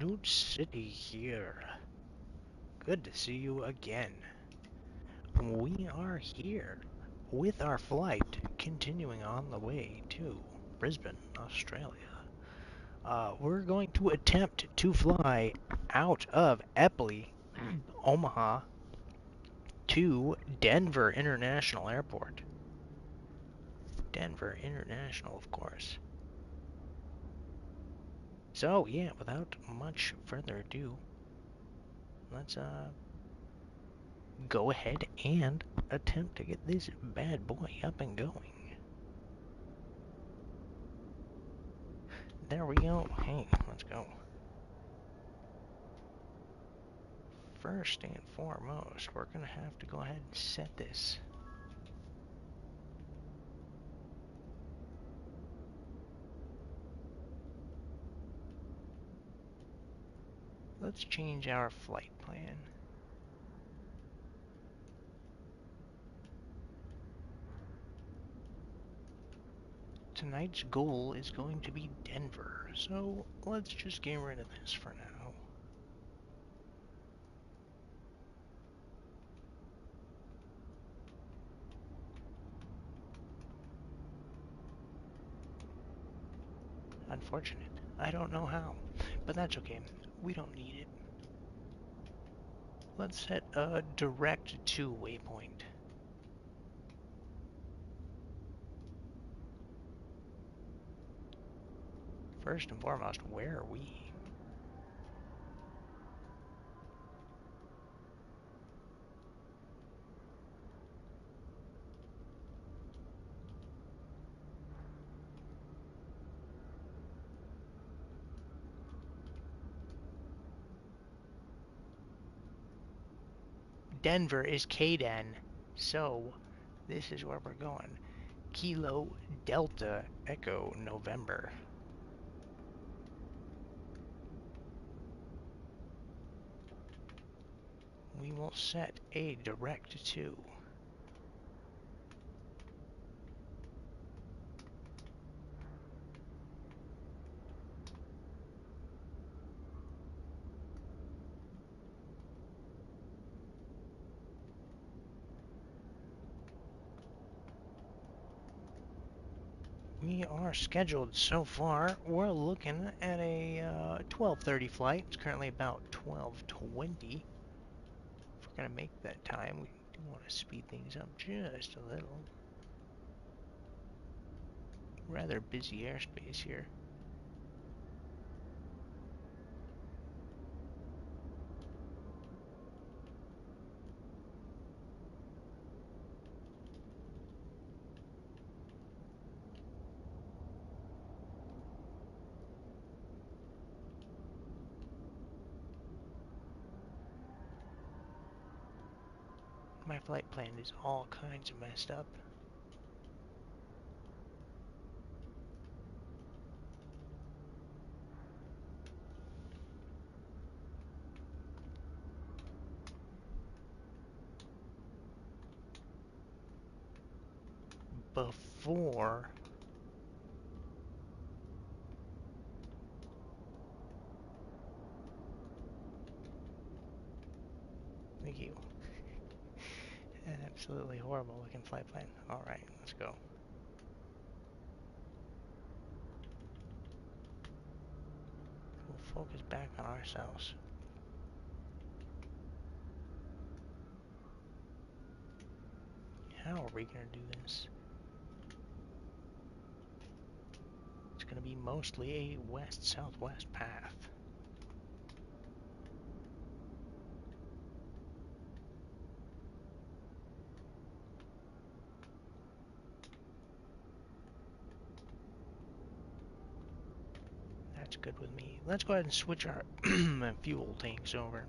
Newt City here. Good to see you again. We are here with our flight continuing on the way to Brisbane, Australia. We're going to attempt to fly out of Epley, Omaha, to Denvr International Airport. Denvr International, of course. So, yeah, without much further ado, let's go ahead and attempt to get this bad boy up and going. There we go. Hey, let's go. First and foremost, we're going to have to go ahead and set this. Let's change our flight plan. Tonight's goal is going to be Denvr, so let's just get rid of this for now. Unfortunate. I don't know how, but that's okay. We don't need it. Let's set a direct to waypoint. First and foremost, where are we? Denvr is Kden, so this is where we're going. Kilo Delta Echo November. We will set a direct to. We are scheduled so far. We're looking at a 12:30 flight. It's currently about 12:20. If we're gonna make that time, we do want to speed things up just a little. Rather busy airspace here. My flight plan is all kinds of messed up. Before thank you. Absolutely horrible looking flight plan. Alright, let's go. We'll focus back on ourselves. How are we gonna do this? It's gonna be mostly a west-southwest path. That's good with me. Let's go ahead and switch our fuel tanks over.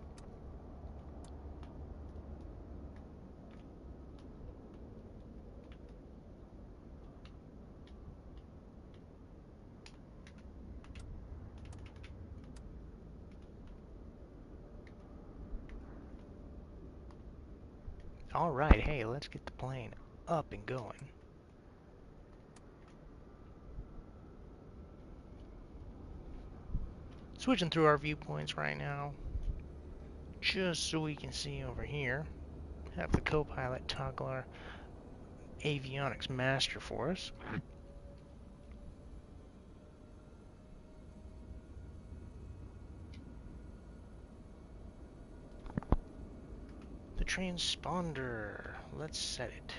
Alright, hey, let's get the plane up and going. Switching through our viewpoints right now, just so we can see over here. Have the co-pilot toggle our avionics master for us. The transponder, let's set it.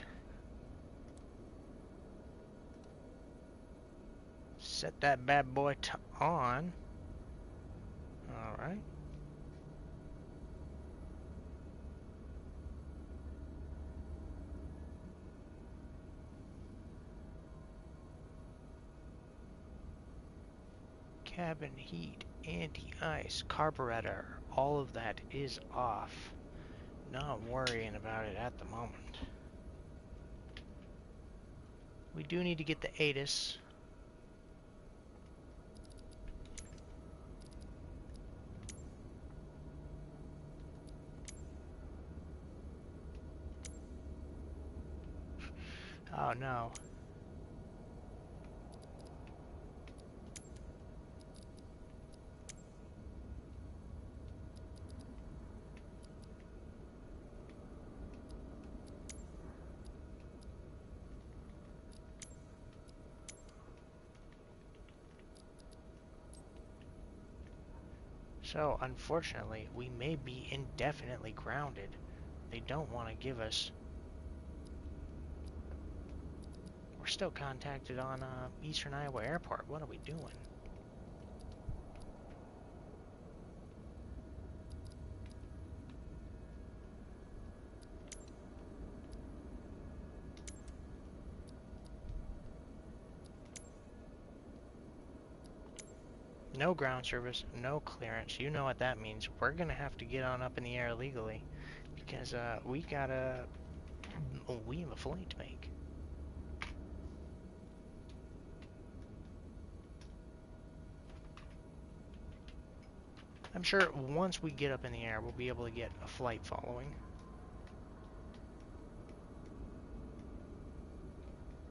Set that bad boy on. Alright. Cabin heat, anti-ice, carburetor, all of that is off. Not worrying about it at the moment. We do need to get the ATIS. Oh no. So, unfortunately, we may be indefinitely grounded. They don't want to give us... We're still contacted on Eastern Iowa Airport. What are we doing? No ground service, no clearance. You know what that means. We're going to have to get on up in the air legally. Because we have a flight to make. I'm sure once we get up in the air, we'll be able to get a flight following.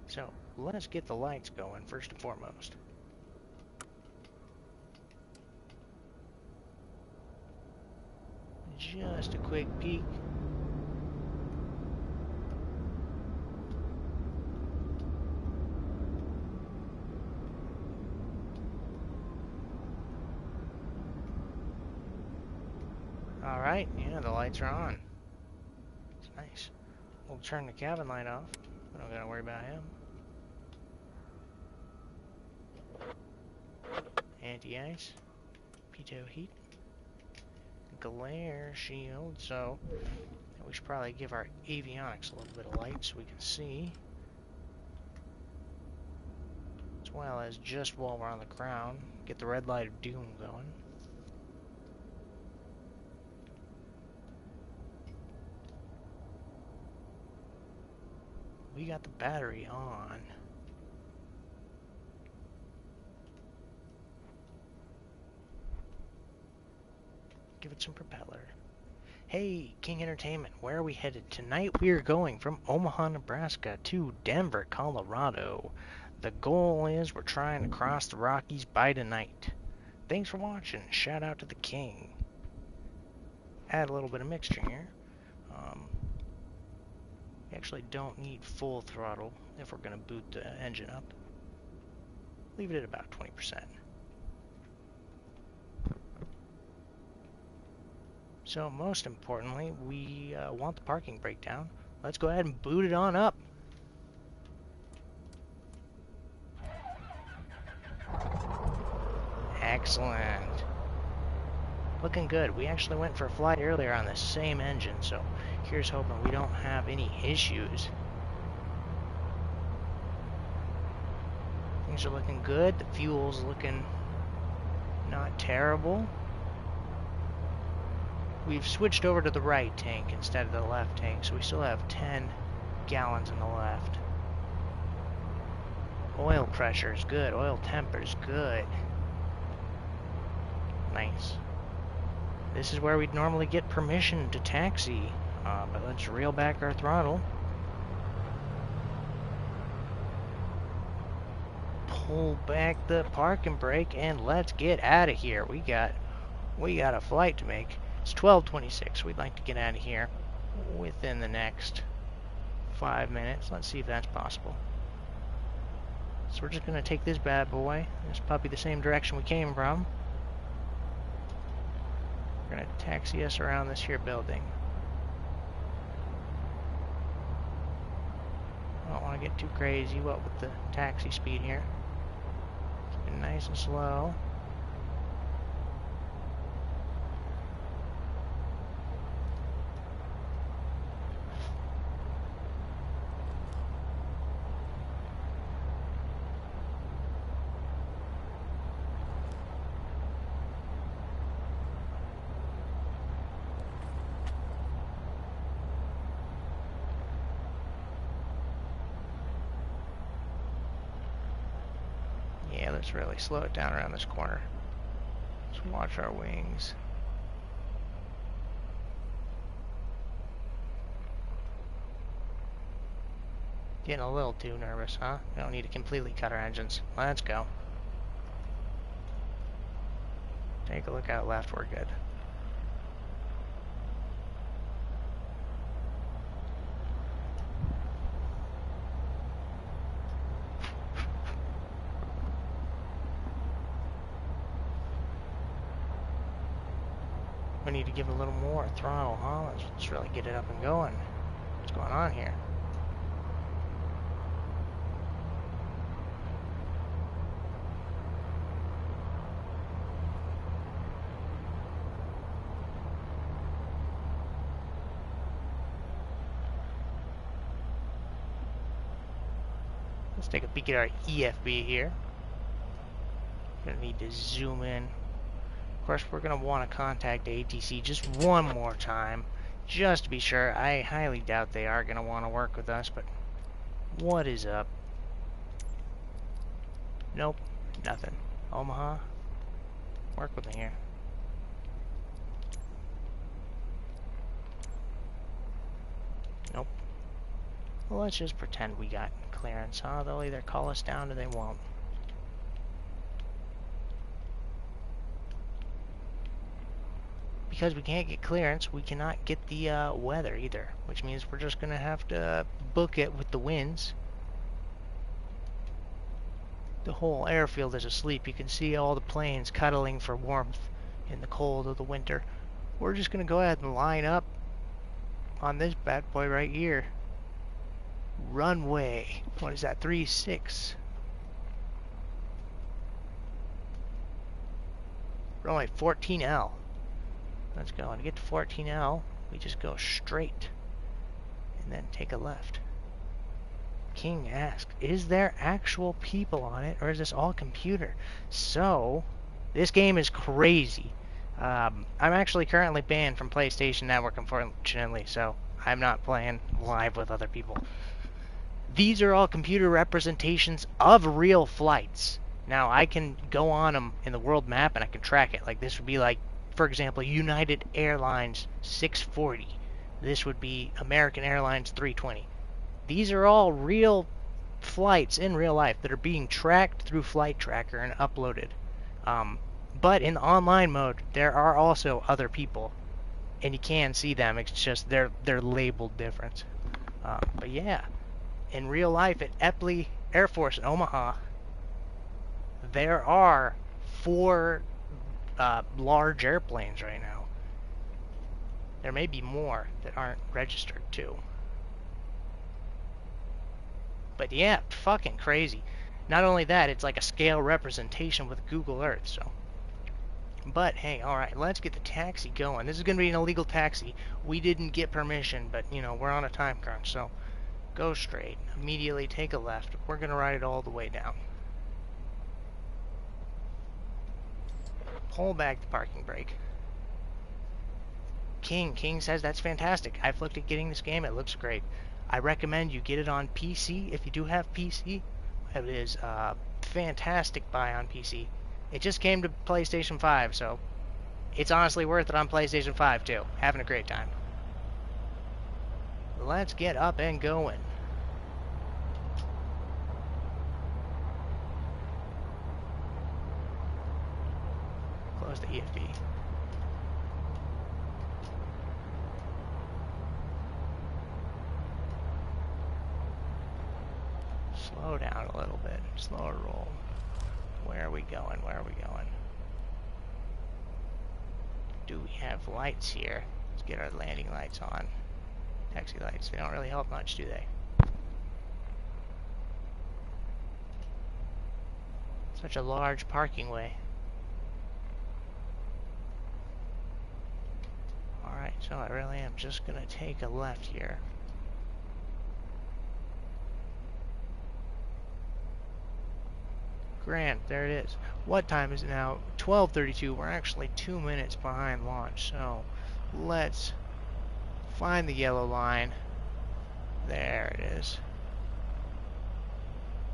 So, let's get the lights going first and foremost. Just a quick peek. Alright, yeah, the lights are on. It's nice. We'll turn the cabin light off. We don't gotta worry about him. Anti-ice. Pitot heat. Glare shield, so we should probably give our avionics a little bit of light so we can see. As well as just while we're on the ground, get the red light of doom going. We got the battery on. Give it some propeller. Hey, King Entertainment, where are we headed? Tonight we are going from Omaha, Nebraska to Denvr, Colorado. The goal is we're trying to cross the Rockies by tonight. Thanks for watching. Shout out to the King. Add a little bit of mixture here. We actually don't need full throttle if we're going to boot the engine up. Leave it at about 20%. So most importantly, we want the parking brake down. Let's go ahead and boot it on up. Excellent. Looking good. We actually went for a flight earlier on the same engine, so here's hoping we don't have any issues. Things are looking good. The fuel's looking not terrible. We've switched over to the right tank instead of the left tank, so we still have 10 gallons in the left. Oil pressure is good. Oil temp is good. Nice. This is where we'd normally get permission to taxi, but let's reel back our throttle. pull back the parking brake and let's get out of here. We got a flight to make. It's 12:26. We'd like to get out of here within the next 5 minutes. Let's see if that's possible. So we're just gonna take this bad boy. This puppy the same direction we came from. We're gonna taxi us around this here building. I don't want to get too crazy with the taxi speed here. Keep it nice and slow. Yeah, let's really slow it down around this corner. Let's watch our wings. Getting a little too nervous, huh? We don't need to completely cut our engines. Let's go. Take a look out left, we're good. We need to give a little more throttle, huh? Let's really get it up and going. What's going on here? Let's take a peek at our EFB here. Gonna need to zoom in. Of course, we're going to want to contact ATC just one more time, just to be sure. I highly doubt they are going to want to work with us, but what is up? Nope, nothing. Omaha, work with me here. Nope. Well, let's just pretend we got clearance, huh? They'll either call us down or they won't. Because we can't get clearance, we cannot get the weather either, which means we're just going to have to book it with the winds. The whole airfield is asleep. You can see all the planes cuddling for warmth in the cold of the winter. We're just going to go ahead and line up on this bad boy right here. Runway, what is that, 36? Runway 14L. Let's go. And to get to 14L, we just go straight and then take a left. King asked, is there actual people on it or is this all computer? So, this game is crazy. I'm actually currently banned from PlayStation Network, unfortunately, so I'm not playing live with other people. These are all computer representations of real flights. Now, I can go on them in the world map and I can track it. Like, this would be like, for example, United Airlines 640. This would be American Airlines 320. These are all real flights in real life that are being tracked through Flight Tracker and uploaded. But in the online mode, there are also other people, and you can see them. It's just they're labeled different. But yeah, in real life at Epley Air Force in Omaha, there are 4 large airplanes right now. There may be more that aren't registered too. But yeah, fucking crazy. Not only that, it's like a scale representation with Google Earth, so. But hey, alright, let's get the taxi going. This is going to be an illegal taxi. We didn't get permission, but you know, we're on a time crunch, so go straight. Immediately take a left. We're going to ride it all the way down. Pull back the parking brake. King says that's fantastic. I've looked at getting this game. It looks great. I recommend you get it on PC if you do have PC. It is a fantastic buy on PC. It just came to PlayStation 5, so it's honestly worth it on PlayStation 5 too. Having a great time. Let's get up and going. Slow down a little bit. Slower roll. Where are we going? Where are we going? Do we have lights here? Let's get our landing lights on. Taxi lights. They don't really help much, do they? Such a large parking way. Alright, so I really am just gonna take a left here. Grand, there it is. What time is it now? 12:32. We're actually 2 minutes behind launch, so let's find the yellow line. There it is.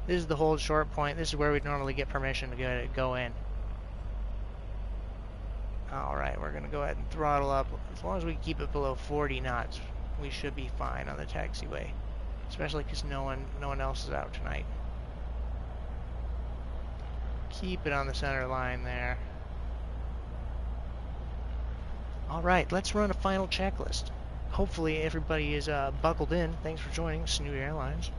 This is the hold short point. This is where we'd normally get permission to go in. Alright, we're going to go ahead and throttle up. As long as we keep it below 40 knots, we should be fine on the taxiway. Especially because no one else is out tonight. Keep it on the center line there. Alright, let's run a final checklist. Hopefully everybody is buckled in. Thanks for joining Snoot Airlines.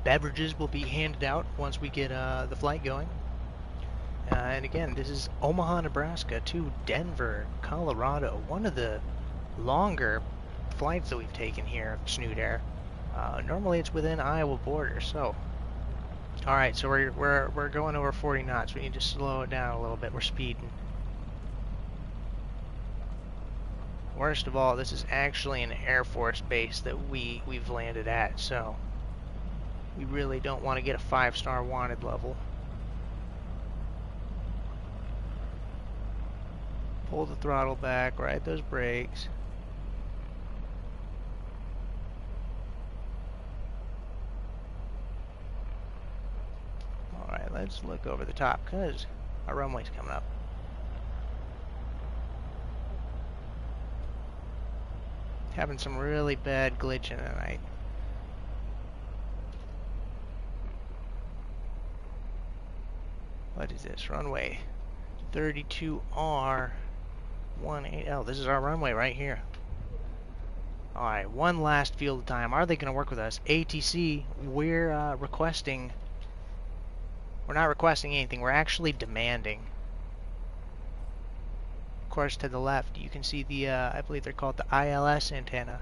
Beverages will be handed out once we get the flight going. And again, this is Omaha, Nebraska to Denver, Colorado. One of the longer flights that we've taken here at Snoot Air. Normally it's within Iowa border, so. Alright, so we're going over 40 knots. We need to slow it down a little bit. We're speeding. Worst of all, this is actually an Air Force base that we've landed at, so we really don't want to get a 5-star wanted level. Pull the throttle back, ride those brakes. Alright, let's look over the top, because our runway's coming up. Having some really bad glitching tonight. What is this? Runway 32R 18L. This is our runway right here. Alright, one last field time. Are they going to work with us? ATC, we're requesting. We're not requesting anything. We're actually demanding. Of course, to the left, you can see the, I believe they're called the ILS antenna.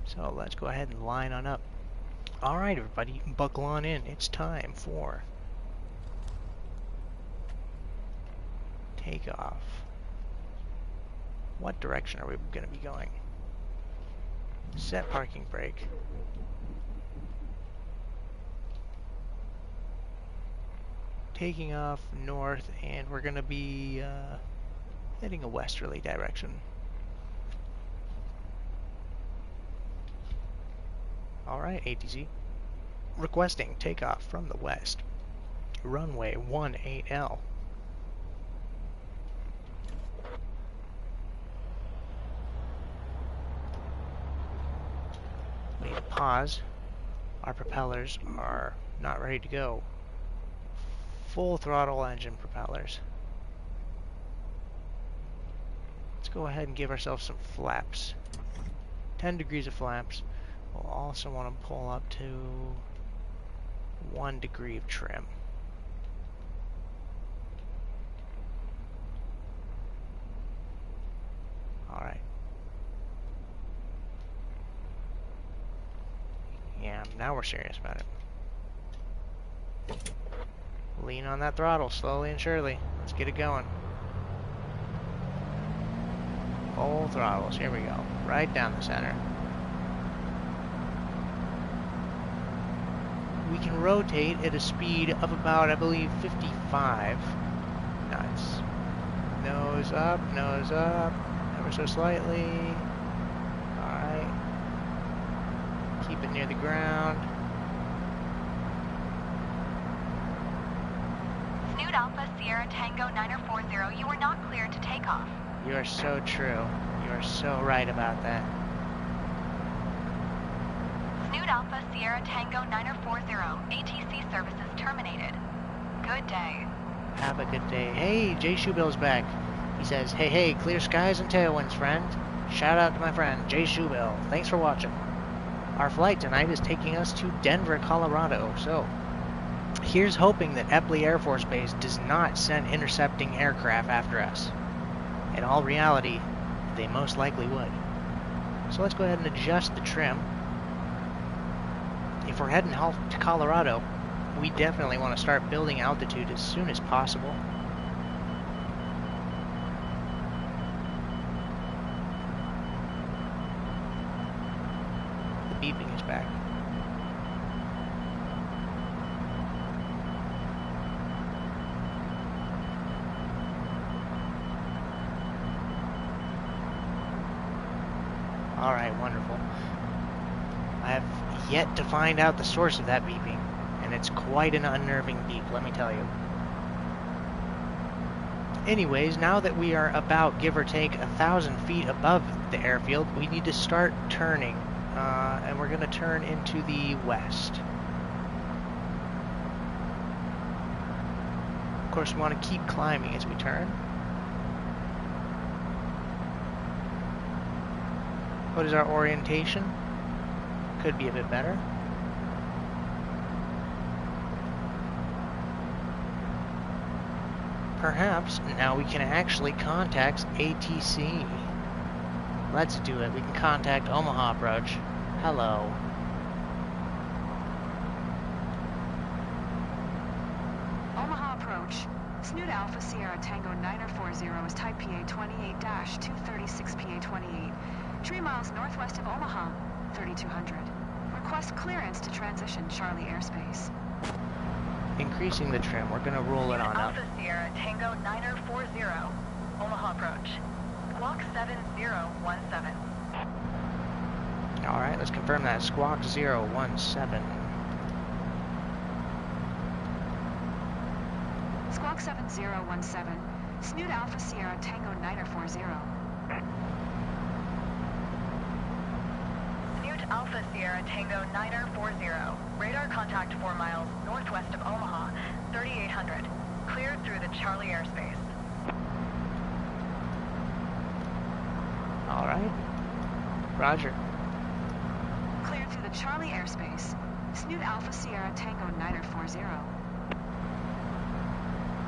So let's go ahead and line on up. Alright everybody, you can buckle on in. It's time for takeoff. What direction are we going to be going? Set parking brake. Taking off north, and we're going to be heading a westerly direction. Alright, ATC. Requesting takeoff from the west. Runway 18L. We need to pause. Our propellers are not ready to go. Full throttle engine propellers. Let's go ahead and give ourselves some flaps. 10 degrees of flaps. We'll also want to pull up to 1 degree of trim. Alright. Yeah, now we're serious about it. Lean on that throttle slowly and surely. Let's get it going. Full throttles. Here we go. Right down the center. We can rotate at a speed of about, I believe, 55 knots. Nose up, ever so slightly. Alright. Keep it near the ground. Snoot Alpha Sierra Tango 940, you are not cleared to take off. You are so true. You are so right about that. Snoot Alpha Sierra Tango 940, ATC services terminated. Good day. Have a good day. Hey, Jay Shoebill's back. He says, hey, hey, clear skies and tailwinds, friend. Shout out to my friend, Jay Shubill. Thanks for watching. Our flight tonight is taking us to Denver, Colorado, so here's hoping that Eppley Air Force Base does not send intercepting aircraft after us. In all reality, they most likely would. So let's go ahead and adjust the trim. If we're heading to Colorado, we definitely want to start building altitude as soon as possible. The beeping is back. Alright, wonderful. I have yet to find out the source of that beeping, and it's quite an unnerving beep, let me tell you. Anyways, now that we are about, give or take, 1,000 feet above the airfield, we need to start turning, and we're going to turn into the west. Of course, we want to keep climbing as we turn. What is our orientation? Could be a bit better. Perhaps now we can actually contact ATC. Let's do it. We can contact Omaha approach. Hello. Omaha approach. Snoot Alpha Sierra Tango 9040 is type PA28-236 PA28. 3 miles northwest of Omaha, 3200. Request clearance to transition Charlie airspace. Increasing the trim, we're gonna roll it on up. Alpha Sierra Tango 9040, Omaha approach. Squawk 7017. Alright, let's confirm that. Squawk 017. Squawk 7017. Snoot Alpha Sierra Tango 9040. Alpha Sierra Tango 9040. Radar contact 4 miles northwest of Omaha, 3800. Cleared through the Charlie airspace. Alright. Roger. Cleared through the Charlie airspace. Snoot Alpha Sierra Tango 9040.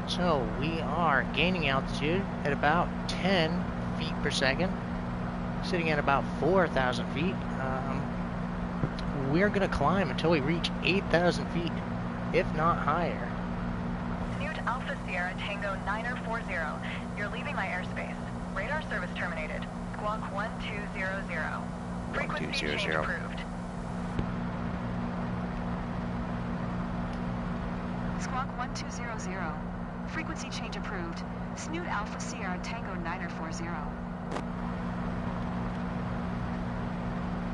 So, we are gaining altitude at about 10 feet per second. Sitting at about 4,000 feet. We're going to climb until we reach 8,000 feet, if not higher. Snoot Alpha Sierra Tango 9040. You're leaving my airspace. Radar service terminated. Squawk 1200. Frequency change approved. Squawk 1200. Frequency change approved. Snoot Alpha Sierra Tango 9040.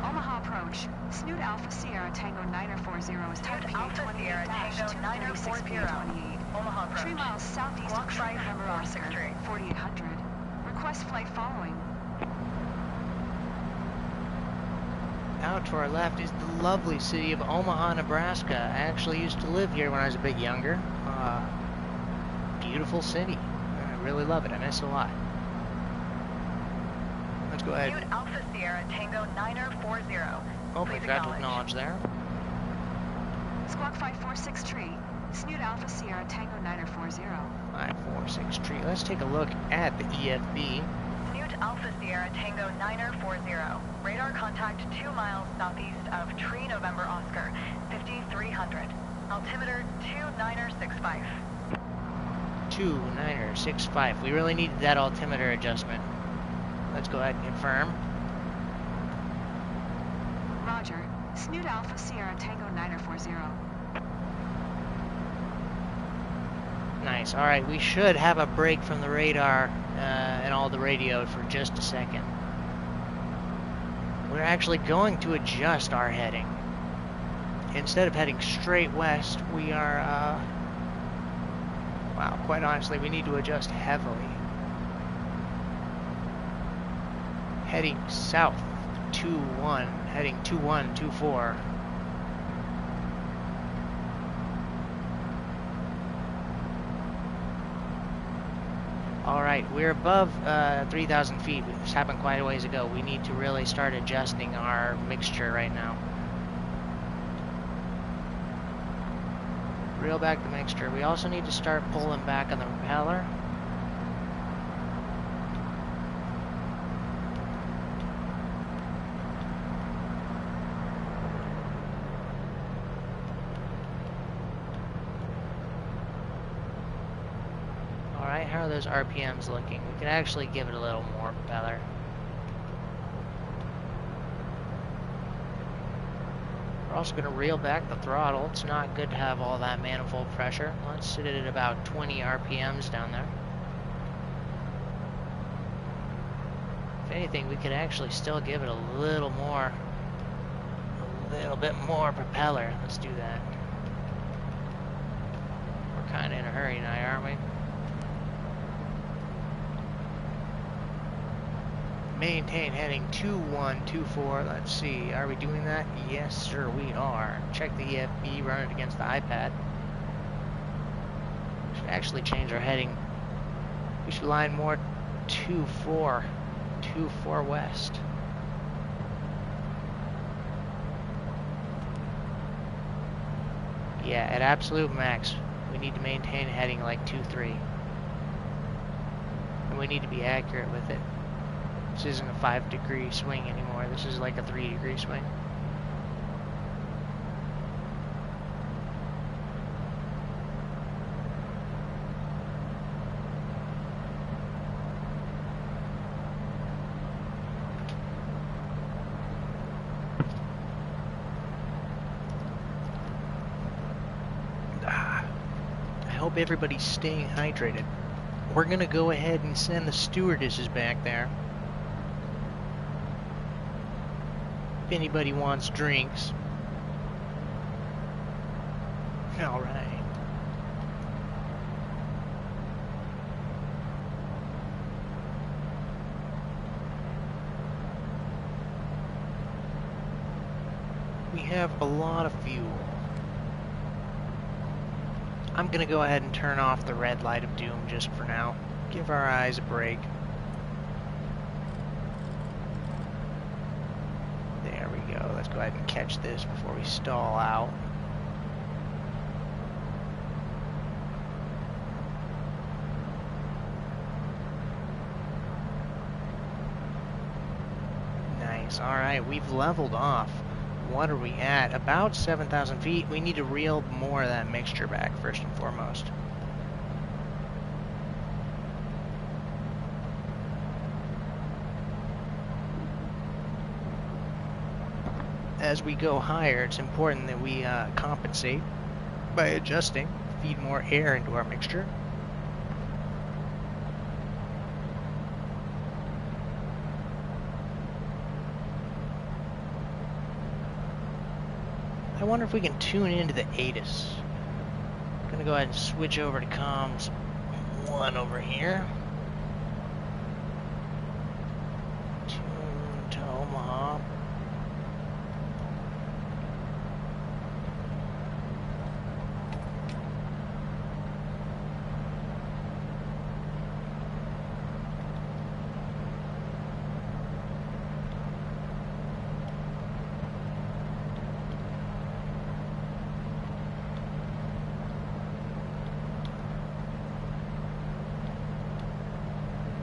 Omaha approach. Snoot Alpha Sierra Tango 9040 is type PA28-236 PA28. Omaha approach. 3 miles southeast of Tree Denvr, Oscar, 4800. Request flight following. Out to our left is the lovely city of Omaha, Nebraska. I actually used to live here when I was a bit younger. Beautiful city. I really love it. I miss it a lot. Let's go ahead. Snoot Alpha Sierra Tango 9040. Oh, I forgot to acknowledge there. Squawk 546 tree. Snoot Alpha Sierra Tango 9040. 546 tree. Let's take a look at the EFB. Snoot Alpha Sierra Tango 9040. Radar contact 2 miles southeast of Tree November Oscar, 5300. Altimeter 2965. 2965. We really needed that altimeter adjustment. Let's go ahead and confirm. Roger. Snoot Alpha Sierra Tango 9040. Nice. Alright, we should have a break from the radar and all the radio for just a second. We're actually going to adjust our heading. Instead of heading straight west, we are, wow, quite honestly, we need to adjust heavily. Heading south, 21, heading 2124. Alright, we're above 3,000 feet. This happened quite a ways ago. We need to really start adjusting our mixture right now. Reel back the mixture. We also need to start pulling back on the propeller. Alright, how are those RPMs looking? We can actually give it a little more propeller. We're also going to reel back the throttle. It's not good to have all that manifold pressure. Let's sit it at about 20 RPMs down there. If anything, we could actually still give it a little bit more propeller. Let's do that. We're kind of in a hurry now, aren't we? Maintain heading 2124. Let's see, are we doing that? Yes, sir, we are. Check the EFB, run it against the iPad. Should actually change our heading. We should line more 24 west. Yeah, at absolute max, we need to maintain heading like 23. And we need to be accurate with it. This isn't a 5-degree swing anymore. This is like a 3-degree swing. I hope everybody's staying hydrated. We're gonna go ahead and send the stewardesses back there. If anybody wants drinks. Alright. We have a lot of fuel. I'm gonna go ahead and turn off the red light of doom just for now. Give our eyes a break. There we go. Let's go ahead and catch this before we stall out. Nice. Alright, we've leveled off. What are we at? About 7,000 feet. We need to reel more of that mixture back first and foremost. As we go higher, it's important that we compensate by adjusting, feed more air into our mixture. I wonder if we can tune into the ATIS. I'm gonna go ahead and switch over to comms 1 over here. Tune to Omaha.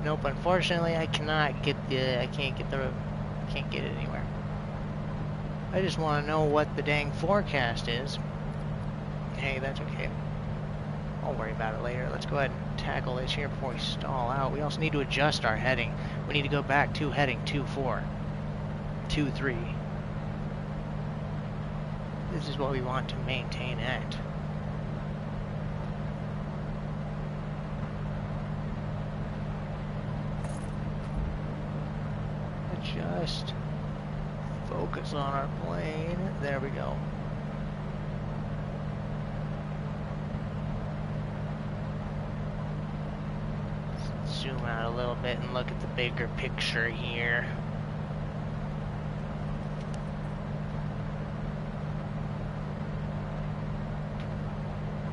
Nope, unfortunately I can't get it anywhere. I just want to know what the dang forecast is. Hey, that's okay. I'll worry about it later. Let's go ahead and tackle this here before we stall out. We also need to adjust our heading. We need to go back to heading 24, 23. This is what we want to maintain at. Just focus on our plane. There we go. Let's zoom out a little bit and look at the bigger picture here.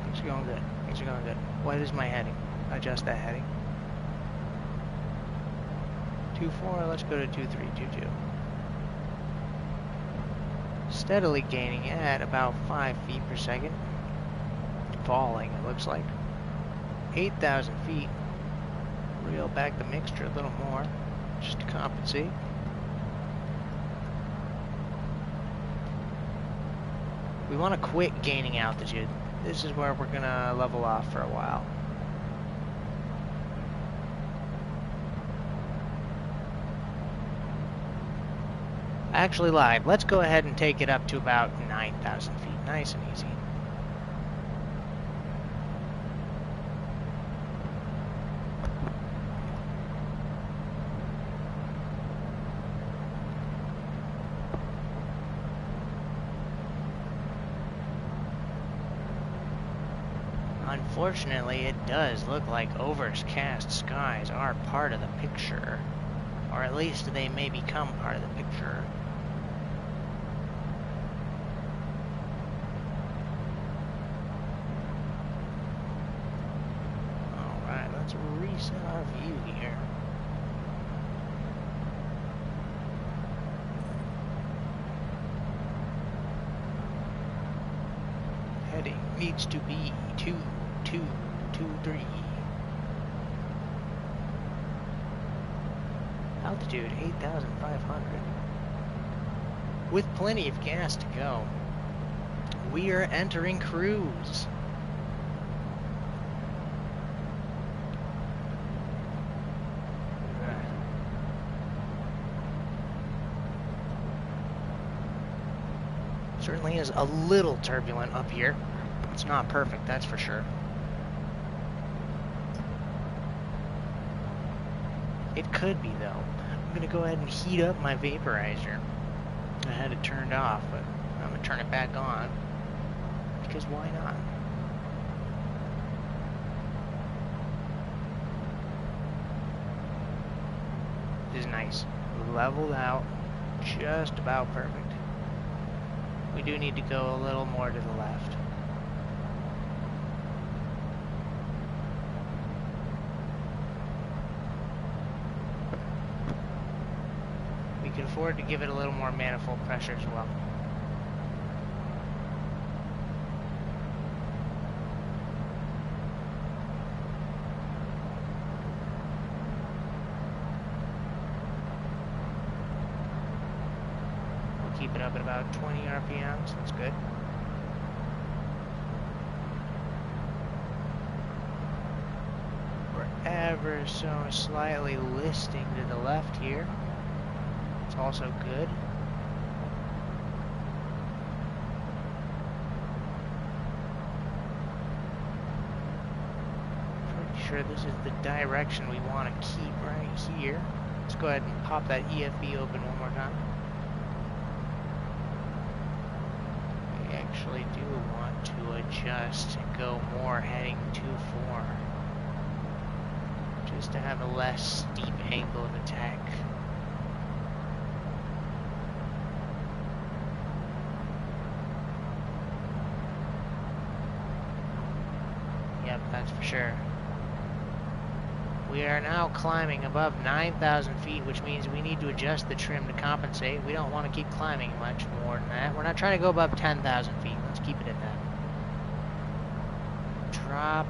Things are going good. Things are going good. What is my heading? Adjust that heading. 2.4, let's go to 2.322. Steadily gaining at about 5 feet per second. Falling, it looks like. 8,000 feet. Reel back the mixture a little more, just to compensate. We want to quit gaining altitude. This is where we're going to level off for a while. I actually lied. Let's go ahead and take it up to about 9,000 feet. Nice and easy. Unfortunately, it does look like overcast skies are part of the picture. Or at least they may become part of the picture. Alright, let's reset our view here. Heading needs to be 2.223. Altitude 8,500. With plenty of gas to go. We are entering cruise. Certainly is a little turbulent up here. It's not perfect, that's for sure. It could be, though. I'm going to go ahead and heat up my vaporizer. I had it turned off, but I'm going to turn it back on. Because why not? This is nice. Leveled out. Just about perfect. We do need to go a little more to the left. We can afford to give it a little more manifold pressure as well. We'll keep it up at about 20 RPMs, that's good. We're ever so slightly listing to the left here. It's also good. Pretty sure this is the direction we want to keep right here. Let's go ahead and pop that EFB open one more time. We actually do want to adjust and go more heading 2.4. Just to have a less steep angle of attack. Yep, that's for sure. We are now climbing above 9,000 feet, which means we need to adjust the trim to compensate. We don't want to keep climbing much more than that. We're not trying to go above 10,000 feet. Let's keep it at that. Drop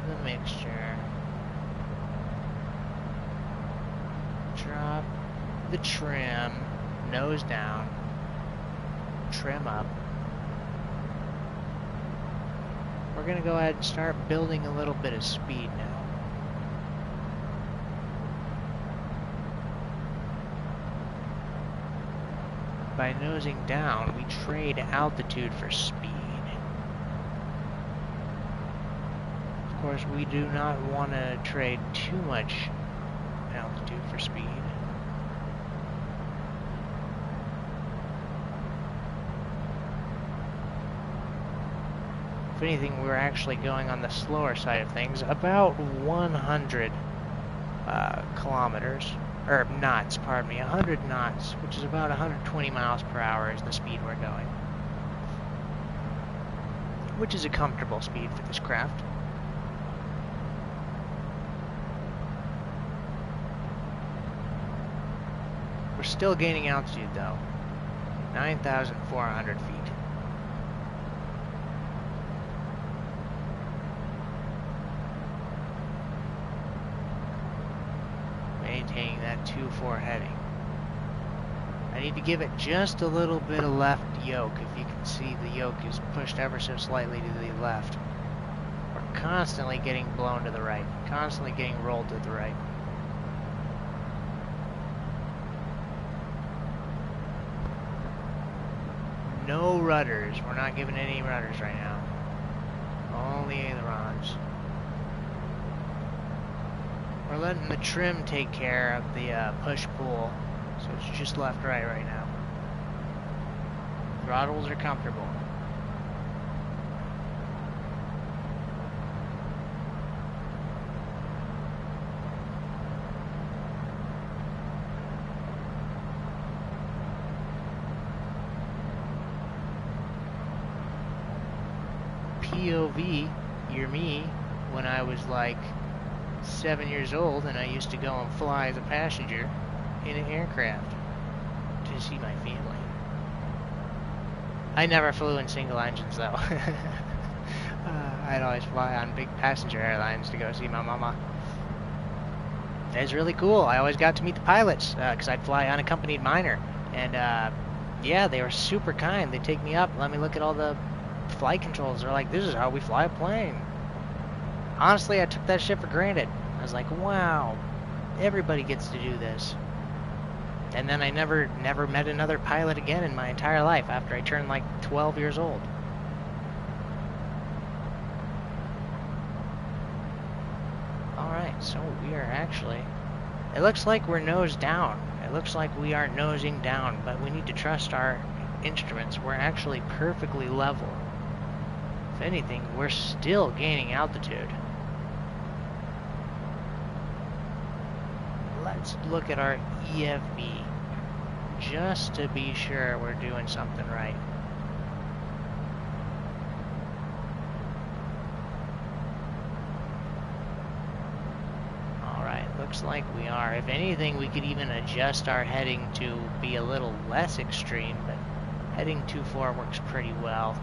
the mixture. Drop the trim. Nose down. Trim up. We're going to go ahead and start building a little bit of speed now. By nosing down, we trade altitude for speed. Of course, we do not want to trade too much altitude for speed. If anything, we're actually going on the slower side of things. About 100 kilometers, or knots, pardon me, 100 knots, which is about 120 miles per hour is the speed we're going. Which is a comfortable speed for this craft. We're still gaining altitude though. 9,400 feet. Maintaining that 2-4 heading. I need to give it just a little bit of left yoke. If you can see, the yoke is pushed ever so slightly to the left. We're constantly getting blown to the right, constantly getting rolled to the right. No rudders. We're not giving any rudders right now. Only ailerons. We're letting the trim take care of the push-pull, so it's just left-right right now. Throttles are comfortable. POV, you're me, when I was like 7 years old and I used to go and fly as a passenger in an aircraft to see my family. I never flew in single engines though. I'd always fly on big passenger airlines to go see my mama. It was really cool. I always got to meet the pilots because I'd fly unaccompanied minor. And yeah, they were super kind. They'd take me up, let me look at all the flight controls. They're like, this is how we fly a plane. Honestly, I took that shit for granted. I was like, wow, everybody gets to do this. And then I never met another pilot again in my entire life after I turned like 12 years old. Alright, so we are actually... It looks like we're nose down. It looks like we are nosing down, but we need to trust our instruments. We're actually perfectly level. If anything, we're still gaining altitude. Let's look at our EFB, just to be sure we're doing something right. Alright, looks like we are. If anything, we could even adjust our heading to be a little less extreme, but heading 2-4 works pretty well.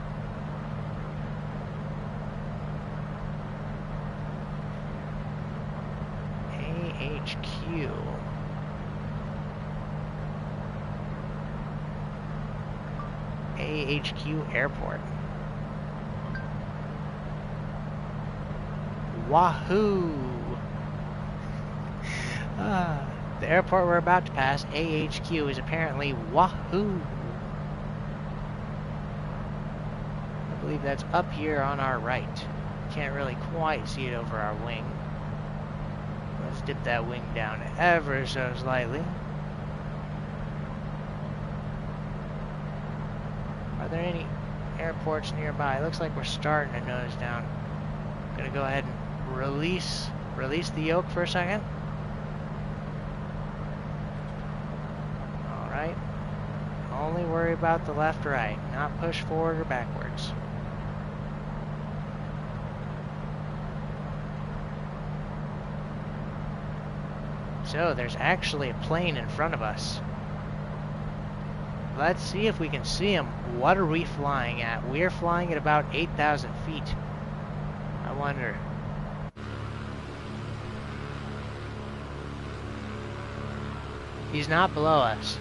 AHQ. AHQ Airport. Wahoo! The airport we're about to pass, AHQ, is apparently Wahoo! I believe that's up here on our right. Can't really quite see it over our wing. Let's dip that wing down ever so slightly. Are there any airports nearby? Looks like we're starting to nose down. I'm gonna go ahead and release the yoke for a second. Alright. Only worry about the left-right, not push forward or backwards. So, there's actually a plane in front of us. Let's see if we can see him. What are we flying at? We're flying at about 8,000 feet. I wonder. He's not below us.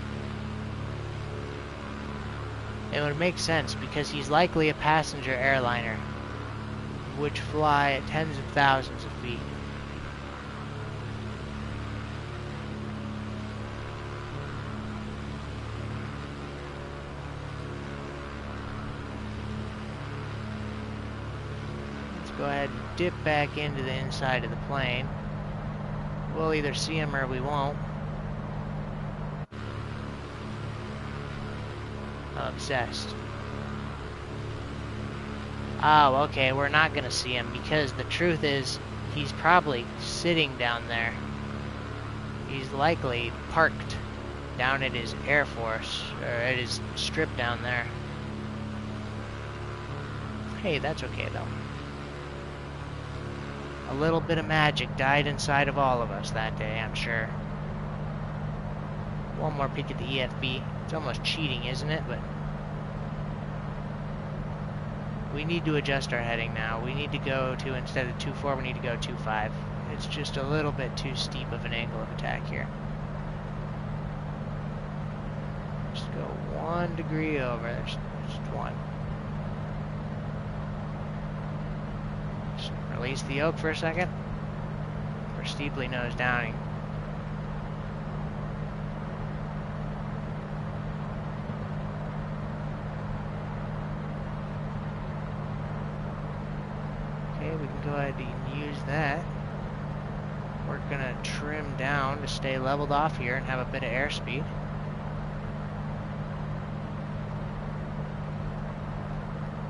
It would make sense because he's likely a passenger airliner, which fly at tens of thousands of feet. Go ahead and dip back into the inside of the plane. We'll either see him or we won't. I'm obsessed. Oh, okay, we're not gonna see him because the truth is he's probably sitting down there. He's likely parked down at his Air Force, or at his strip down there. Hey, that's okay though. A little bit of magic died inside of all of us that day, I'm sure. One more peek at the EFB. It's almost cheating, isn't it? But we need to adjust our heading now. We need to go to, instead of 2.4, we need to go 2.5. It's just a little bit too steep of an angle of attack here. Just go 1 degree over. There's just one. Just release the yoke for a second. We're steeply nose downing. Okay, we can go ahead and use that. We're gonna trim down to stay leveled off here and have a bit of airspeed.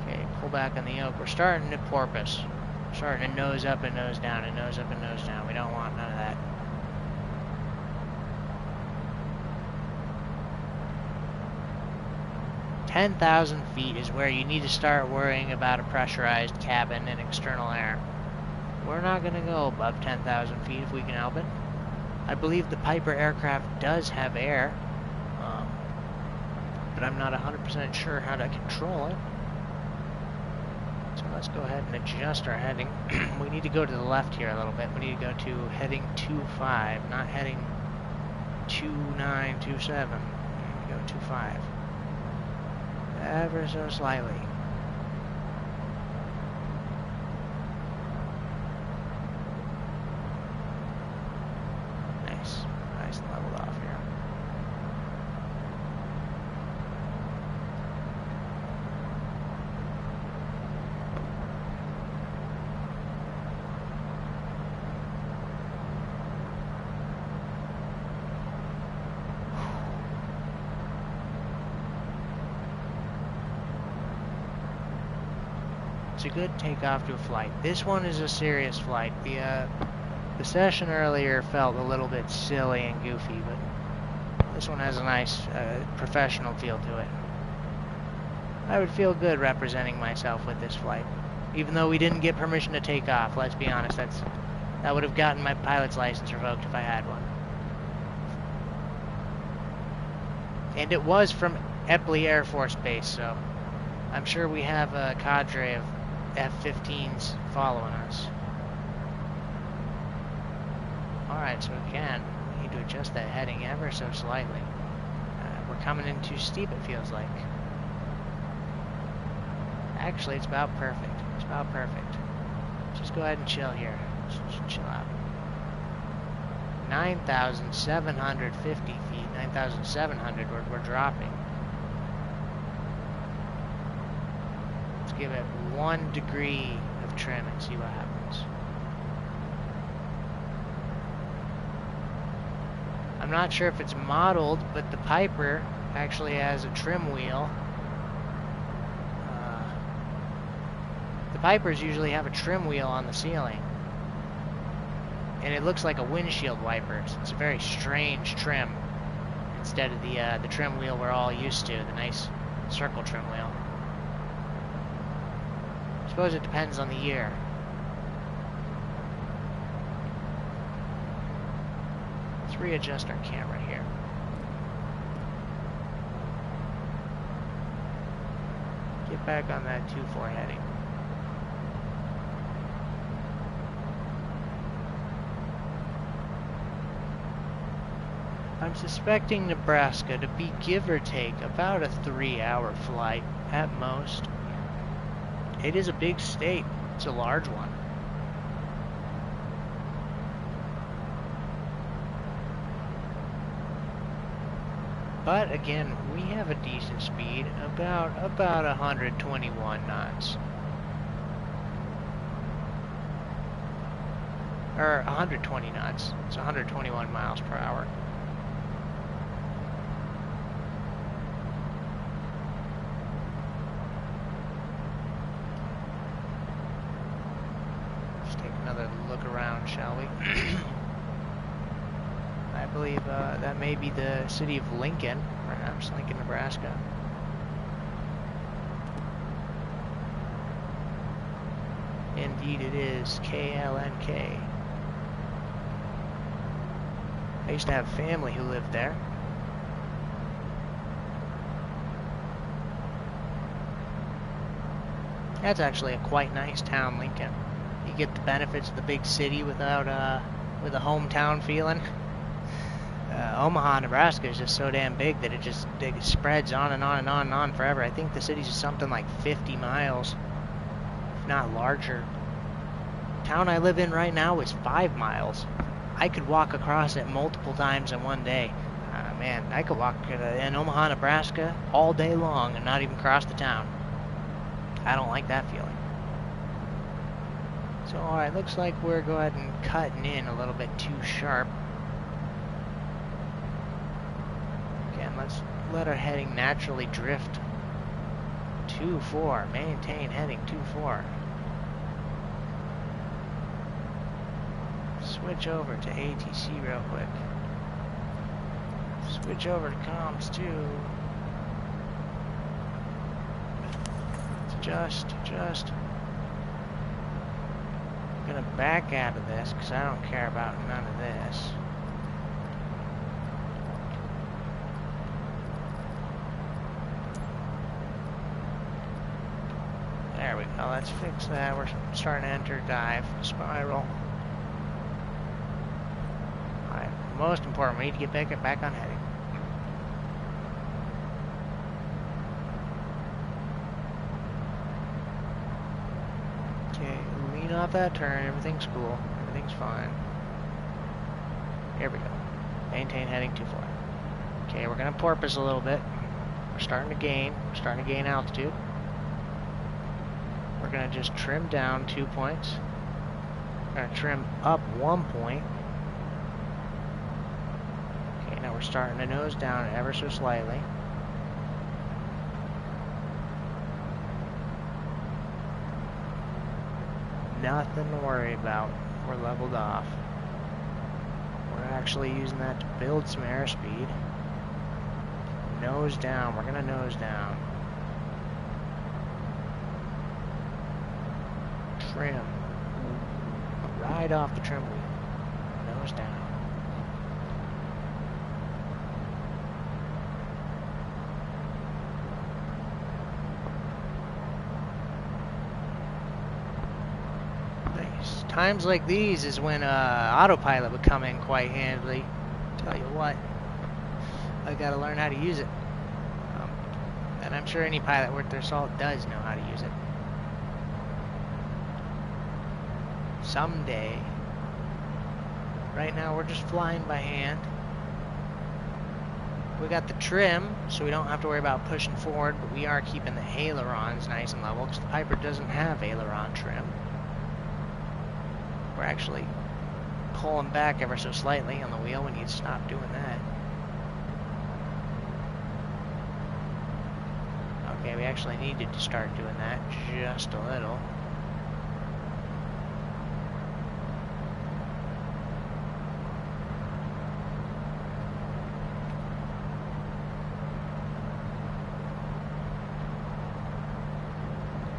Okay, pull back on the yoke. We're starting to porpoise. We're starting to nose up and nose down and nose up and nose down. We don't want none of that. "10,000 feet is where you need to start worrying about a pressurized cabin and external air. We're not going to go above 10,000 feet if we can help it. I believe the Piper aircraft does have air, but I'm not 100% sure how to control it. So let's go ahead and adjust our heading. We need to go to the left here a little bit. We need to go to heading 2.5, not heading 2.9, 2.7. We need to go 2.5. Ever so slightly. Nice. Nice and leveled off here. It's a good takeoff to a flight. This one is a serious flight. The session earlier felt a little bit silly and goofy, but this one has a nice professional feel to it. I would feel good representing myself with this flight. Even though we didn't get permission to take off, let's be honest, that would have gotten my pilot's license revoked if I had one. And it was from Eppley Air Force Base, so I'm sure we have a cadre of F-15s following us. Alright, so again, we need to adjust that heading ever so slightly. We're coming in too steep, it feels like. Actually, it's about perfect. It's about perfect. Just go ahead and chill here. Just chill out. 9,750 feet. 9,700, we're dropping. Let's give it 1 degree of trim and see what happens. I'm not sure if it's modeled, but the Piper actually has a trim wheel. The Pipers usually have a trim wheel on the ceiling. And it looks like a windshield wiper. So it's a very strange trim. Instead of the trim wheel we're all used to, the nice circle trim wheel. I suppose it depends on the year. Let's readjust our camera here. Get back on that 2.4 heading. I'm suspecting Nebraska to be, give or take, about a 3-hour flight at most. It is a big state. It's a large one. But again, we have a decent speed, about 121 knots. Or 120 knots. It's 121 miles per hour. Look around, shall we? I believe that may be the city of Lincoln, perhaps Lincoln, Nebraska. Indeed it is, KLNK. I used to have family who lived there. That's actually a quite nice town, Lincoln. You get the benefits of the big city without with a hometown feeling. Omaha, Nebraska is just so damn big that it spreads on and on and on and on forever. I think the city's something like 50 miles, if not larger. The town I live in right now is 5 miles. I could walk across it multiple times in one day. Man, I could walk in Omaha, Nebraska all day long and not even cross the town. I don't like that feeling. So, alright, looks like we're going and cutting in a little bit too sharp. Again, let's let our heading naturally drift. 2-4, maintain heading 2-4. Switch over to ATC real quick. Switch over to comms too. Adjust. I'm gonna back out of this because I don't care about none of this. There we go, let's fix that. We're starting to enter dive spiral. Alright, most important, we need to get back on heading. Okay, lean off that turn, everything's cool, everything's fine. Here we go. Maintain heading 2-4. Okay, we're gonna porpoise a little bit. We're starting to gain altitude. We're going to just trim down 2 points. We're going to trim up 1 point. Okay, now we're starting to nose down ever so slightly. Nothing to worry about. We're leveled off. We're actually using that to build some airspeed. Nose down. We're going to nose down. Trim. Right off the trim wheel. Nose down. Nice. Times like these is when autopilot would come in quite handily. Tell you what, I gotta learn how to use it. And I'm sure any pilot worth their salt does know how to use it. Someday. Right now we're just flying by hand. We got the trim, so we don't have to worry about pushing forward, but we are keeping the ailerons nice and level, because the Piper doesn't have aileron trim. We're actually pulling back ever so slightly on the wheel. We need to stop doing that. Okay, we actually needed to start doing that just a little.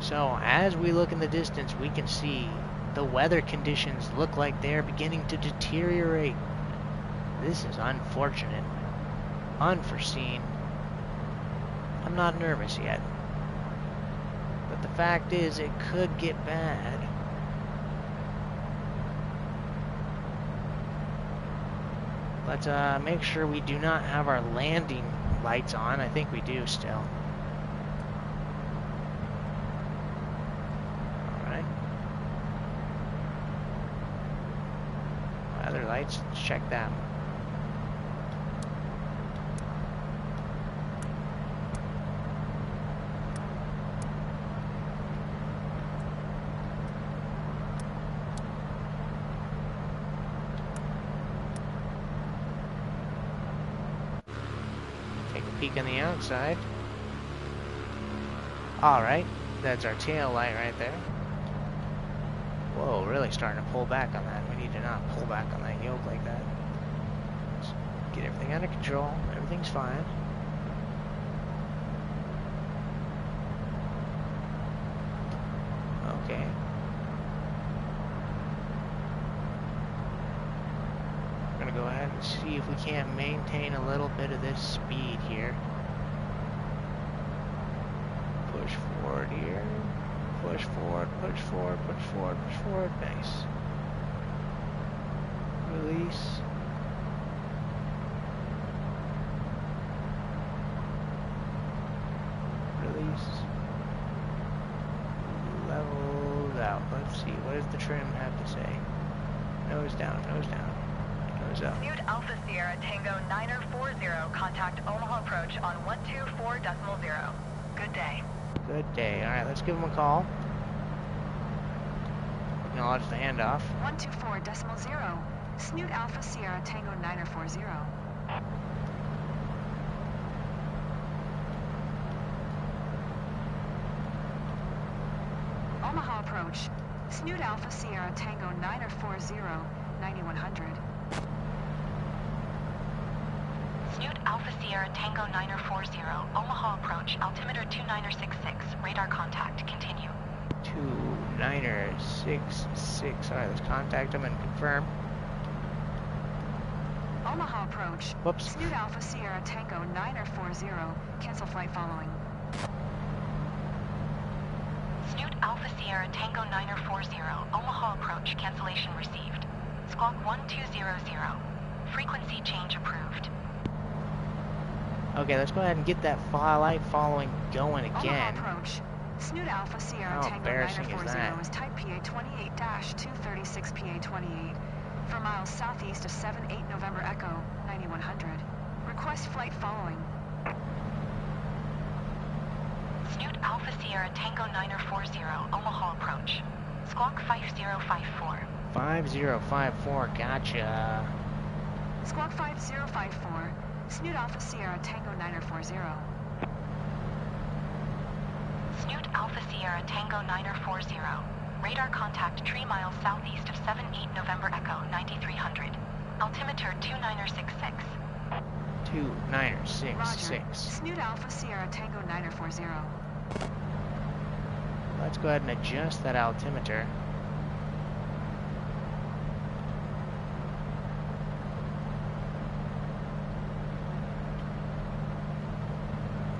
So, as we look in the distance, we can see the weather conditions look like they're beginning to deteriorate. This is unfortunate. Unforeseen. I'm not nervous yet. But the fact is, it could get bad. Let's make sure we do not have our landing lights on. I think we do still. Other lights, let's check them. Take a peek on the outside. Alright, that's our tail light right there. Whoa, really starting to pull back on that. We need to not pull back on that yoke like that. Let's get everything under control. Everything's fine. Okay. We're going to go ahead and see if we can't maintain a little bit of this speed here. Push forward here. Push forward, push forward, push forward, push forward. Nice. Release. Release. Levels out. Let's see. What does the trim have to say? Nose down, nose down. Nose up. Snoot Alpha Sierra Tango 940, contact Omaha approach on 124.0. Good day. Good day. Alright, let's give him a call. Acknowledge the handoff. 124.0. Snoot Alpha Sierra Tango 940. Omaha approach. Snoot Alpha Sierra Tango 940, 9100. Snoot Alpha Sierra Tango 940, Omaha approach, altimeter 2966, radar contact, continue. 2966. Alright, let's contact him and confirm. Omaha approach. Whoops. Snoot Alpha Sierra Tango 940, cancel flight following. Snoot Alpha Sierra Tango 940, Omaha approach, cancellation received. Squawk 1200, frequency change approved. Okay, let's go ahead and get that flight following going again. Omaha approach. Snoot Alpha Sierra How Tango embarrassing is 940 that? is type PA-28-236 PA-28 for miles southeast of 78 November Echo 9100. Request flight following. Snoot Alpha Sierra Tango 940, Omaha approach. Squawk 5054. 5054, gotcha. Squawk 5054. Snoot Alpha Sierra Tango 940. Snoot Alpha Sierra Tango 940. Radar contact 3 miles southeast of 78 November Echo 9300. Altimeter 2966. 2966. Roger. Snoot Alpha Sierra Tango 940. Let's go ahead and adjust that altimeter.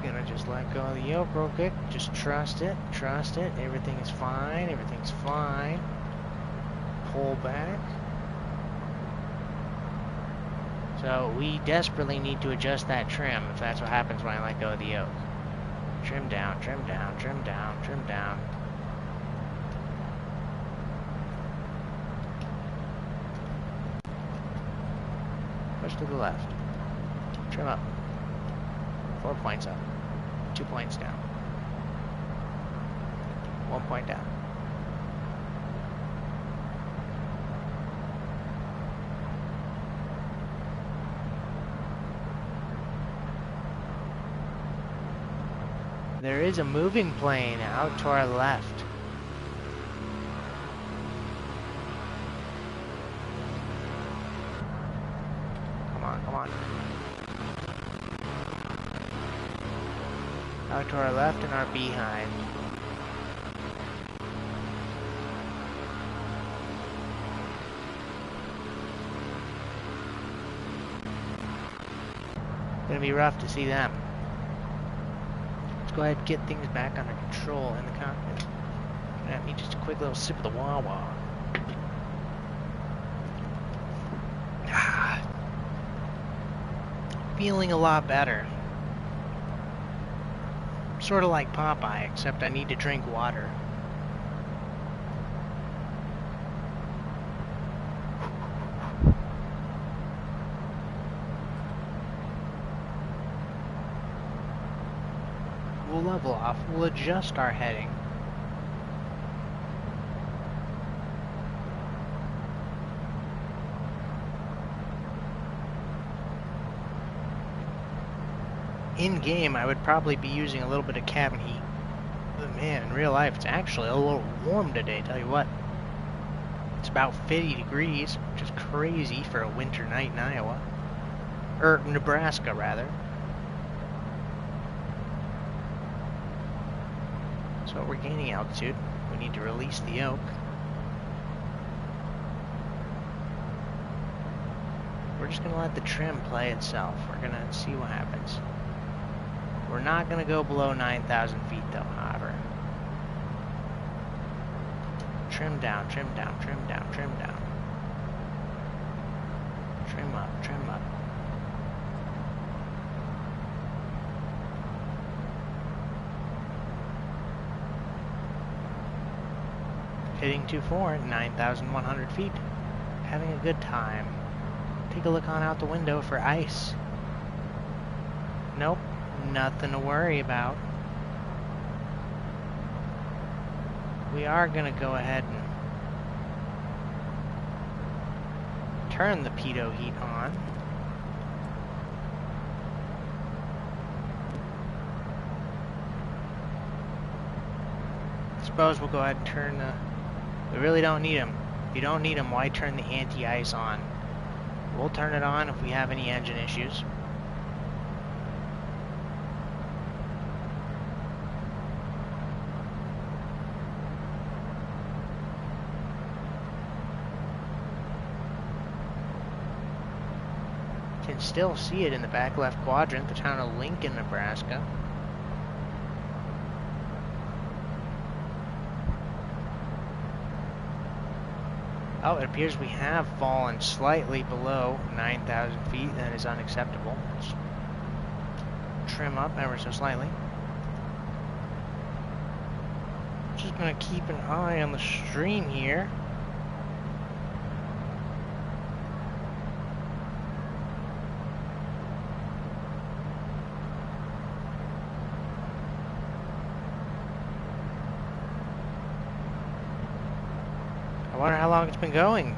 Gonna just let go of the yoke real quick. Just trust it, trust it. Everything is fine, everything's fine. Pull back. So we desperately need to adjust that trim if that's what happens when I let go of the yoke. Trim down, trim down, trim down, trim down. Push to the left. Trim up. 4 points up. 2 points down. 1 point down. There is a moving plane out to our left. Come on, come on. Out to our left and our behind. Gonna be rough to see them. Let's go ahead and get things back under control in the cockpit. Gonna need just a quick little sip of the Wawa. Feeling a lot better. Sort of like Popeye, except I need to drink water. We'll level off. We'll adjust our heading. In game, I would probably be using a little bit of cabin heat. But man, in real life, it's actually a little warm today, tell you what. It's about 50 degrees, which is crazy for a winter night in Iowa. Or Nebraska, rather. So we're gaining altitude. We need to release the yoke. We're just going to let the trim play itself. We're going to see what happens. We're not going to go below 9,000 feet though, however. Trim down, trim down, trim down, trim down. Trim up, trim up. Hitting 2-4 at 9,100 feet. Having a good time. Take a look on out the window for ice. Nope, nothing to worry about. We are gonna go ahead and turn the pitot heat on. Suppose we'll go ahead and turn the... We really don't need them. If you don't need them, why turn the anti-ice on? We'll turn it on if we have any engine issues. Can still see it in the back left quadrant, the town of Lincoln, Nebraska. Oh, it appears we have fallen slightly below 9,000 feet. That is unacceptable. Let's trim up ever so slightly. Just gonna keep an eye on the stream here. I wonder how long it's been going.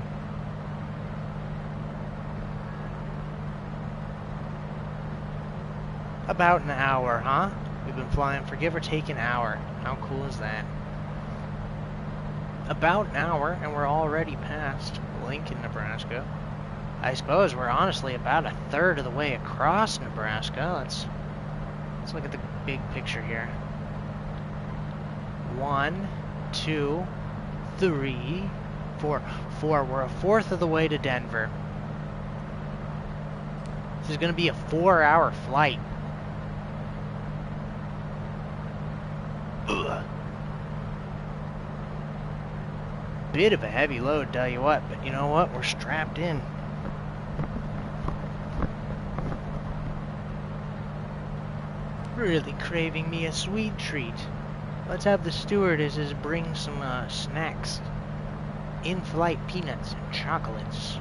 About an hour, huh? We've been flying for give or take an hour. How cool is that? About an hour, and we're already past Lincoln, Nebraska. I suppose we're honestly about a third of the way across Nebraska. Let's look at the big picture here. 1, 2, 3, 4. We're a fourth of the way to Denver. This is going to be a 4-hour flight. Ugh. Bit of a heavy load, tell you what, but you know what? We're strapped in. Really craving me a sweet treat. Let's have the stewardesses bring some snacks. In-flight peanuts and chocolates.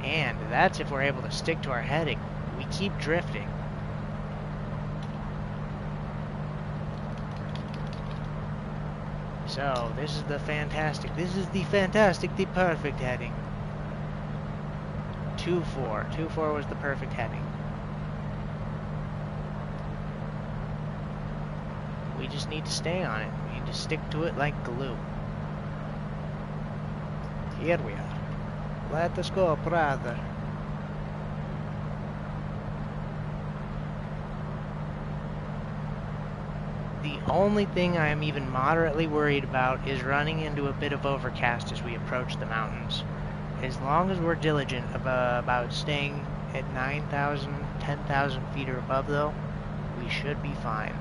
And that's if we're able to stick to our heading. We keep drifting. So, this is the fantastic, the perfect heading. 2-4. 2-4 was the perfect heading. We just need to stay on it. We need to stick to it like glue. Here we are. Let us go, brother. The only thing I am even moderately worried about is running into a bit of overcast as we approach the mountains. As long as we're diligent about staying at 9,000, 10,000 feet or above though, we should be fine.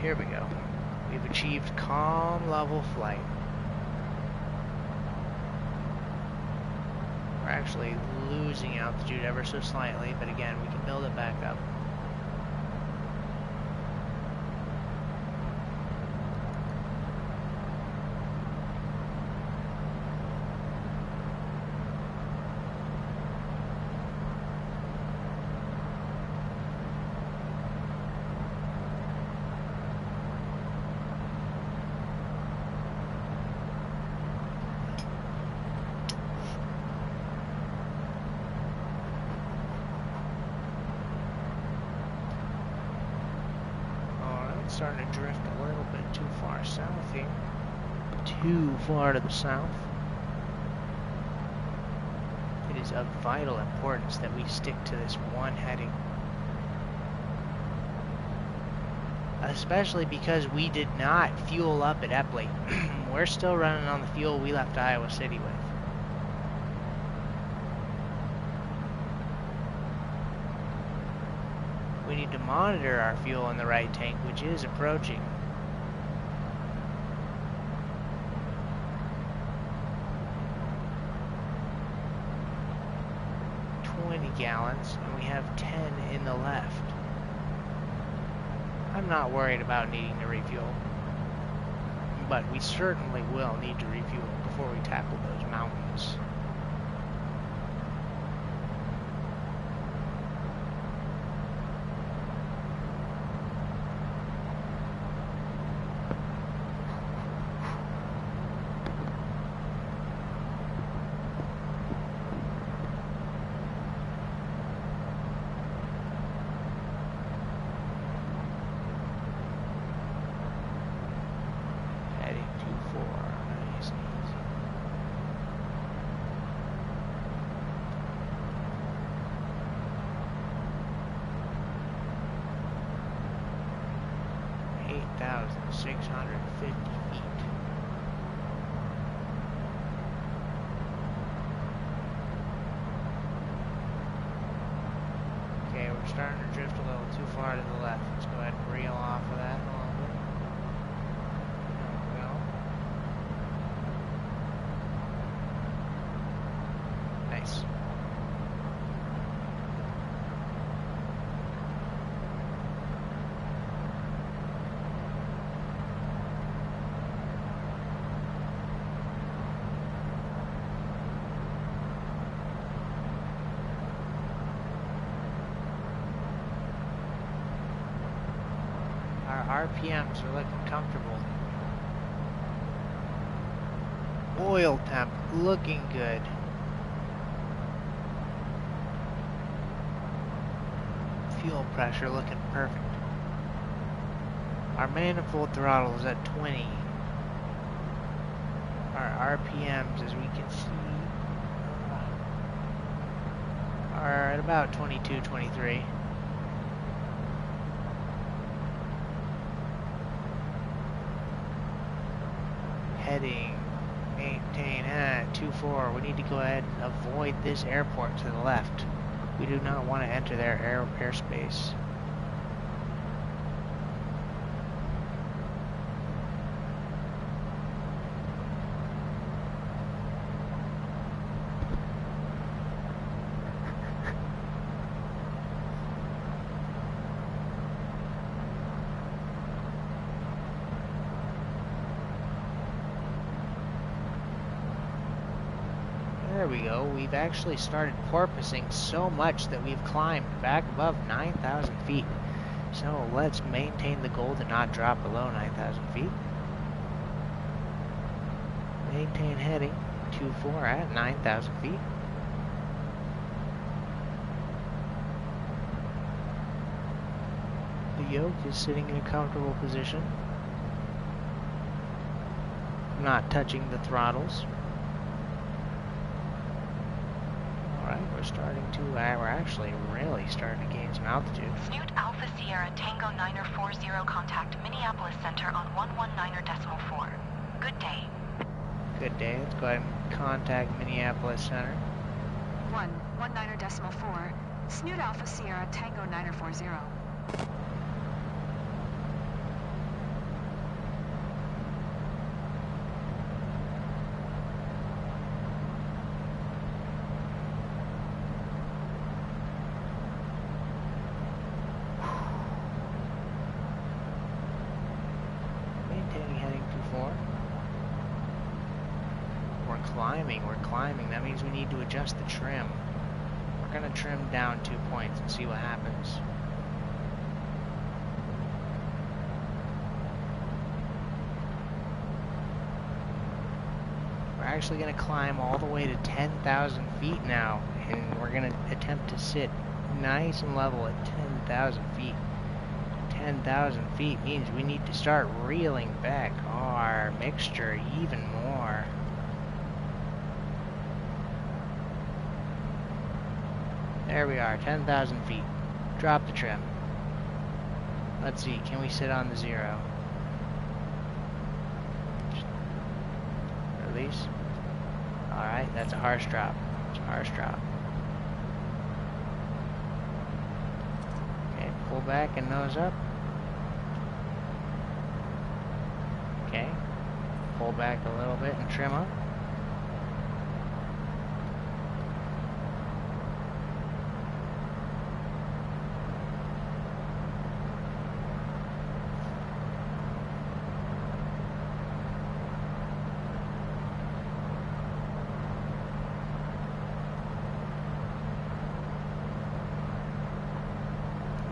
Here we go. We've achieved calm level flight. We're actually losing altitude ever so slightly, but again, we can build it back up. Starting to drift a little bit too far south here. Too far to the south. It is of vital importance that we stick to this one heading. especially because we did not fuel up at Epley. We're still running on the fuel we left Iowa City with. We need to monitor our fuel in the right tank, which is approaching. Gallons, and we have 10 in the left. I'm not worried about needing to refuel, but we certainly will need to refuel before we tackle those mountains. Starting to drift a little too far to the left. Let's go ahead and reel off of that a little bit. There we go. Nice. RPMs are looking comfortable. Oil temp looking good. Fuel pressure looking perfect. Our manifold throttle is at 20. Our RPMs, as we can see, are at about 22, 23. Heading, maintain at 24. We need to go ahead and avoid this airport to the left. We do not want to enter their airspace. There we go. We've actually started porpoising so much that we've climbed back above 9,000 feet. So let's maintain the goal to not drop below 9,000 feet. Maintain heading 24 at 9,000 feet. The yoke is sitting in a comfortable position. I'm not touching the throttles. We're actually really starting to gain some altitude. Snoot Alpha Sierra Tango 9er 40 contact Minneapolis Center on 119.4. Good day. Good day. Let's go ahead and contact Minneapolis Center. 119.4. Snoot Alpha Sierra Tango 9er 40. We're climbing. That means we need to adjust the trim. We're going to trim down 2 points and see what happens. We're actually going to climb all the way to 10,000 feet now, and we're going to attempt to sit nice and level at 10,000 feet. 10,000 feet means we need to start reeling back our mixture even more. There we are, 10,000 feet. Drop the trim. Let's see, can we sit on the 0? Just release. Alright, that's a harsh drop. It's a harsh drop. Okay, pull back and nose up. Okay. Pull back a little bit and trim up.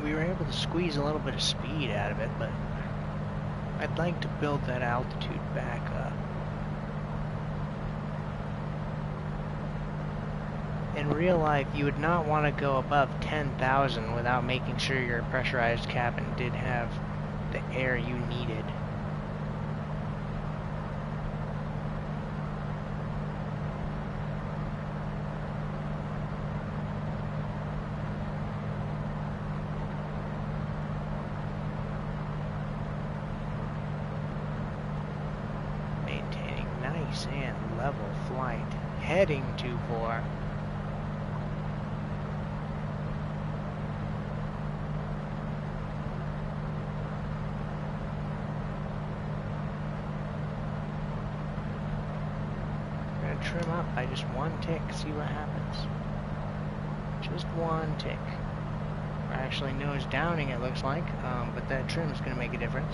We were able to squeeze a little bit of speed out of it, but I'd like to build that altitude back up. In real life, you would not want to go above 10,000 without making sure your pressurized cabin did have the air you needed. Maintaining nice and level flight. Heading to 4. Trim up by just 1 tick, see what happens. Just 1 tick. We're actually nose downing, it looks like, but that trim is going to make a difference.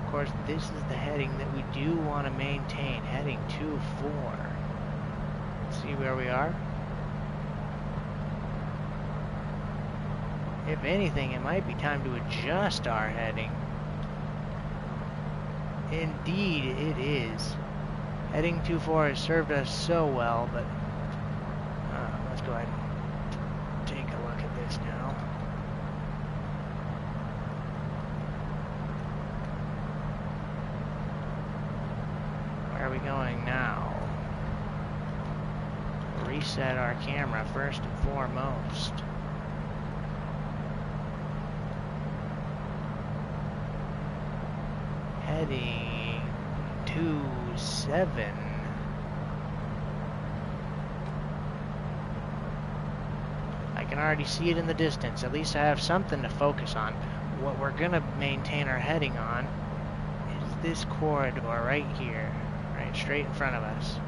Of course, this is the heading that we do want to maintain, heading 2-4. Let's see where we are. If anything, it might be time to adjust our heading. Indeed, it is. Heading 2-4 has served us so well, but let's go ahead and take a look at this now. Where are we going now? Reset our camera first and foremost. Heading 2-7. I can already see it in the distance. At least I have something to focus on. What we're going to maintain our heading on is this corridor right here, right straight in front of us.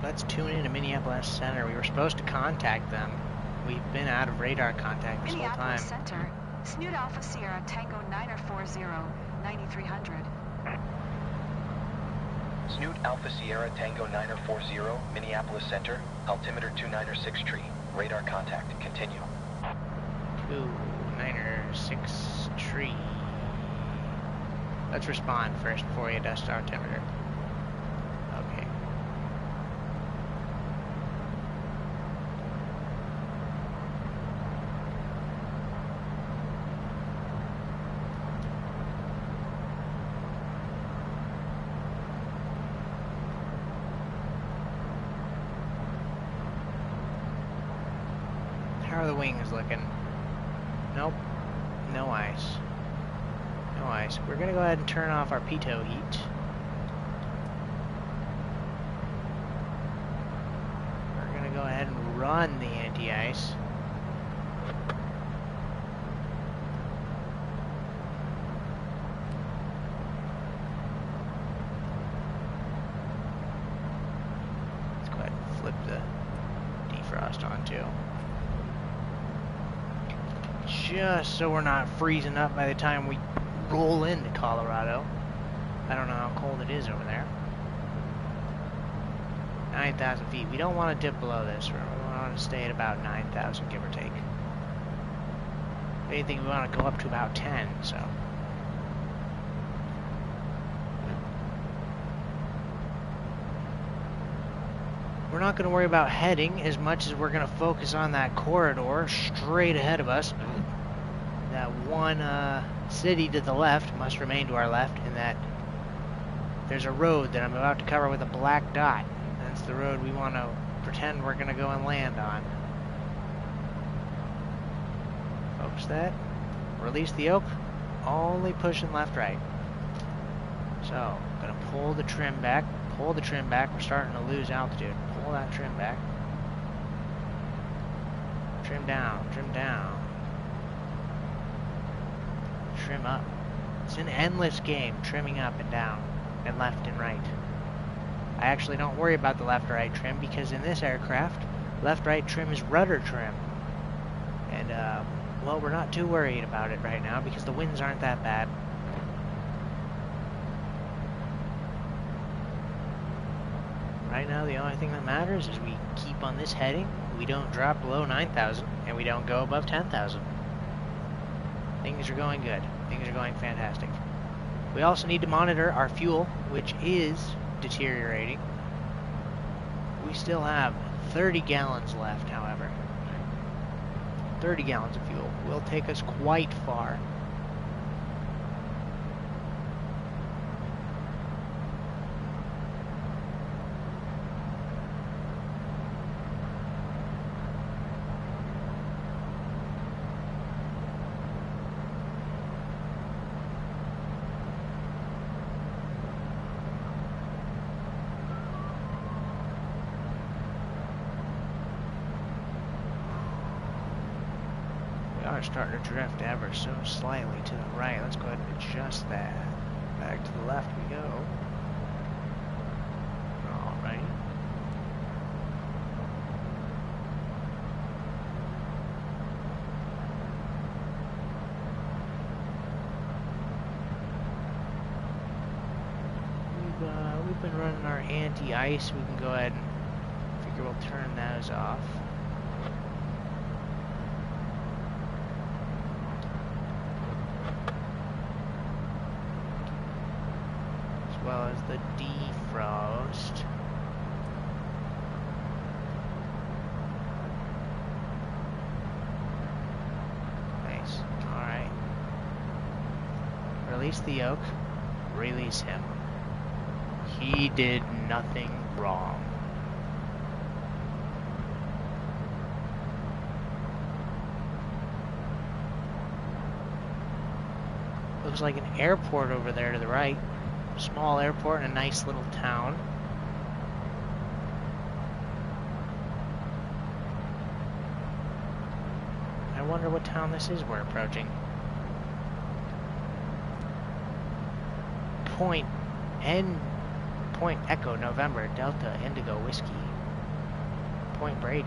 Let's tune in to Minneapolis Center. We were supposed to contact them. We've been out of radar contact this whole time. Minneapolis Center, Snoot Alpha Sierra Tango 940, 9300. Snoot Alpha Sierra Tango 940, Minneapolis Center, altimeter 296 tree. Radar contact, continue. 296 tree. Let's respond first before we adjust our altimeter. Okay. How are the wings looking? Nope. No ice. No ice. We're gonna go ahead and turn off our pitot heat. We're gonna go ahead and run the anti-ice. Let's go ahead and flip the defrost on too. Just so we're not freezing up by the time we roll into Colorado. I don't know how cold it is over there. 9,000 feet. We don't want to dip below this. We want to stay at about 9,000, give or take. If anything, we want to go up to about 10, so. we're not going to worry about heading as much as we're going to focus on that corridor straight ahead of us. That one city to the left must remain to our left, and that there's a road that I'm about to cover with a black dot. That's the road we want to pretend we're going to go and land on. Focus that. Release the yoke. Only pushing left, right. So, going to pull the trim back. Pull the trim back. We're starting to lose altitude. Pull that trim back. Trim down. Trim down. Trim up. It's an endless game, trimming up and down, and left and right. I actually don't worry about the left-right trim, because in this aircraft, left-right trim is rudder trim. And, well, we're not too worried about it right now, because the winds aren't that bad. Right now, the only thing that matters is we keep on this heading, we don't drop below 9,000, and we don't go above 10,000. Things are going good. Things are going fantastic. We also need to monitor our fuel, which is deteriorating. We still have 30 gallons left, however. 30 gallons of fuel will take us quite far. Starting to drift ever so slightly to the right. Let's go ahead and adjust that. Back to the left we go. Alright. We've been running our anti-ice. We can go ahead and figure we'll turn those off. Well as the defrost. Nice. Alright. Release the yoke. Release him. He did nothing wrong. Looks like an airport over there to the right. Small airport in a nice little town. I wonder what town this is we're approaching. Point Echo November Delta Indigo Whiskey. Point Brady.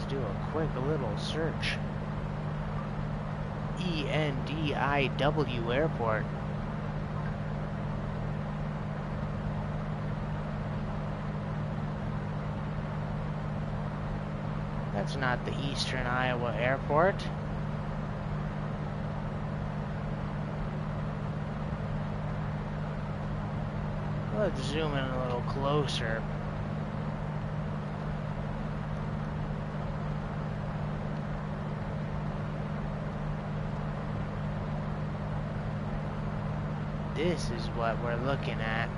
Do a quick little search. ENDIW Airport. That's not the Eastern Iowa Airport. Let's zoom in a little closer. This is what we're looking at.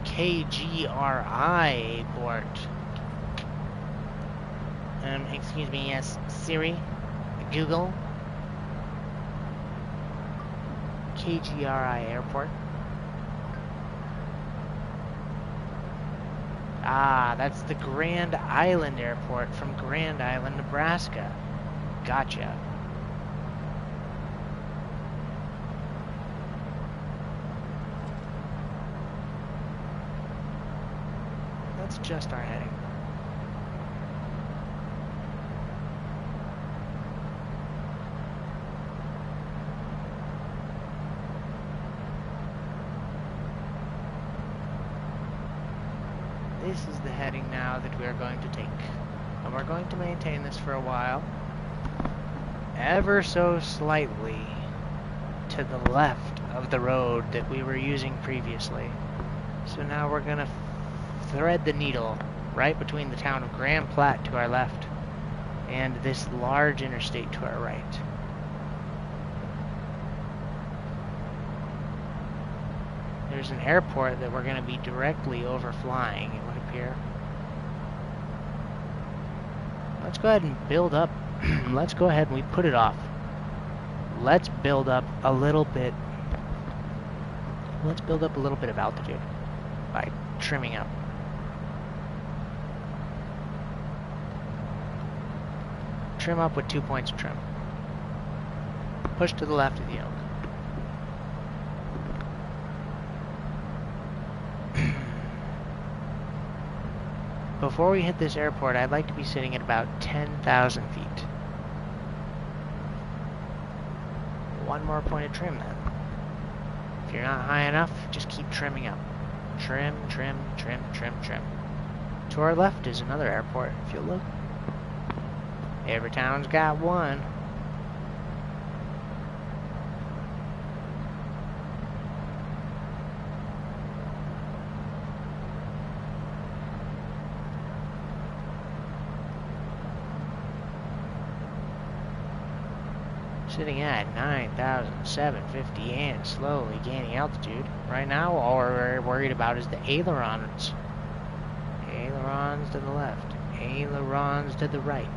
KGRI Airport. Excuse me, yes, Siri, Google. KGRI Airport. Ah, that's the Grand Island Airport from Grand Island, Nebraska. Gotcha. That's just our heading. This is the heading now that we are going to take. And we're going to maintain this for a while. ever so slightly to the left of the road that we were using previously. So now we're gonna thread the needle right between the town of Grand Platte to our left and this large interstate to our right. There's an airport that we're going to be directly overflying, it would appear. Let's go ahead and build up. Let's go ahead and we put it off. Let's build up a little bit. Let's build up a little bit of altitude by trimming up. Trim up with 2 points of trim. Push to the left of the yoke. Before we hit this airport, I'd like to be sitting at about 10,000 feet. One more point of trim then. If you're not high enough, just keep trimming up. Trim, trim, trim, trim, trim. To our left is another airport, if you look. Every town's got one. Sitting at 9,750 and slowly gaining altitude. Right now, all we're worried about is the ailerons. Ailerons to the left. Ailerons to the right.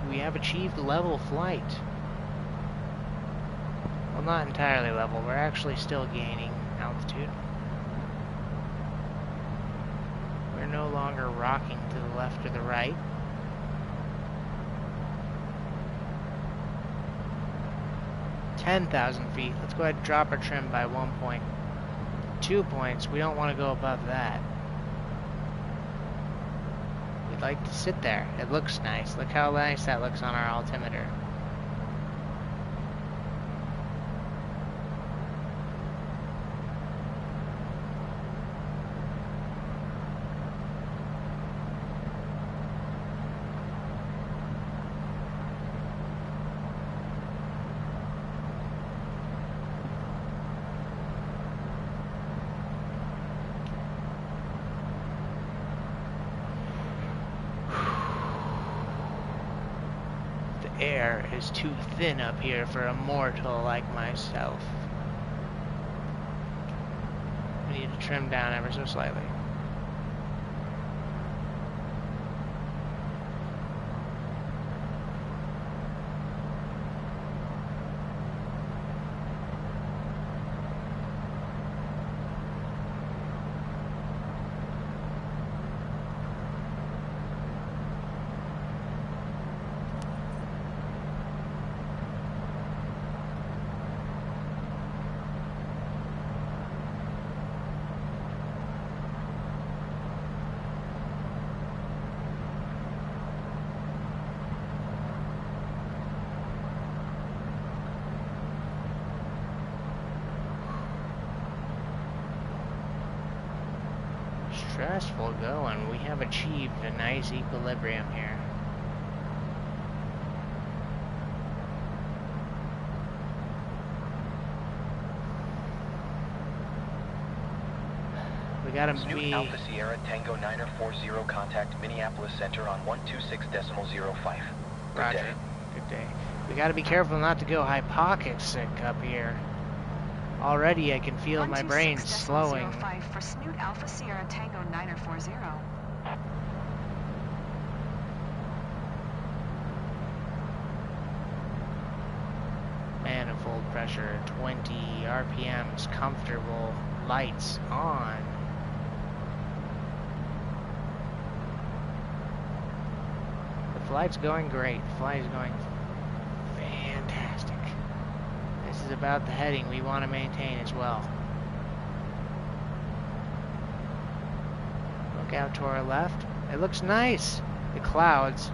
We have achieved level flight. Well, not entirely level. We're actually still gaining altitude. We're no longer rocking to the left or the right. "10,000 feet. Let's go ahead and drop our trim by 1 point. 2 points. We don't want to go above that. Like to sit there. It looks nice. Look how nice that looks on our altimeter. Air is too thin up here for a mortal like myself. We need to trim down ever so slightly. Stressful going. We have achieved a nice equilibrium here. We gotta be... Alpha Sierra Tango 940, contact Minneapolis Center on 126.05. Roger. Good day. Good day. We gotta be careful not to go hypoxic up here. Already I can feel my brain slowing. 126.05 for Snoot Alpha Sierra Tango 940. Manifold pressure, 20 RPMs, comfortable, lights on. Flight's going great. Flight is going fantastic. This is about the heading we want to maintain as well. Look out to our left. It looks nice. The clouds,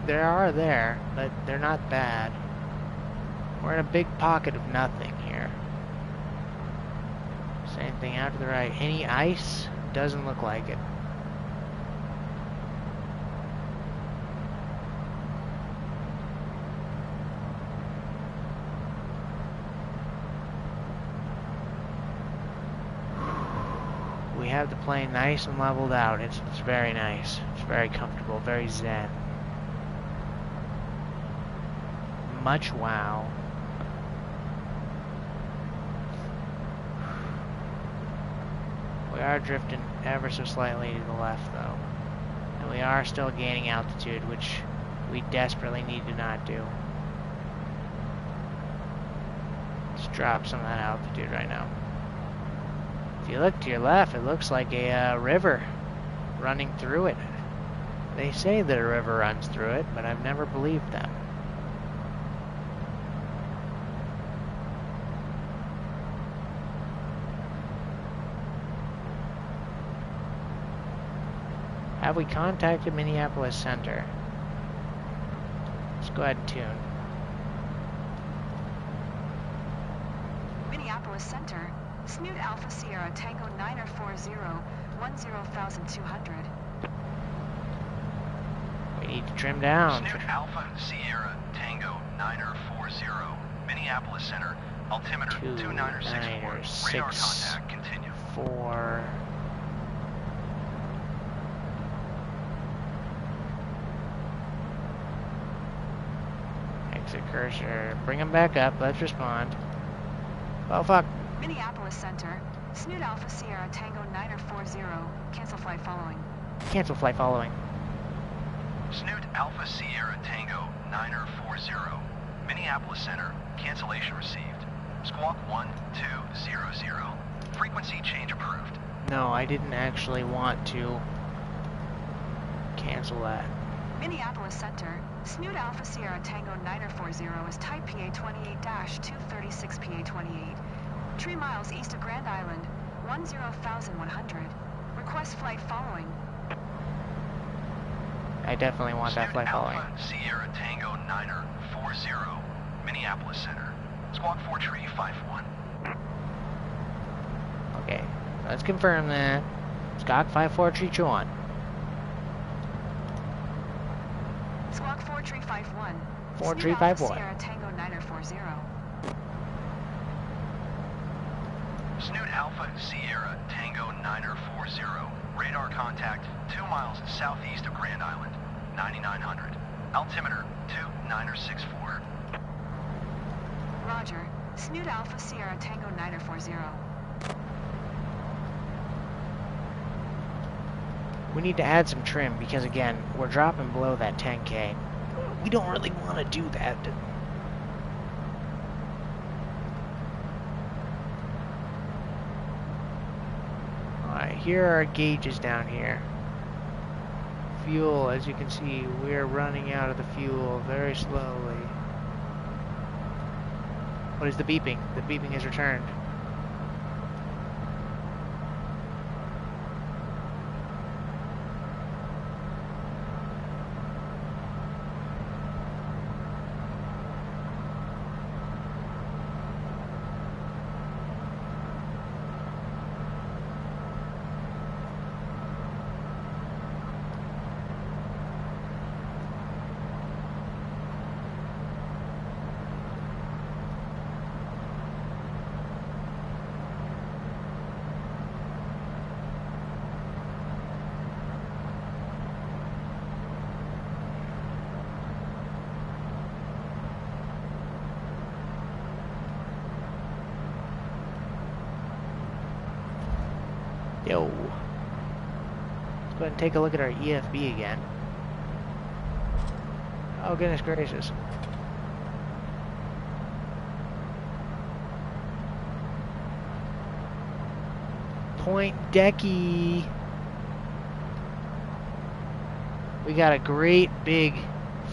they are there, but they're not bad. We're in a big pocket of nothing here. Same thing out to the right. Any ice? Doesn't look like it. We have the plane nice and leveled out. It's very nice. It's very comfortable, very zen. Much wow. We are drifting ever so slightly to the left though. And we are still gaining altitude, which we desperately need to not do. Let's drop some of that altitude right now. If you look to your left, it looks like a river running through it. They say that a river runs through it, but I've never believed them. Have we contacted Minneapolis Center? Let's go ahead and tune. Minneapolis Center. Snoot Alpha Sierra Tango 940 10,200. We need to trim down. Snoot Alpha Sierra Tango 940 Minneapolis Center. Altimeter 2964. Radar contact. Continue. 4. Exit cursor. Bring them back up. Let's respond. Oh fuck. Minneapolis Center. Snoot Alpha Sierra Tango 940. Cancel flight following. Cancel flight following. Snoot Alpha Sierra Tango 940 Minneapolis Center. Cancellation received. Squawk 1200. Frequency change approved. No, I didn't actually want to cancel that. Minneapolis Center. Snoot Alpha Sierra Tango 940 is type PA-28-236 PA-28. 3 miles east of Grand Island, 10,100. Request flight following. I definitely want that flight following. Alpha Sierra Tango 940 Minneapolis Center. Squawk 4351. Okay, let's confirm that. Squawk 5431. Squawk 4351. 4351. Sierra Tango 940. Snoot Alpha Sierra Tango 940. Radar contact 2 miles southeast of Grand Island, 9900. Altimeter 2964. Roger. Snoot Alpha Sierra Tango 940. We need to add some trim because, again, we're dropping below that 10K. We don't really want to do that. Alright, here are our gauges down here. Fuel, as you can see, we're running out of the fuel very slowly. What is the beeping? The beeping has returned. Yo. Let's go ahead and take a look at our EFB again. Oh, goodness gracious. Point Decky. We got a great big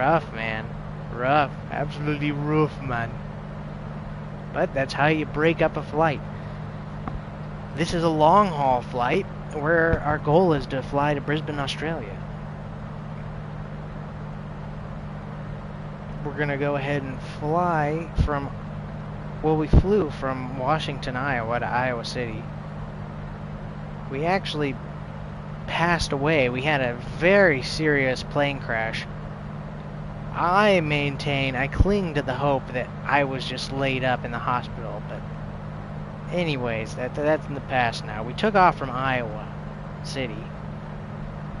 Rough, man. Rough. Absolutely rough, man. But that's how you break up a flight. This is a long-haul flight where our goal is to fly to Brisbane, Australia. We're going to go ahead and fly from... Well, we flew from Washington, Iowa to Iowa City. We actually passed away. We had a very serious plane crash. I cling to the hope that I was just laid up in the hospital, but anyways, that's in the past now. We took off from Iowa City,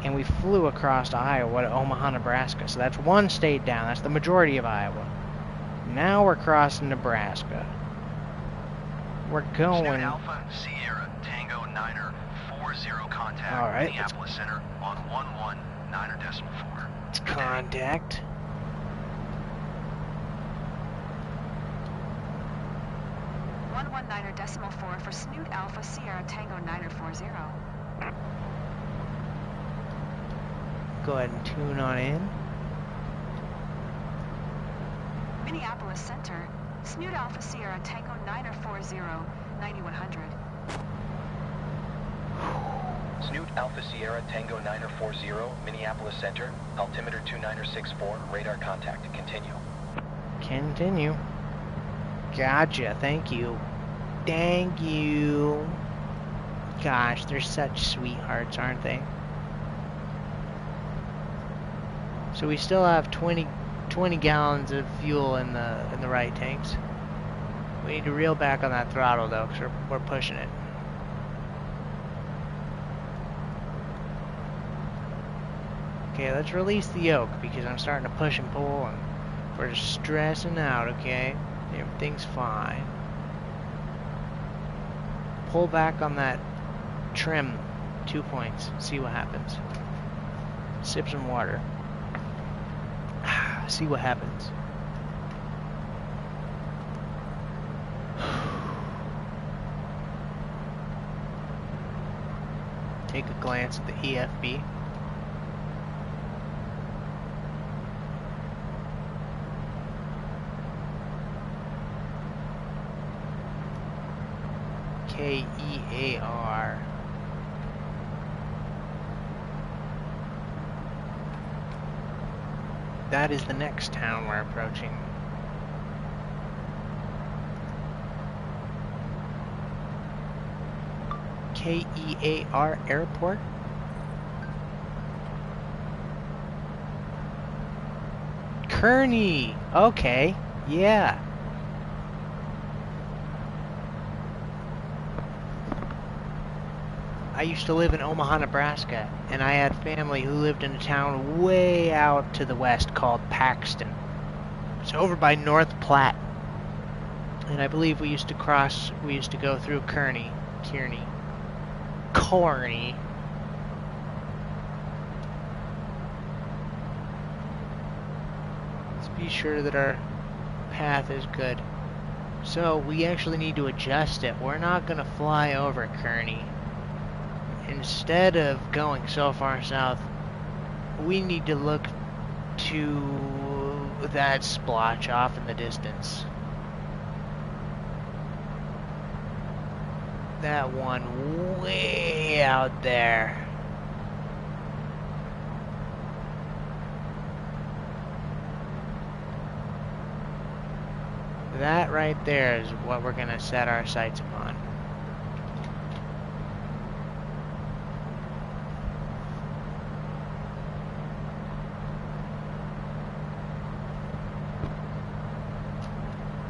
and we flew across to Iowa to Omaha, Nebraska. So that's one state down. That's the majority of Iowa. Now we're crossing Nebraska. We're going... Snoot Alpha, Sierra, Tango, Niner, 40 contact, all right, Minneapolis Center on 11.9.4. Let's contact. .4 for Snoot Alpha Sierra Tango 940. Go ahead and tune on in. Minneapolis Center, Snoot Alpha Sierra Tango 940, 9100. Snoot Alpha Sierra Tango 940, Minneapolis Center, altimeter 2964, radar contact, continue. Continue. Gotcha, thank you. Thank you. Gosh, they're such sweethearts, aren't they? So we still have 20 gallons of fuel in the right tanks. We need to reel back on that throttle though, because we're pushing it. Okay, let's release the yoke because I'm starting to push and pull and we're just stressing out, okay? Everything's fine. Pull back on that trim 2 points. See what happens. Sip some water. See what happens. Take a glance at the EFB. KEAR. That is the next town we're approaching. KEAR Airport. Kearney. Okay. Yeah. I used to live in Omaha, Nebraska, and I had family who lived in a town way out to the west called Paxton. It's over by North Platte. And I believe we used to go through Kearney. Let's be sure that our path is good. So we actually need to adjust it. We're not going to fly over Kearney. Instead of going so far south, we need to look to that splotch off in the distance. That one way out there. That right there is what we're going to set our sights upon.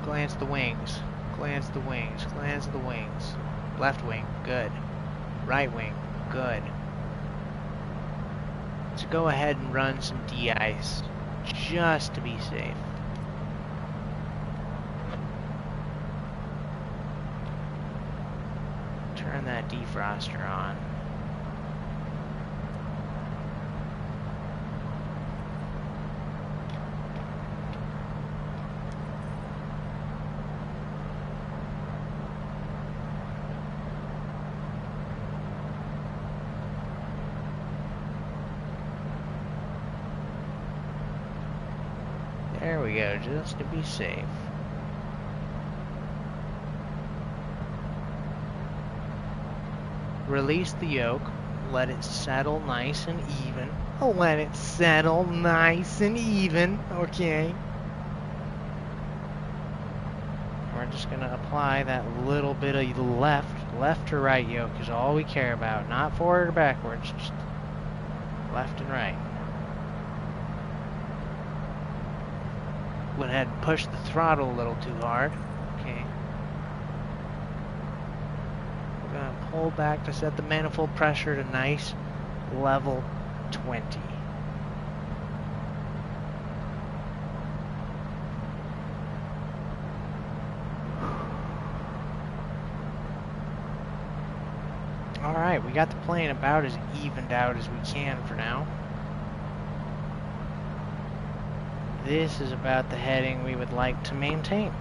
Glance the wings. Glance the wings. Glance the wings. Left wing, good. Right wing, good. Let's go ahead and run some de-ice, just to be safe. Turn that defroster on. There we go, just to be safe. Release the yoke. Let it settle nice and even. Let it settle nice and even, okay? We're just going to apply that little bit of left to right yoke is all we care about. Not forward or backwards, just left and right. Went ahead and pushed the throttle a little too hard. Okay. We're going to pull back to set the manifold pressure to nice level 20. Alright, we got the plane about as evened out as we can for now. This is about the heading we would like to maintain.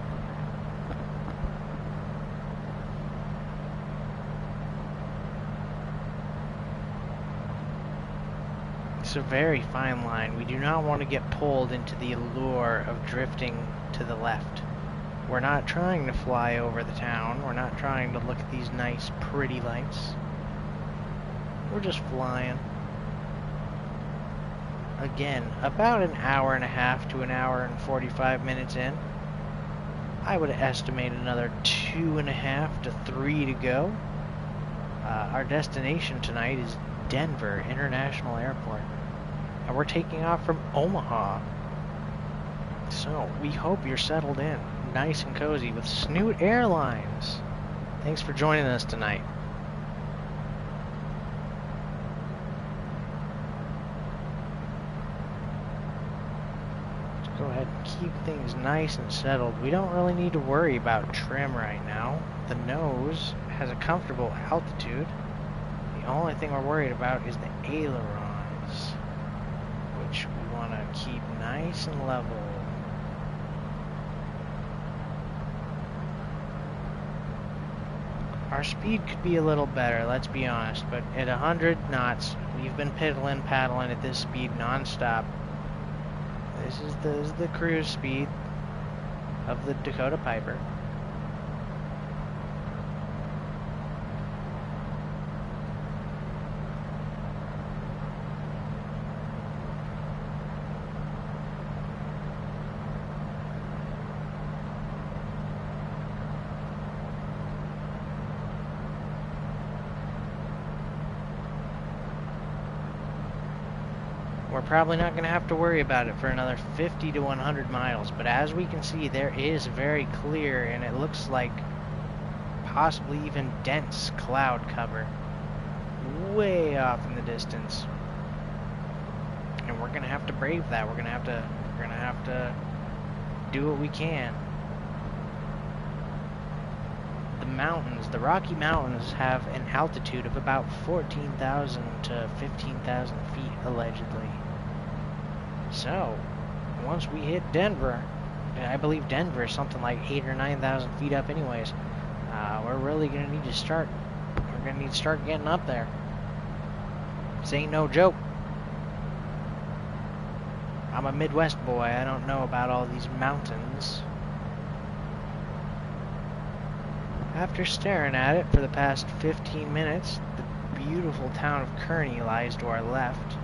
It's a very fine line. We do not want to get pulled into the allure of drifting to the left. We're not trying to fly over the town. We're not trying to look at these nice, pretty lights. We're just flying. Again, about an hour and a half to an hour and 45 minutes in. I would estimate another 2.5 to 3 to go. Our destination tonight is Denvr International Airport. And we're taking off from Omaha. So, we hope you're settled in, nice and cozy with Snoot Airlines. Thanks for joining us tonight. Go ahead and keep things nice and settled. We don't really need to worry about trim right now. The nose has a comfortable altitude. The only thing we're worried about is the ailerons, which we want to keep nice and level. Our speed could be a little better, let's be honest, but at 100 knots, we've been paddling at this speed non-stop. This is the cruise speed of the Dakota Piper. We're probably not going to have to worry about it for another 50 to 100 miles, but as we can see, there is very clear, and it looks like possibly even dense cloud cover way off in the distance. And we're going to have to brave that. We're going to have to do what we can. The mountains, the Rocky Mountains, have an altitude of about 14,000 to 15,000 feet, allegedly. So, once we hit Denvr, I believe Denvr is something like 8,000 or 9,000 feet up anyways, we're really going to need to start, getting up there. This ain't no joke. I'm a Midwest boy, I don't know about all these mountains. After staring at it for the past 15 minutes, the beautiful town of Kearney lies to our left.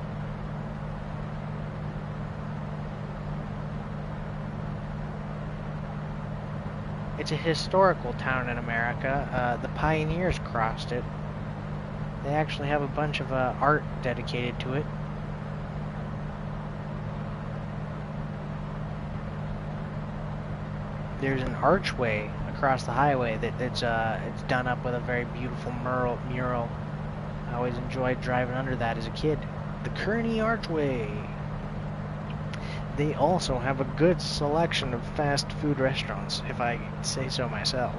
It's a historical town in America. The pioneers crossed it. They actually have a bunch of art dedicated to it. There's an archway across the highway it's done up with a very beautiful mural. I always enjoyed driving under that as a kid. The Kearney Archway. They also have a good selection of fast food restaurants, if I say so myself.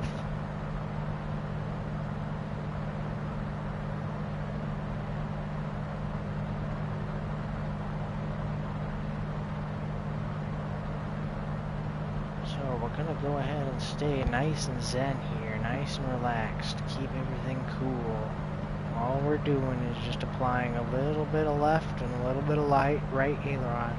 So we're gonna go ahead and stay nice and zen here, nice and relaxed, keep everything cool. All we're doing is just applying a little bit of left and a little bit of right aileron.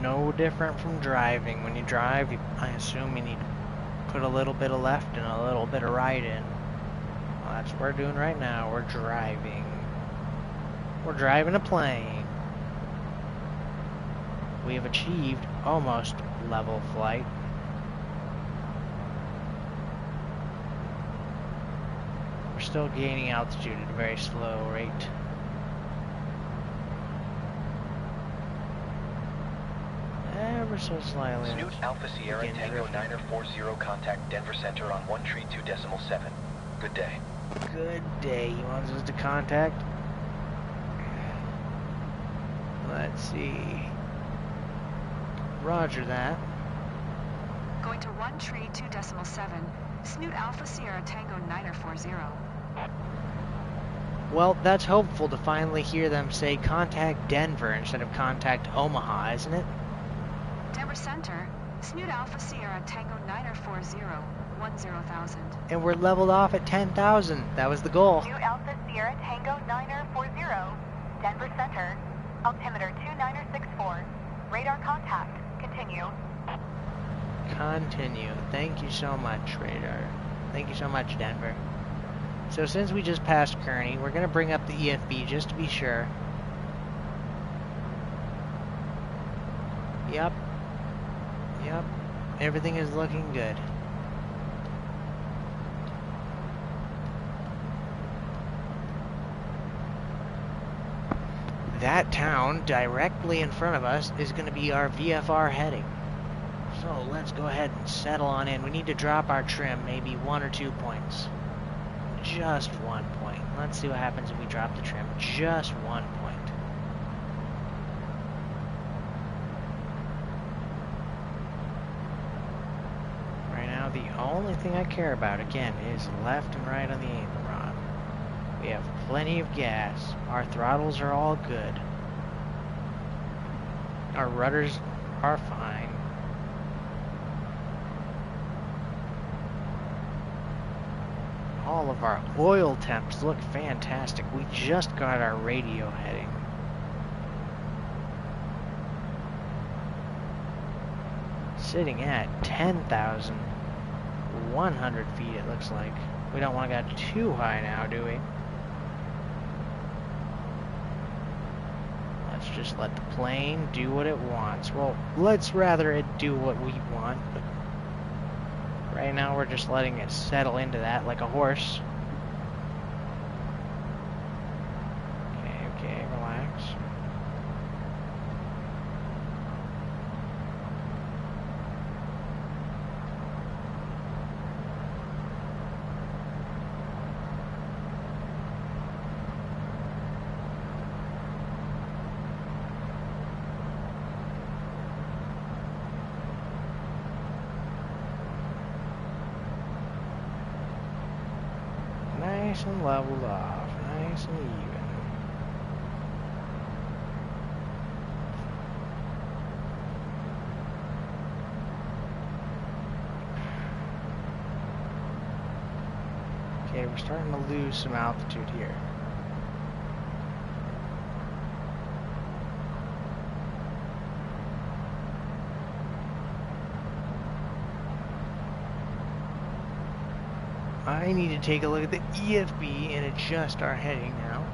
no different from driving. When you drive, I assume you need to put a little bit of left and a little bit of right in. Well, that's what we're doing right now. We're driving. We're driving a plane. We have achieved almost level flight. We're still gaining altitude at a very slow rate. Ever so slightly. Snoot Alpha Sierra Tango 940, contact Denver Center on 132.7. Good day. Good day. He wants us to contact. Let's see. Roger that. Going to 132.7. Snoot Alpha Sierra Tango 940. Well, that's hopeful to finally hear them say contact Denver instead of contact Omaha, isn't it? Denver Center, Snoot Alpha Sierra Tango 940, 10,000. And we're leveled off at 10,000. That was the goal. Snoot Alpha Sierra Tango 940, Denver Center, altimeter 2964, radar contact, continue. Continue. Thank you so much, radar. Thank you so much, Denver. So since we just passed Kearney, we're going to bring up the EFB just to be sure. Yep. Yep. Everything is looking good. That town directly in front of us is going to be our VFR heading. So let's go ahead and settle on in. We need to drop our trim maybe 1 or 2 points. Just 1 point. Let's see what happens if we drop the trim. Just 1 point. Right now, the only thing I care about, again, is left and right on the aileron. We have plenty of gas. Our throttles are all good. Our rudders are fine. All of our oil temps look fantastic. We just got our radio heading. Sitting at 10,100 feet, it looks like. We don't want to go too high now, do we? Let's just let the plane do what it wants. Well, let's rather it do what we want, but right now we're just letting it settle into that like a horse. Okay, relax. Nice and leveled off, nice and even. Okay, we're starting to lose some altitude here. I need to take a look at the EFB and adjust our heading now.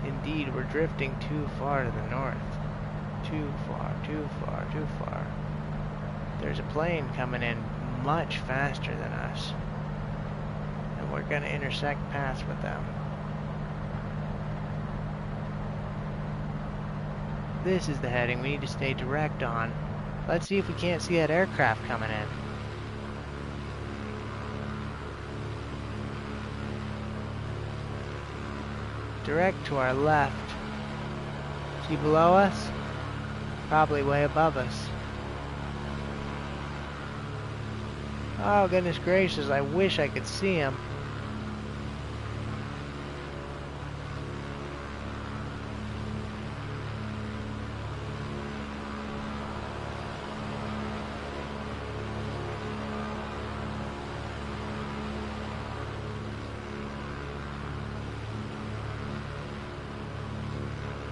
Indeed, we're drifting too far to the north. Too far, too far, too far. There's a plane coming in much faster than us. And we're going to intersect paths with them. This is the heading we need to stay direct on. Let's see if we can't see that aircraft coming in. Direct to our left. See below us? Probably way above us. Oh, goodness gracious, I wish I could see him.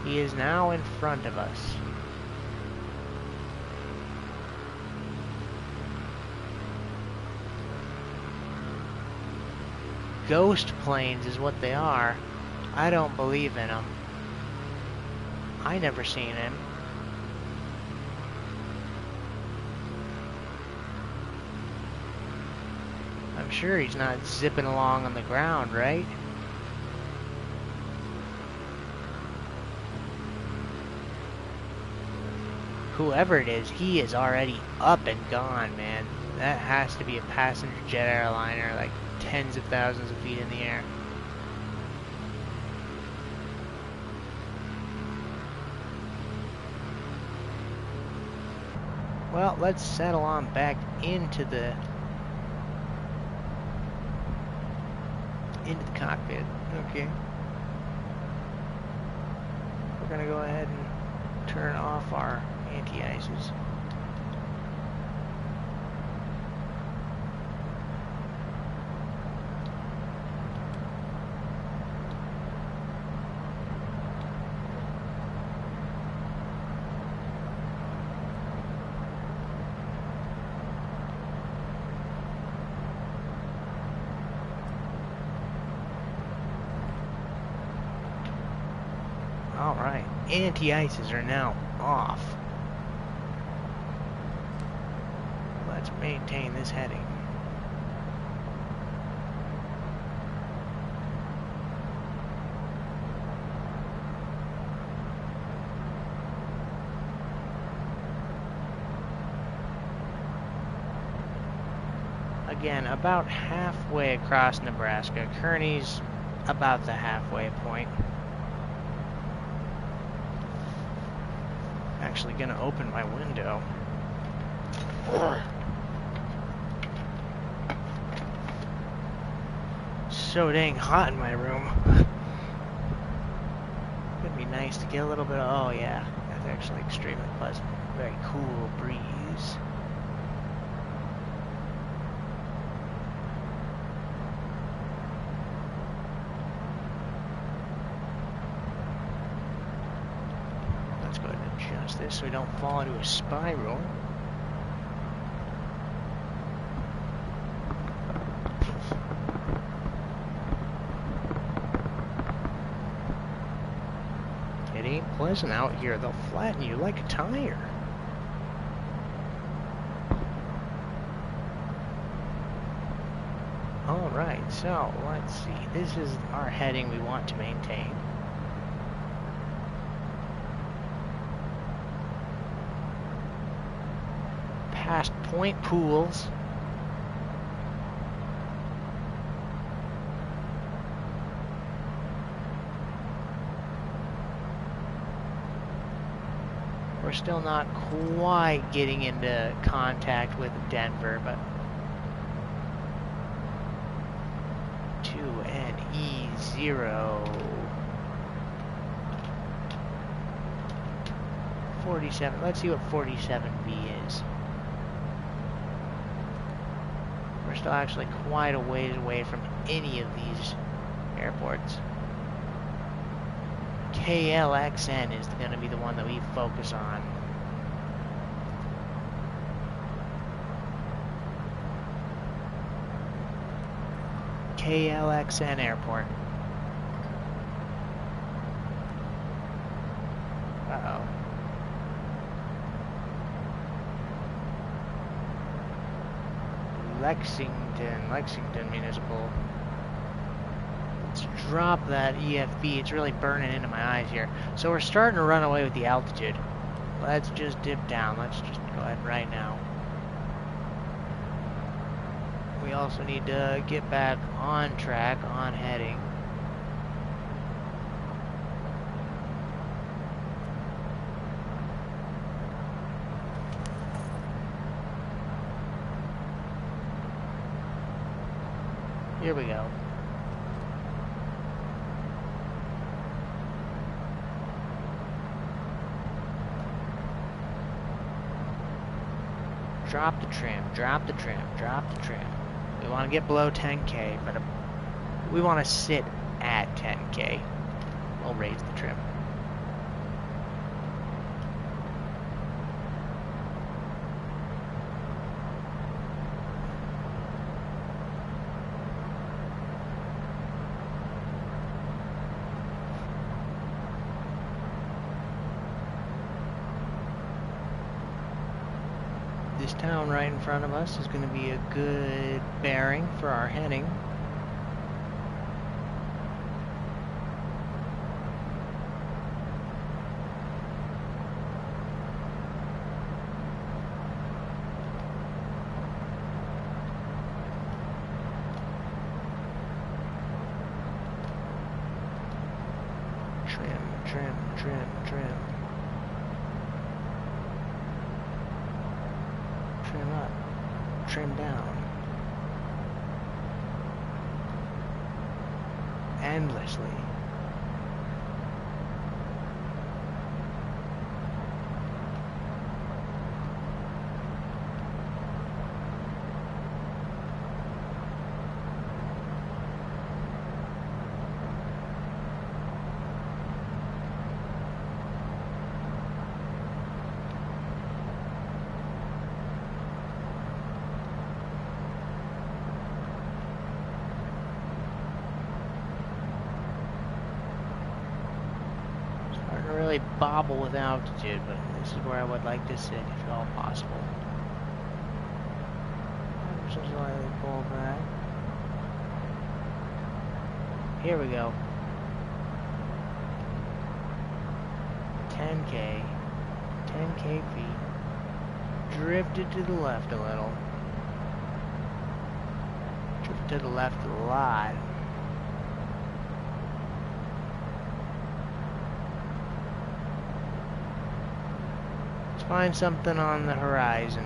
He He is now in front of us. Ghost planes is what they are. I don't believe in them. I never seen him. I'm sure he's not zipping along on the ground, right? Whoever it is, he is already up and gone, man. That has to be a passenger jet airliner, like tens of thousands of feet in the air. Well, let's settle on back into the cockpit. Okay. We're gonna go ahead and turn off our anti-ices. Alright, anti-ices are now off. Let's maintain this heading. Again, about halfway across Nebraska. Kearney's about the halfway point. Actually gonna open my window. So dang hot in my room. It'd be nice to get a little bit of, oh yeah, that's actually extremely pleasant. Very cool breeze. Let's go ahead and adjust this so we don't fall into a spiral. It ain't pleasant out here. They'll flatten you like a tire. Alright, so let's see. This is our heading we want to maintain. Past Point Pools. We're still not quite getting into contact with Denvr, but 2NE0 47. Let's see what 47B is. We're still actually quite a ways away from any of these airports. KLXN is going to be the one that we focus on. KLXN Airport. Uh-oh. Lexington Municipal. Let's drop that EFB. It's really burning into my eyes here. So we're starting to run away with the altitude. Let's just dip down. Let's just go ahead right now. We also need to get back on track, on heading. Here we go. Drop the trim, drop the trim, drop the trim. We want to get below 10K, but we want to sit at 10K. We'll raise the trim. this town right in front of us is going to be a good bearing for our heading. Trim. Trim up. Trim down. Endlessly. Really bobble with altitude, but this is where I would like to sit if at all possible. Just slightly pull back. Here we go. 10K. 10K feet. Drifted to the left a little. Drifted to the left a lot. Find something on the horizon.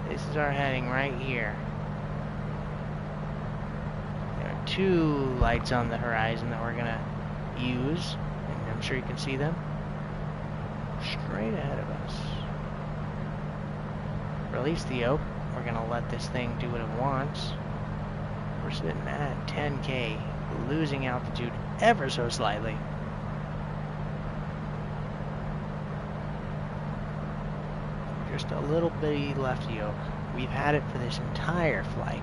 This is our heading right here. There are two lights on the horizon that we're gonna use, and I'm sure you can see them straight ahead of us. Release the yoke. We're gonna let this thing do what it wants. We're sitting at 10K, losing altitude ever so slightly. Just a little bitty left yoke. We've had it for this entire flight.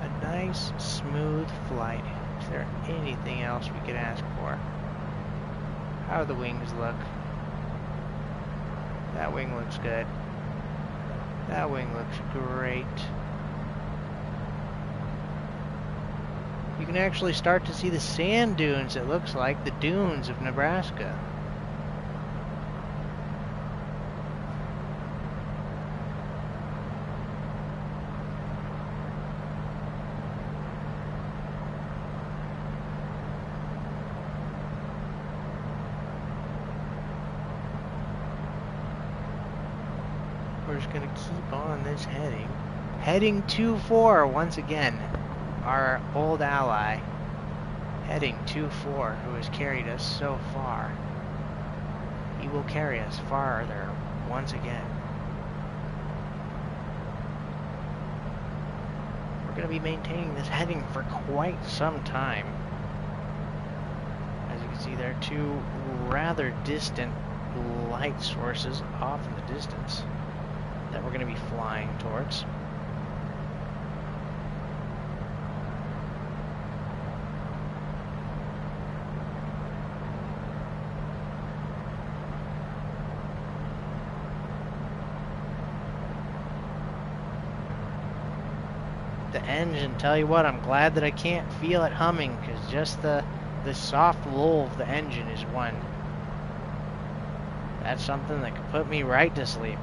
A nice, smooth flight. Is there anything else we could ask for? How do the wings look? That wing looks good. That wing looks great. You can actually start to see the sand dunes, it looks like, the dunes of Nebraska. We're just gonna keep on this heading. Heading 24 once again. Our old ally. Heading 24, who has carried us so far. He will carry us farther once again. We're gonna be maintaining this heading for quite some time. As you can see, there are two rather distant light sources off in the distance that we're going to be flying towards. The engine, tell you what, I'm glad that I can't feel it humming, because just the soft lull of the engine is one. That's something that could put me right to sleep.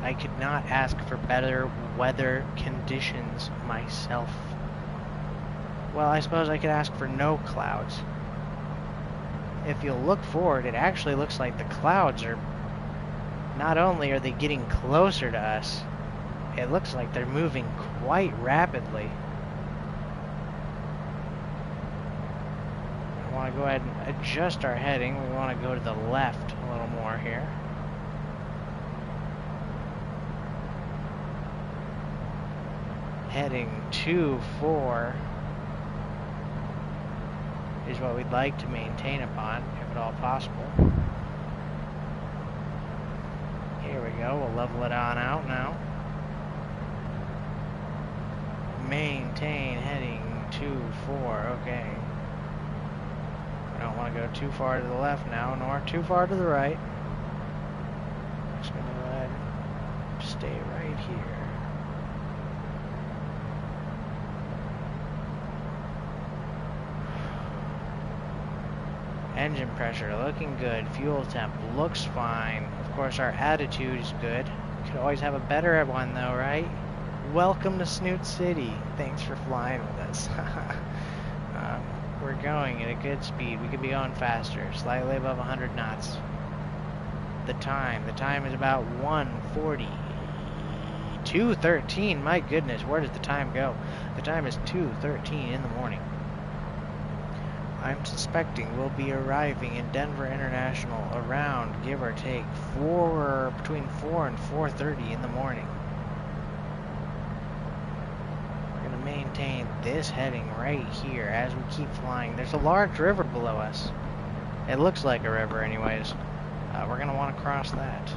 I could not ask for better weather conditions myself. Well, I suppose I could ask for no clouds. If you'll look forward, it actually looks like the clouds are... Not only are they getting closer to us, it looks like they're moving quite rapidly. I want to go ahead and adjust our heading. We want to go to the left a little more here. heading 2-4 is what we'd like to maintain upon, if at all possible. Here we go, we'll level it on out now. Maintain heading 2-4, okay. I don't want to go too far to the left now, nor too far to the right. Just gonna go ahead and stay right here. Engine pressure looking good. Fuel temp looks fine. Of course, our attitude is good. Could always have a better one though, right? Welcome to Snoot City. Thanks for flying with us. We're going at a good speed. We could be going faster, slightly above 100 knots. The time is about 1:40. 2:13. My goodness, where does the time go? The time is 2:13 in the morning. I'm suspecting we'll be arriving in Denvr International around, give or take, between 4 and 4:30 in the morning. We're going to maintain this heading right here as we keep flying. There's a large river below us. It looks like a river anyways. We're going to want to cross that.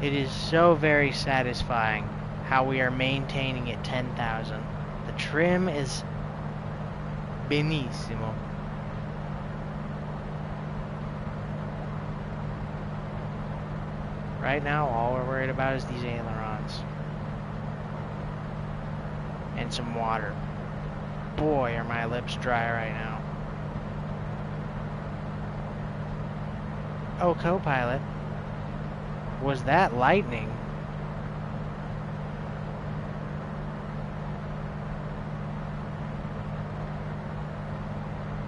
It is so very satisfying how we are maintaining at 10,000. The trim is benissimo. Right now, all we're worried about is these ailerons. And some water. Boy, are my lips dry right now. Oh, co-pilot. Was that lightning?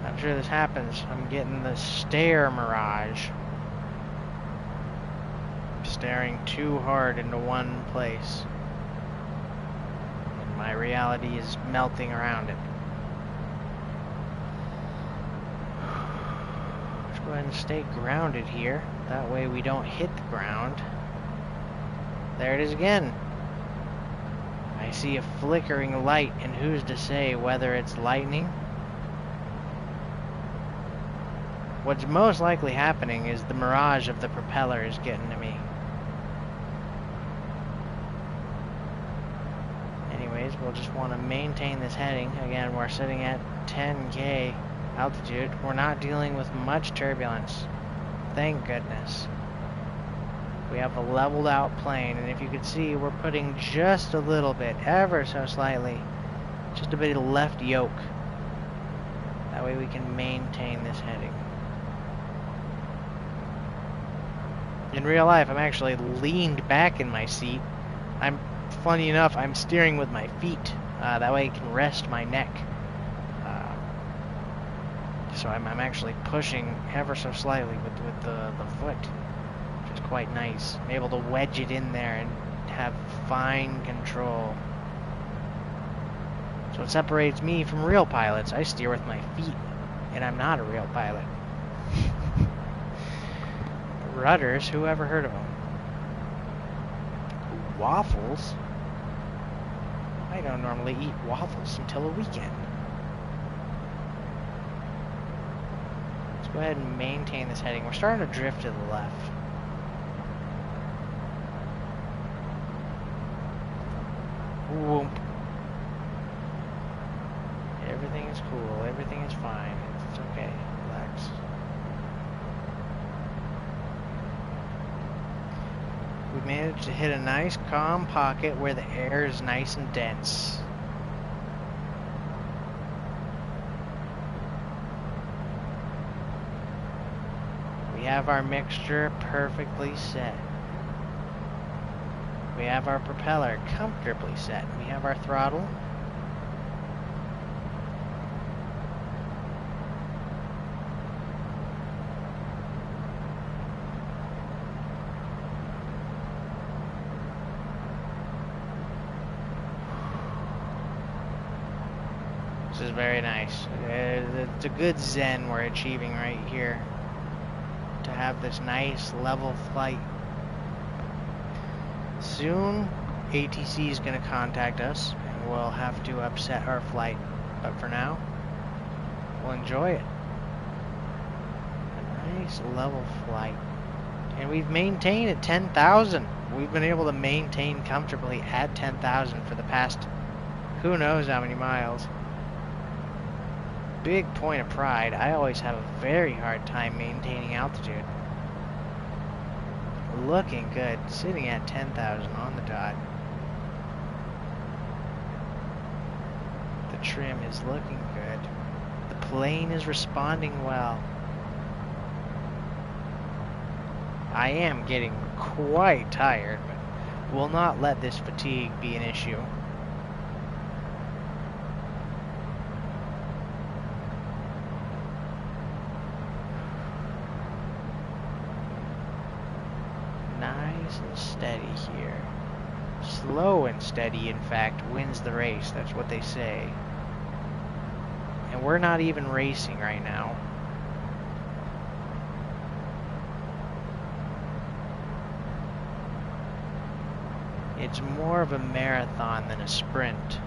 I'm sure this happens. I'm getting the stare mirage. Staring too hard into one place. And my reality is melting around it. Let's go ahead and stay grounded here. That way we don't hit the ground. There it is again. I see a flickering light, and who's to say whether it's lightning? What's most likely happening is the mirage of the propeller is getting to me. Anyways, we'll just want to maintain this heading. Again, we're sitting at 10K altitude. We're not dealing with much turbulence. Thank goodness. We have a leveled out plane, and if you could see, we're putting just a little bit, ever so slightly, just a bit of left yoke. That way we can maintain this heading. In real life, I'm actually leaned back in my seat. Funny enough, I'm steering with my feet. That way I can rest my neck. So I'm actually pushing ever so slightly with the foot, which is quite nice. I'm able to wedge it in there and have fine control. So it separates me from real pilots. I steer with my feet, and I'm not a real pilot. Rudders, who ever heard of them? Waffles? I don't normally eat waffles until a weekend. Let's go ahead and maintain this heading. We're starting to drift to the left. Whoop. Everything is cool. Everything is fine. It's okay. Relax. We managed to hit a nice calm pocket where the air is nice and dense. We have our mixture perfectly set. We have our propeller comfortably set. We have our throttle. This is very nice. It's a good zen we're achieving right here. To have this nice level flight. Soon, ATC is going to contact us, and we'll have to upset our flight. But for now, we'll enjoy it. A nice level flight. And we've maintained at 10,000. We've been able to maintain comfortably at 10,000 for the past who knows how many miles. Big point of pride. I always have a very hard time maintaining altitude. Looking good, sitting at 10,000 on the dot. The trim is looking good. The plane is responding well. I am getting quite tired, but will not let this fatigue be an issue. Nice and steady here. Slow and steady, in fact, wins the race. That's what they say. And we're not even racing right now. It's more of a marathon than a sprint.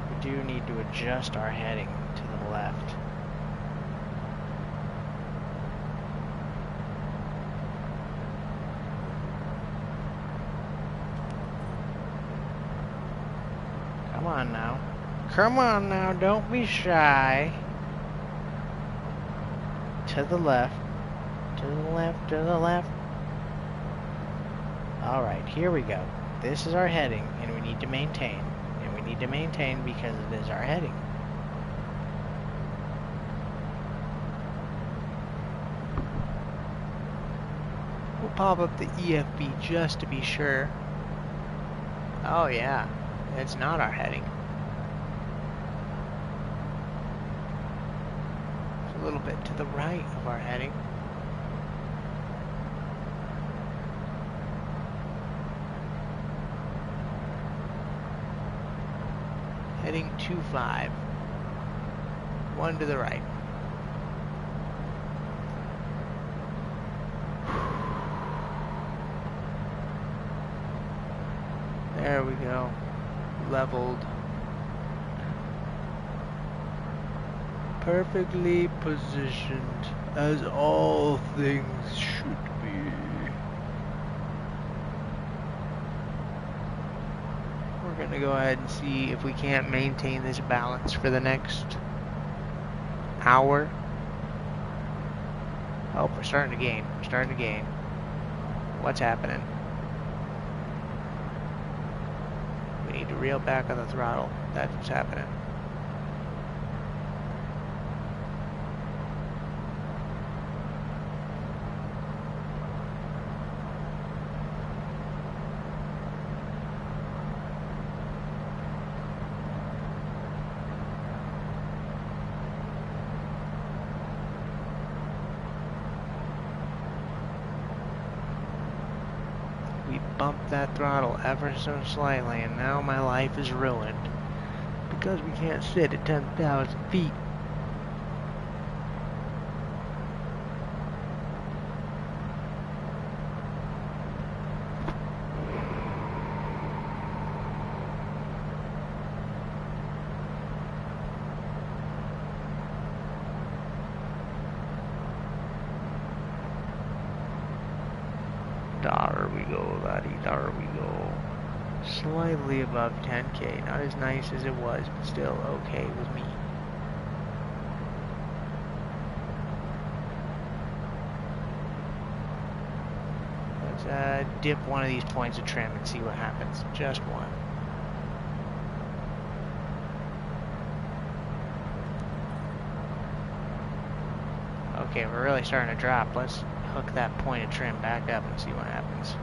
We do need to adjust our heading to the left. Come on now. Come on now, don't be shy. To the left. To the left, to the left. Alright, here we go. This is our heading, and we need to maintain. And we need to maintain because it is our heading. We'll pop up the EFB just to be sure. Oh yeah. It's not our heading. It's a little bit to the right of our heading. Heading 25. One to the right. There we go. Leveled. Perfectly positioned as all things should be. We're gonna go ahead and see if we can't maintain this balance for the next hour. Oh, we're starting to gain. We're starting to gain. What's happening? We need to reel back on the throttle. That's what's happening. Bumped that throttle ever so slightly, and now my life is ruined because we can't sit at 10,000 feet. There we go, laddie, there we go. Slightly above 10K, not as nice as it was, but still okay with me. Let's dip one of these points of trim and see what happens. Just one. Okay, we're really starting to drop. Let's hook that point of trim back up and see what happens.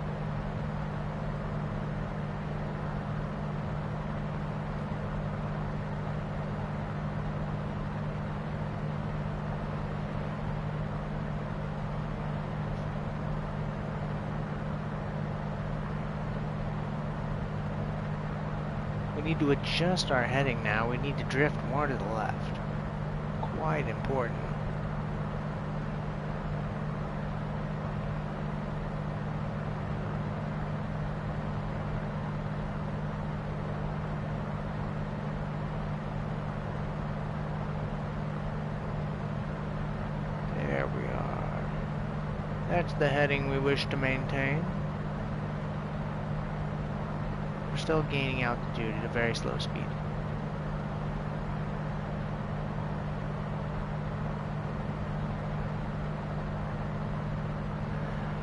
need to adjust our heading now. We need to drift more to the left. Quite important. There we are. That's the heading we wish to maintain. We're still gaining altitude at a very slow speed.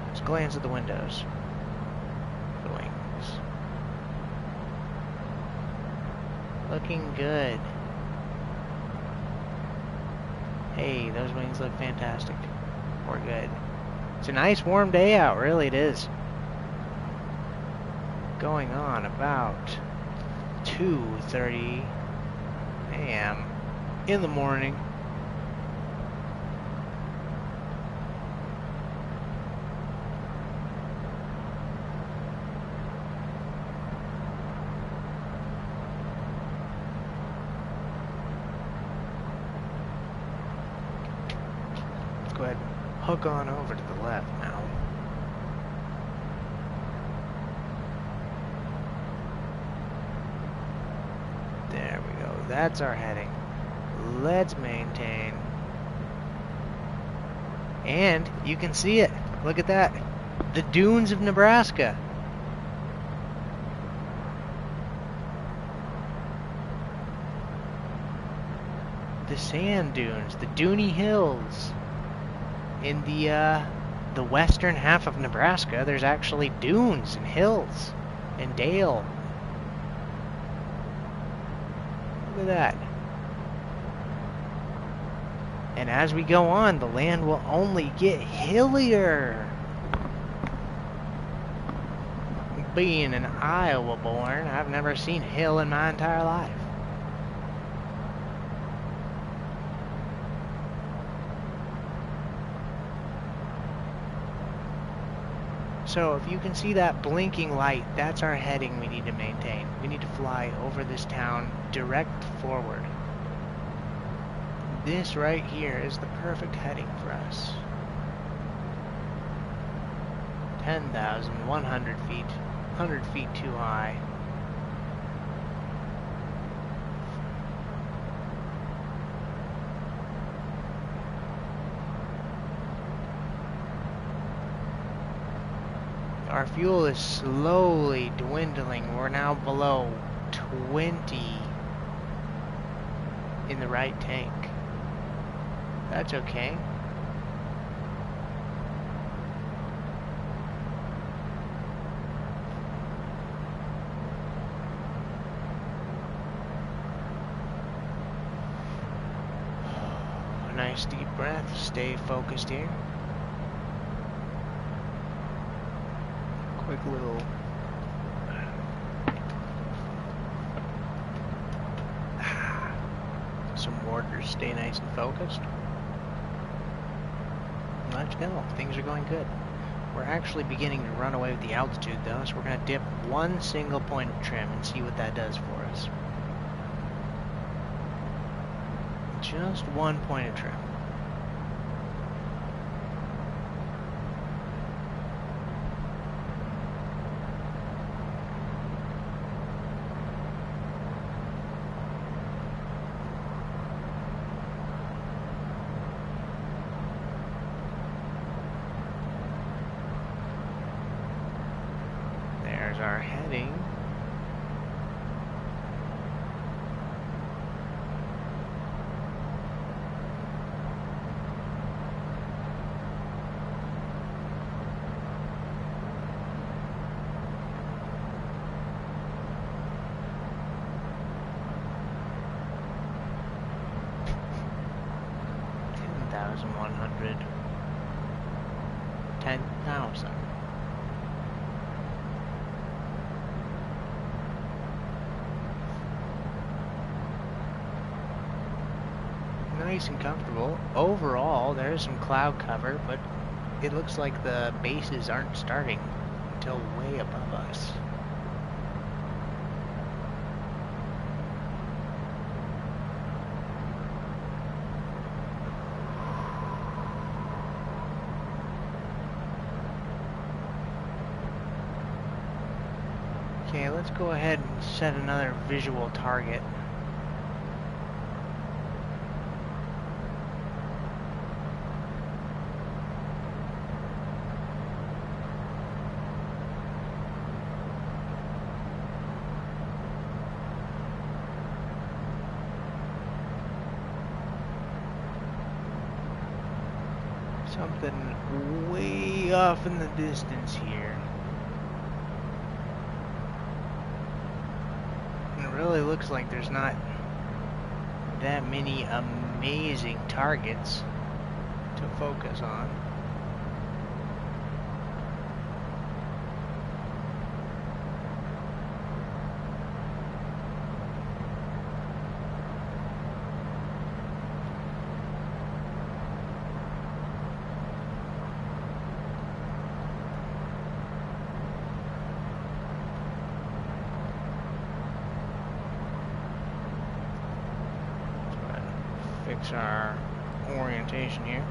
Let's glance at the windows. The wings. Looking good. Hey, those wings look fantastic. We're good. It's a nice warm day out, really it is. Going on about 2:30 a.m. in the morning. Let's go ahead and hook on over to the left now. There we go. That's our heading. Let's maintain. And you can see it. Look at that. The dunes of Nebraska. The sand dunes, the Dooney Hills. In the western half of Nebraska, there's actually dunes and hills and dale. Look at that. And as we go on, the land will only get hillier. Being an Iowa born, I've never seen hill in my entire life. So if you can see that blinking light, that's our heading we need to maintain. We need to fly over this town direct forward. This right here is the perfect heading for us. 10,100 feet, 100 feet too high. Our fuel is slowly dwindling. We're now below 20 in the right tank. That's okay. A nice deep breath. Stay focused here. Quick little some water. Stay nice and focused. Let's go. Things are going good. We're actually beginning to run away with the altitude though, so we're going to dip one single point of trim and see what that does for us. Just one point of trim. There's our heading. $10,100. 10,000. Nice and comfortable. Overall, there's some cloud cover, but it looks like the bases aren't starting until way above us. Okay, let's go ahead and set another visual target. Something way off in the distance here. It really looks like there's not that many amazing targets to focus on. Fix our orientation here.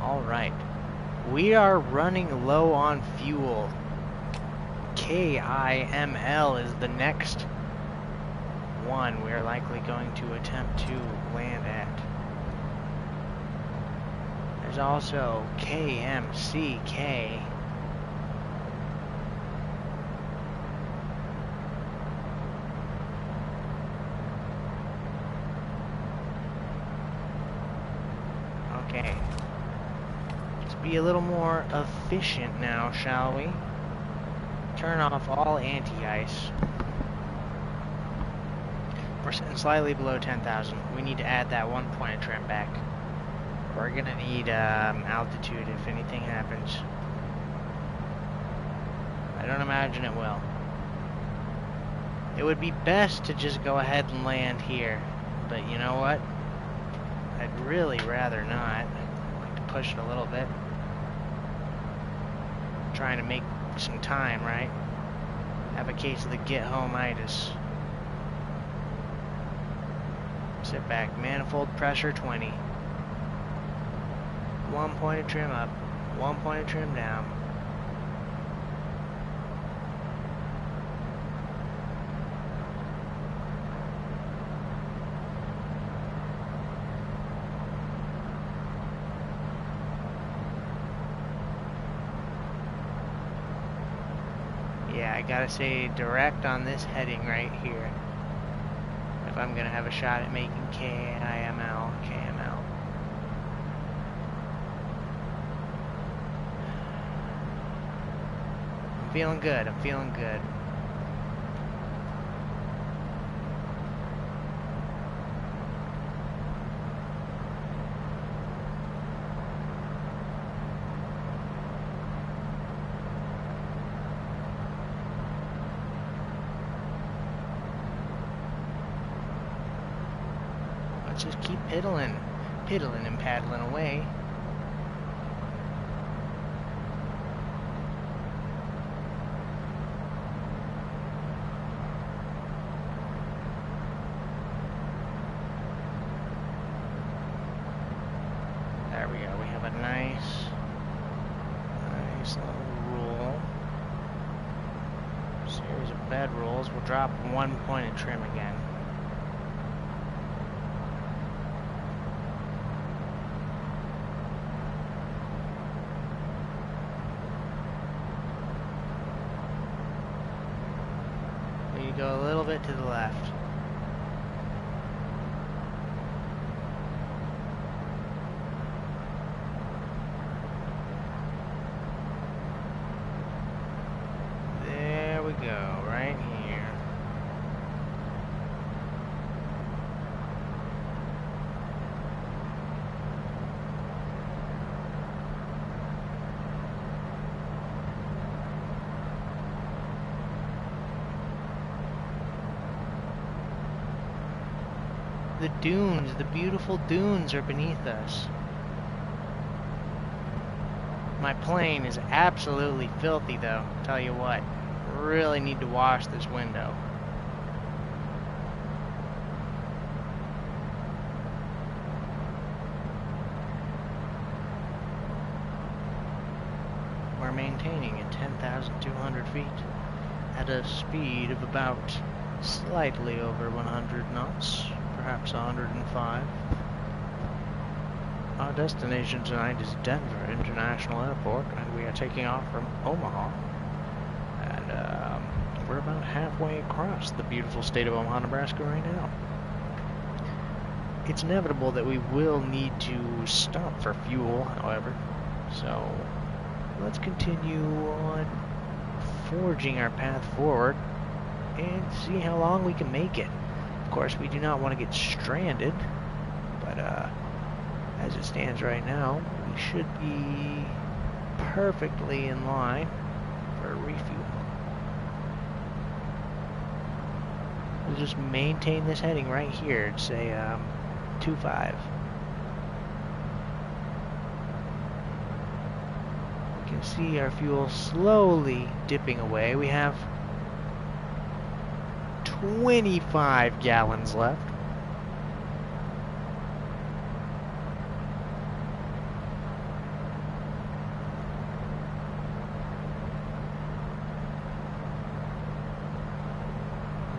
All right, we are running low on fuel. KIML is the next one we're likely going to attempt to land at. There's also KMCK. Okay. Let's be a little more efficient now, shall we? Turn off all anti-ice. We're sitting slightly below 10,000. We need to add that 1 point of trim back. We're gonna need altitude if anything happens. I don't imagine it will. It would be best to just go ahead and land here, but you know what? I'd really rather not. I'd like to push it a little bit. I'm trying to make some time, right? Have a case of the get-home-itis. Sit back, manifold pressure 20. 1 point of trim up, 1 point of trim down. Yeah, I gotta stay direct on this heading right here if I'm gonna have a shot at making KIML. I'm feeling good, I'm feeling good. Let's just keep piddling and paddling away. There we go. We have a nice little roll. Series of bed rolls. We'll drop 1 point of trim again. We go a little bit to the left. There we go, right here. The dunes, the beautiful dunes are beneath us. My plane is absolutely filthy, though. Tell you what, really need to wash this window. We're maintaining at 10,200 feet at a speed of about slightly over 100 knots, perhaps 105. Our destination tonight is Denvr International Airport, and we are taking off from Omaha. And we're about halfway across the beautiful state of Omaha, Nebraska right now. It's inevitable that we will need to stop for fuel, however, so let's continue on forging our path forward and see how long we can make it. Of course, we do not want to get stranded, but as it stands right now, we should be perfectly in line for a refuel. We'll just maintain this heading right here, say 25. You can see our fuel slowly dipping away. We have 25 gallons left.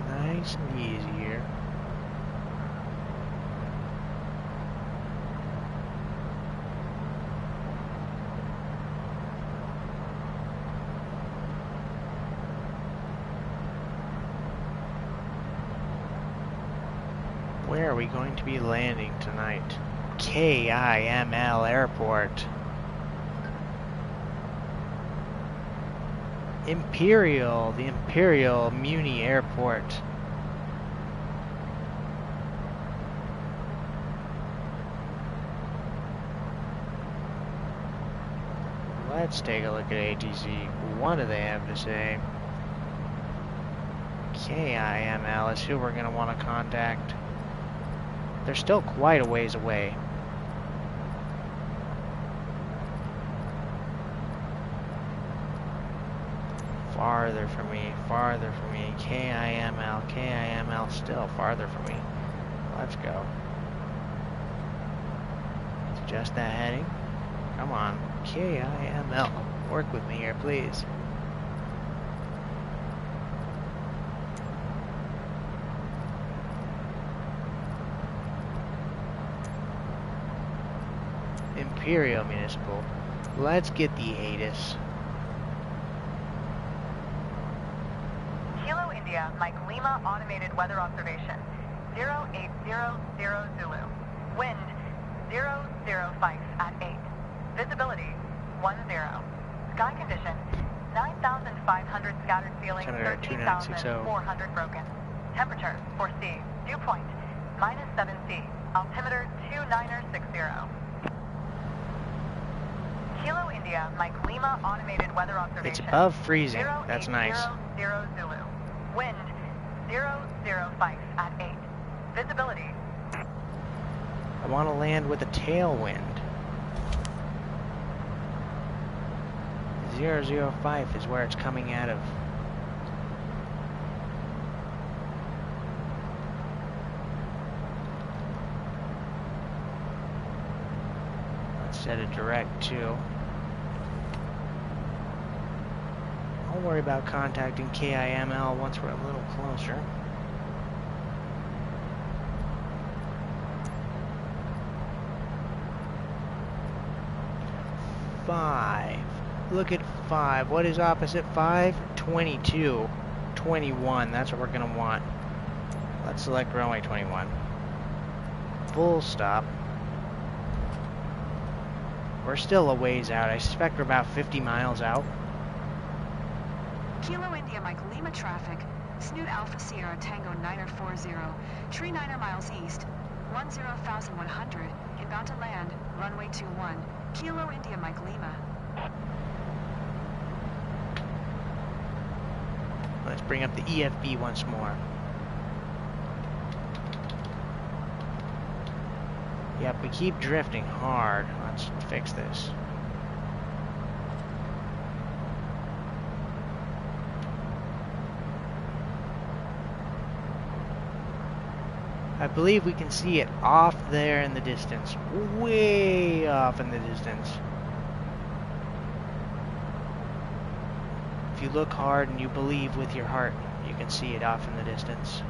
Nice and easy here. Where are we going to be landing tonight? KIML Airport. Imperial, the Imperial Muni Airport. Let's take a look at ATC. What do they have to say? KIML is who we're going to want to contact. They're still quite a ways away. Farther from me, farther from me. KIML, KIML, still farther from me. Let's go. Adjust that heading. Come on. KIML. Work with me here, please. Imperial Municipal. Let's get the ATIS. Kilo India, Mike Lima automated weather observation. 0800 Zulu. Wind 005 at 8. Visibility 10. Sky condition 9,500 scattered ceiling, 13,400 broken. Temperature for C. Dew point -7C. Altimeter 2960. Kilo India, Mike Lima automated weather observation. It's above freezing. That's nice. 000 Zulu. Wind 005 at 8. Visibility. I want to land with a tailwind. 005 is where it's coming out of. Let's set it direct to. I'll worry about contacting KIML once we're a little closer. Five. Look at 5. What is opposite 5? 22. 21. That's what we're going to want. Let's select runway 21. Full stop. We're still a ways out. I suspect we're about 50 miles out. Kilo India Mike Lima traffic. Snoot Alpha Sierra Tango 940. Tree 9 miles east. 10,100. Inbound to land. Runway 21. Kilo India Mike Lima. Let's bring up the EFB once more. Yep, we keep drifting hard. Let's fix this. I believe we can see it off there in the distance. Way off in the distance. If you look hard and you believe with your heart, you can see it off in the distance.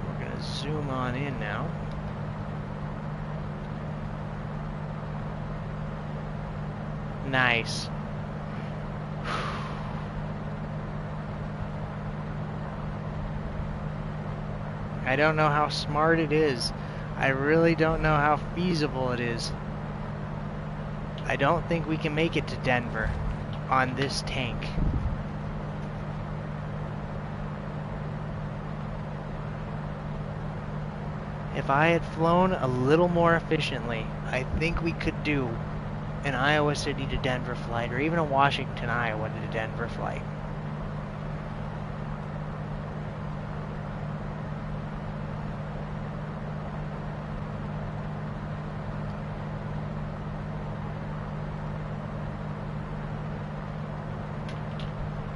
We're going to zoom on in now. Nice. I don't know how smart it is. I really don't know how feasible it is. I don't think we can make it to Denver on this tank. If I had flown a little more efficiently, I think we could do an Iowa City to Denver flight, or even a Washington, Iowa to Denver flight.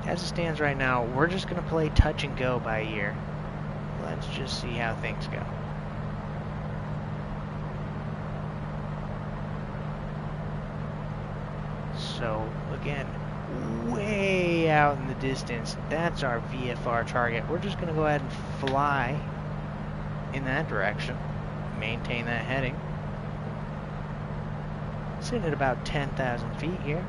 As it stands right now, we're just going to play touch and go by ear. Let's just see how things go. So, again, way out in the distance, that's our VFR target. We're just going to go ahead and fly in that direction, maintain that heading. Sitting at about 10,000 feet here.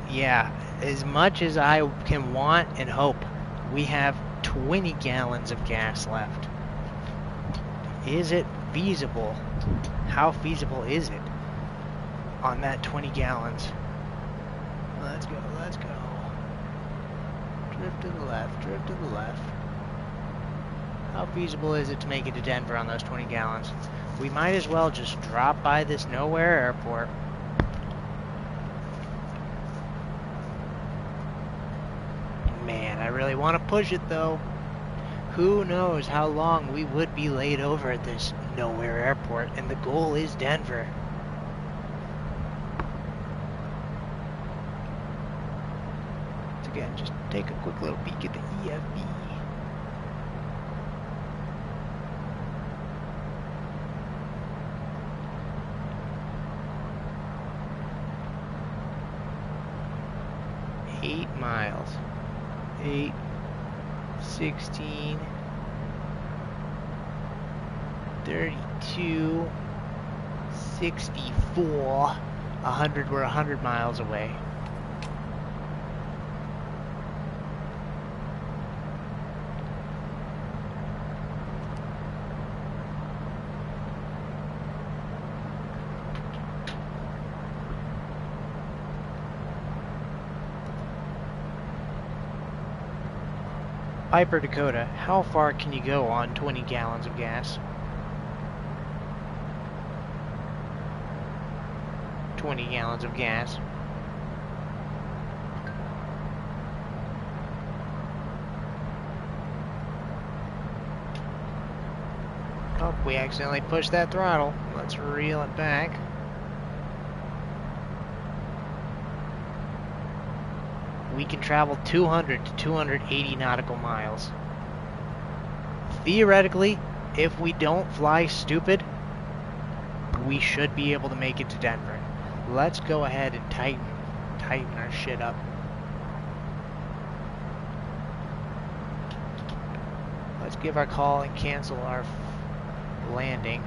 Yeah, as much as I can want and hope, we have 20 gallons of gas left. Is it feasible? How feasible is it on that 20 gallons? Let's go, let's go. Drift to the left, drift to the left. How feasible is it to make it to Denver on those 20 gallons? We might as well just drop by this nowhere airport. Man, I really want to push it though. Who knows how long we would be laid over at this nowhere airport, and the goal is Denver. So again, just take a quick little peek at the EFB. Miles. 8, 16, 32, 64, 100, we're 100 miles away. Piper, Dakota, how far can you go on 20 gallons of gas? 20 gallons of gas. Oh, we accidentally pushed that throttle. Let's reel it back. We can travel 200 to 280 nautical miles. Theoretically, if we don't fly stupid, we should be able to make it to Denver. Let's go ahead and tighten our shit up. Let's give our call and cancel our landing.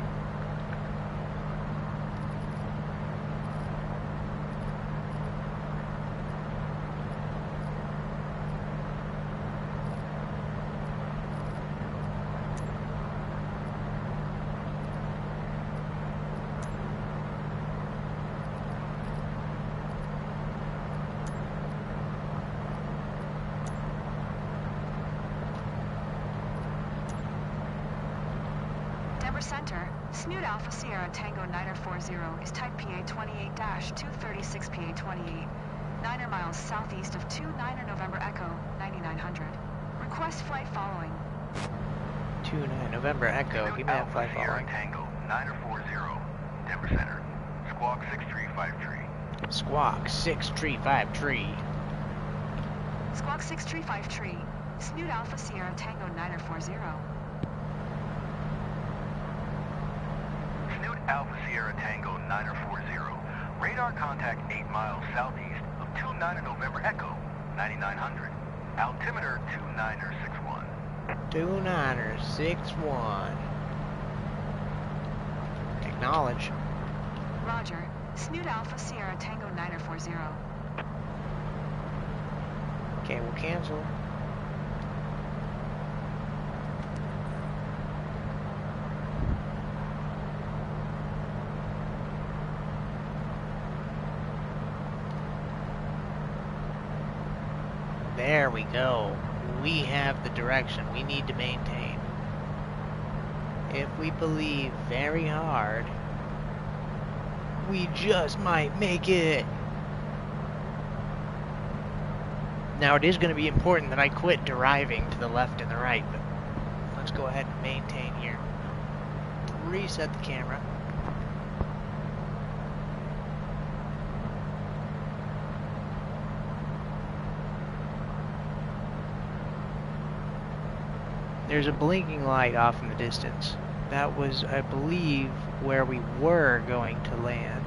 Center, Snoot Alpha Sierra Tango 940 is type PA 28-236 PA 28, 9 miles southeast of 29 November Echo 9900. Request flight following. 29 November Echo, give me that flight following. Tango 940. Denvr Center. Squawk 6353. Squawk 6353. Squawk 6353. Snoot Alpha Sierra Tango 940. Snoot Alpha Sierra Tango 940. Radar contact 8 miles southeast of 29 November Echo 9900. Altimeter 2961. 2961. Acknowledge. Roger. Snoot Alpha Sierra Tango 940. Okay, we'll cancel. There we go. We have the direction we need to maintain. If we believe very hard, we just might make it. Now it is going to be important that I quit driving to the left and the right, but let's go ahead and maintain here. Reset the camera. There's a blinking light off in the distance. That was, I believe, where we were going to land.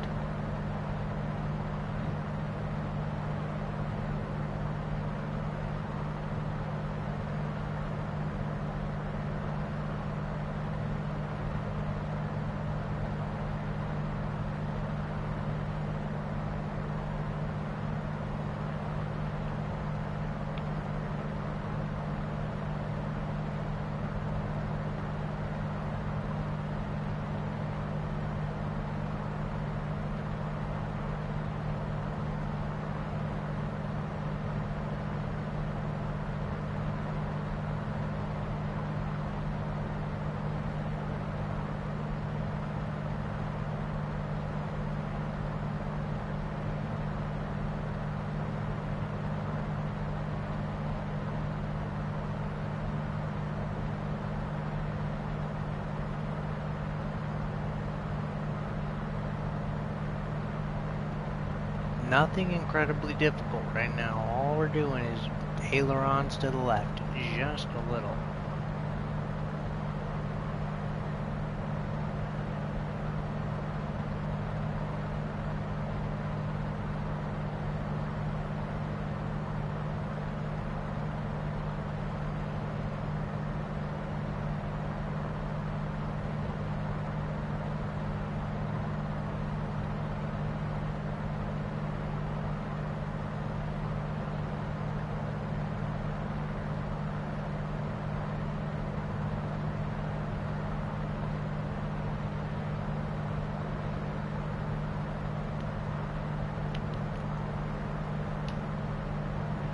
Nothing incredibly difficult right now. All we're doing is ailerons to the left, just a little.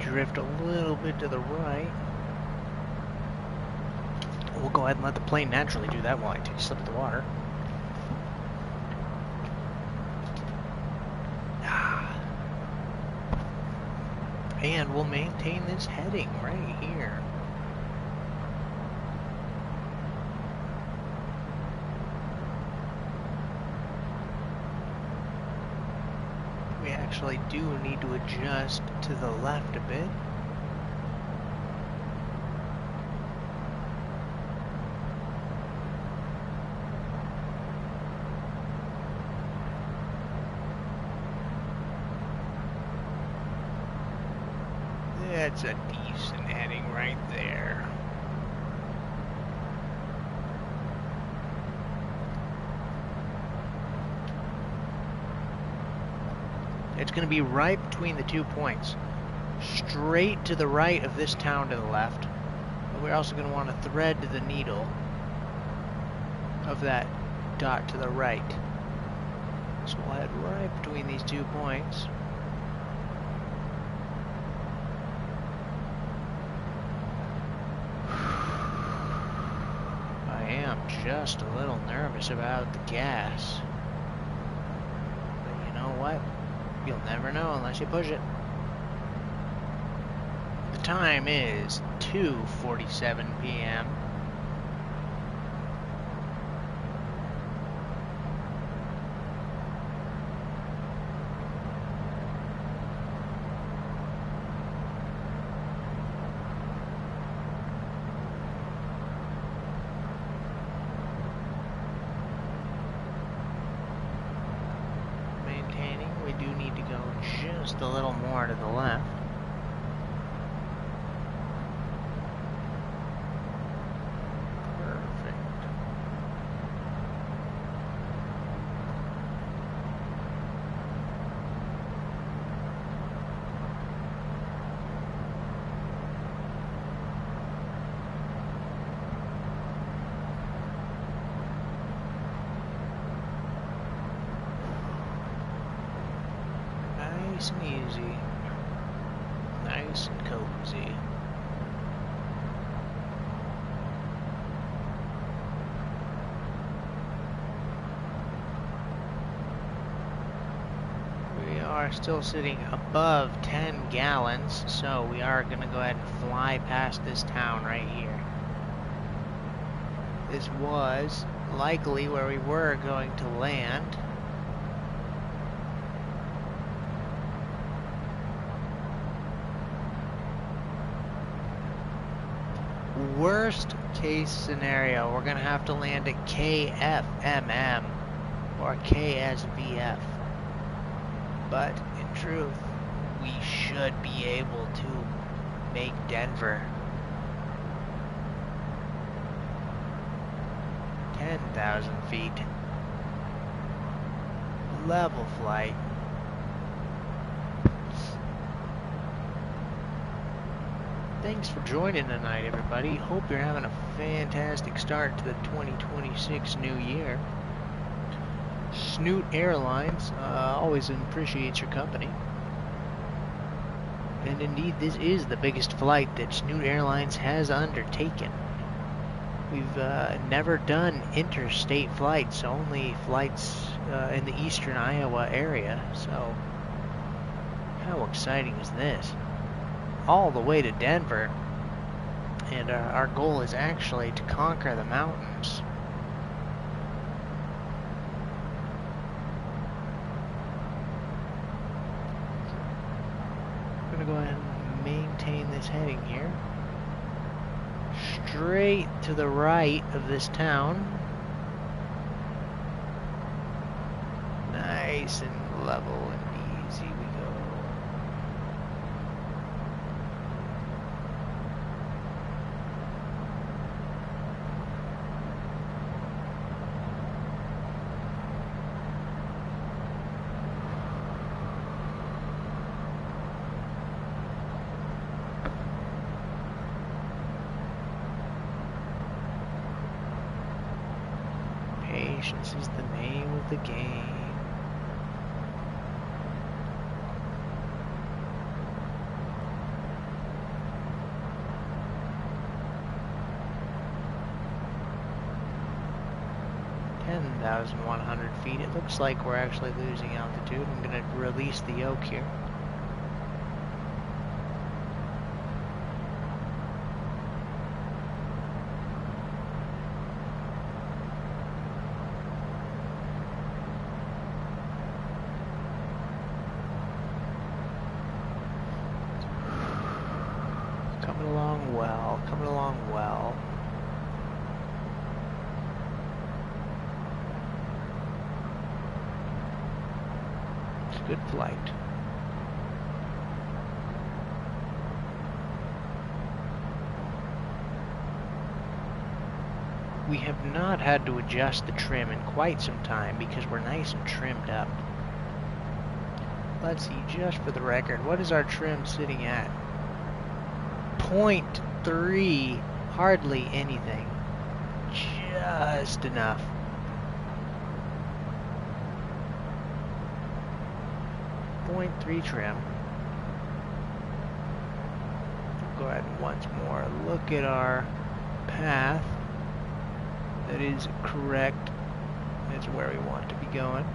Drift a little bit to the right. We'll go ahead and let the plane naturally do that while I take a slip of the water. And we'll maintain this heading right here. We actually do need to adjust to the left a bit. That's a decent heading right there. It's going to be right between the 2 points. Straight to the right of this town to the left. But we're also going to want to thread the needle of that dot to the right. So we'll head right between these 2 points. I am just a little nervous about the gas. But you know what? You'll never know unless you push it. The time is 2:47 p.m. more to the left. Perfect. Nice and easy. Nice and cozy. We are still sitting above 10 gallons, so we are going to go ahead and fly past this town right here. This was likely where we were going to land. Worst case scenario, we're gonna have to land at KFMM or KSVF. But in truth, we should be able to make Denver. 10,000 feet. Level flight. Thanks for joining tonight, everybody. Hope you're having a fantastic start to the 2026 new year. Snoot Airlines always appreciates your company. And indeed, this is the biggest flight that Snoot Airlines has undertaken. We've never done interstate flights, only flights in the eastern Iowa area. So, how exciting is this? All the way to Denver, and our goal is actually to conquer the mountains. I'm going to go ahead and maintain this heading here. Straight to the right of this town. Nice and level and easy we go. Patience is the name of the game. (10,100 feet). It looks like we're actually losing altitude. I'm going to release the yoke here. Coming along well. It's a good flight. We have not had to adjust the trim in quite some time because we're nice and trimmed up. Let's see, just for the record, what is our trim sitting at? 0.3, hardly anything. Just enough. .3 trim. Go ahead and once more look at our path. That is correct. That's where we want to be going.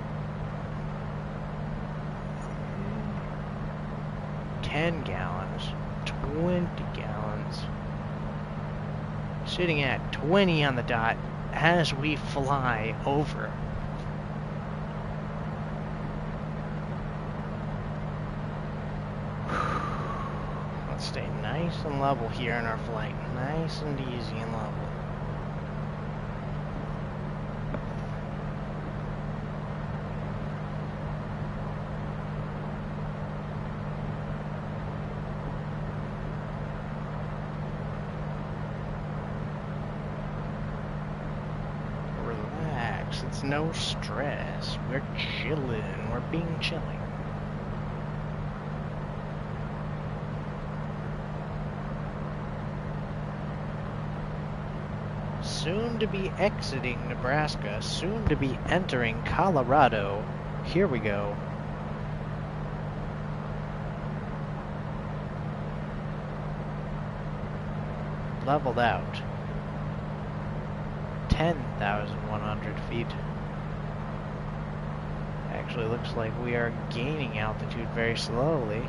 10 gallons. 20 gallons. Sitting at 20 on the dot as we fly over. Let's stay nice and level here in our flight. Nice and easy and level. no stress. We're chilling. We're being chilling. Soon to be exiting Nebraska. Soon to be entering Colorado. Here we go. Leveled out. 10,100 feet. Actually looks like we are gaining altitude very slowly.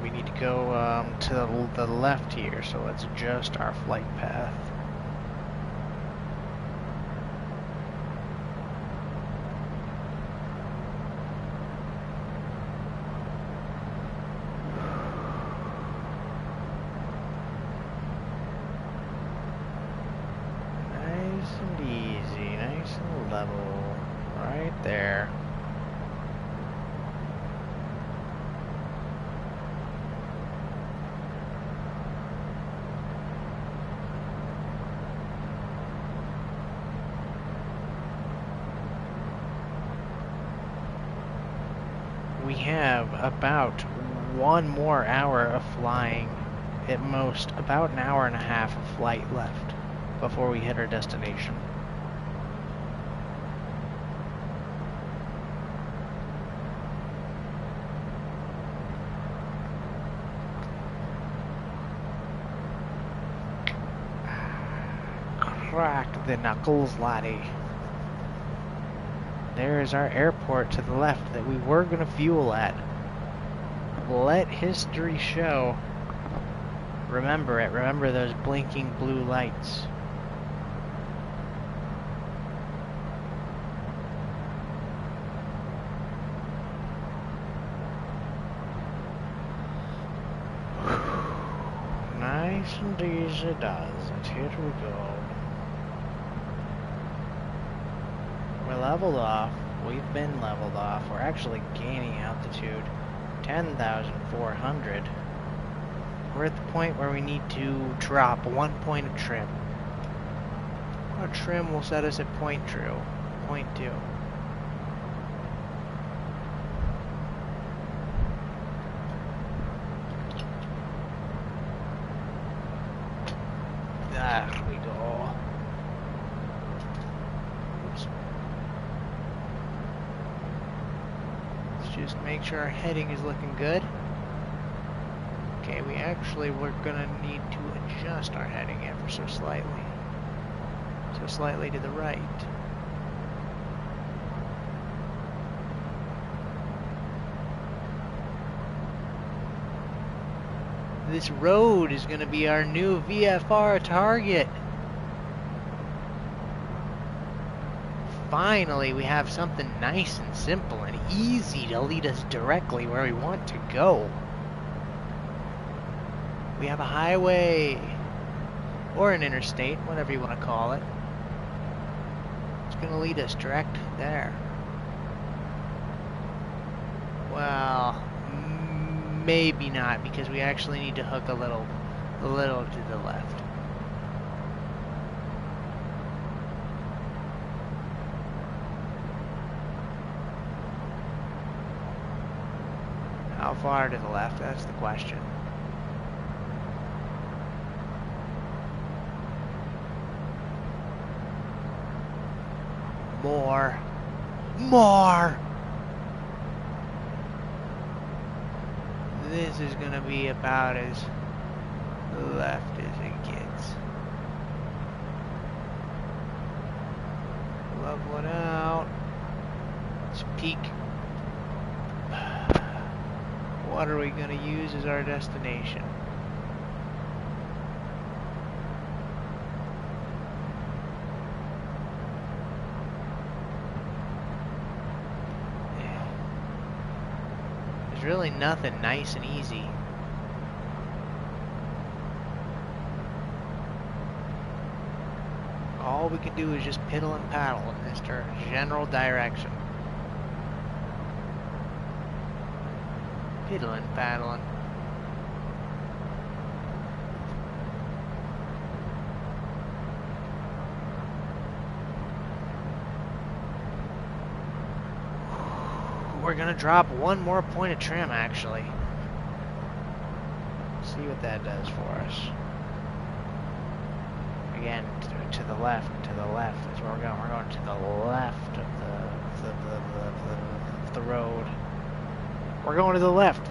We need to go to the left here, so let's adjust our flight path. There. We have about 1 more hour of flying, at most about an hour and a half of flight left before we hit our destination. Crack the knuckles, laddie. There is our airport to the left that we were going to fuel at. Let history show. Remember it. Remember those blinking blue lights. Nice and easy does it. Here we go. We're leveled off. We've been leveled off. We're actually gaining altitude. 10,400. We're at the point where we need to drop 1 point of trim. Our trim will set us at point 2. There we go. Oops. Let's just make sure our heading is looking good. Okay, we're gonna need to adjust our heading ever so slightly. So slightly to the right. This road is gonna be our new VFR target. Finally, we have something nice and simple and easy to lead us directly where we want to go. We have a highway, or an interstate, whatever you want to call it. It's going to lead us direct there. Well, maybe not, because we actually need to hook a little to the left. How far to the left? That's the question. More! This is gonna be about as left as it gets. Level it out. Let's peek. What are we gonna use as our destination? Really nothing nice and easy. All we can do is just piddle and paddle in this general direction. Piddling, paddling. gonna drop one more point of trim, actually. See what that does for us. Again, to the left, that's where we're going. We're going to the left of the road. We're going to the left.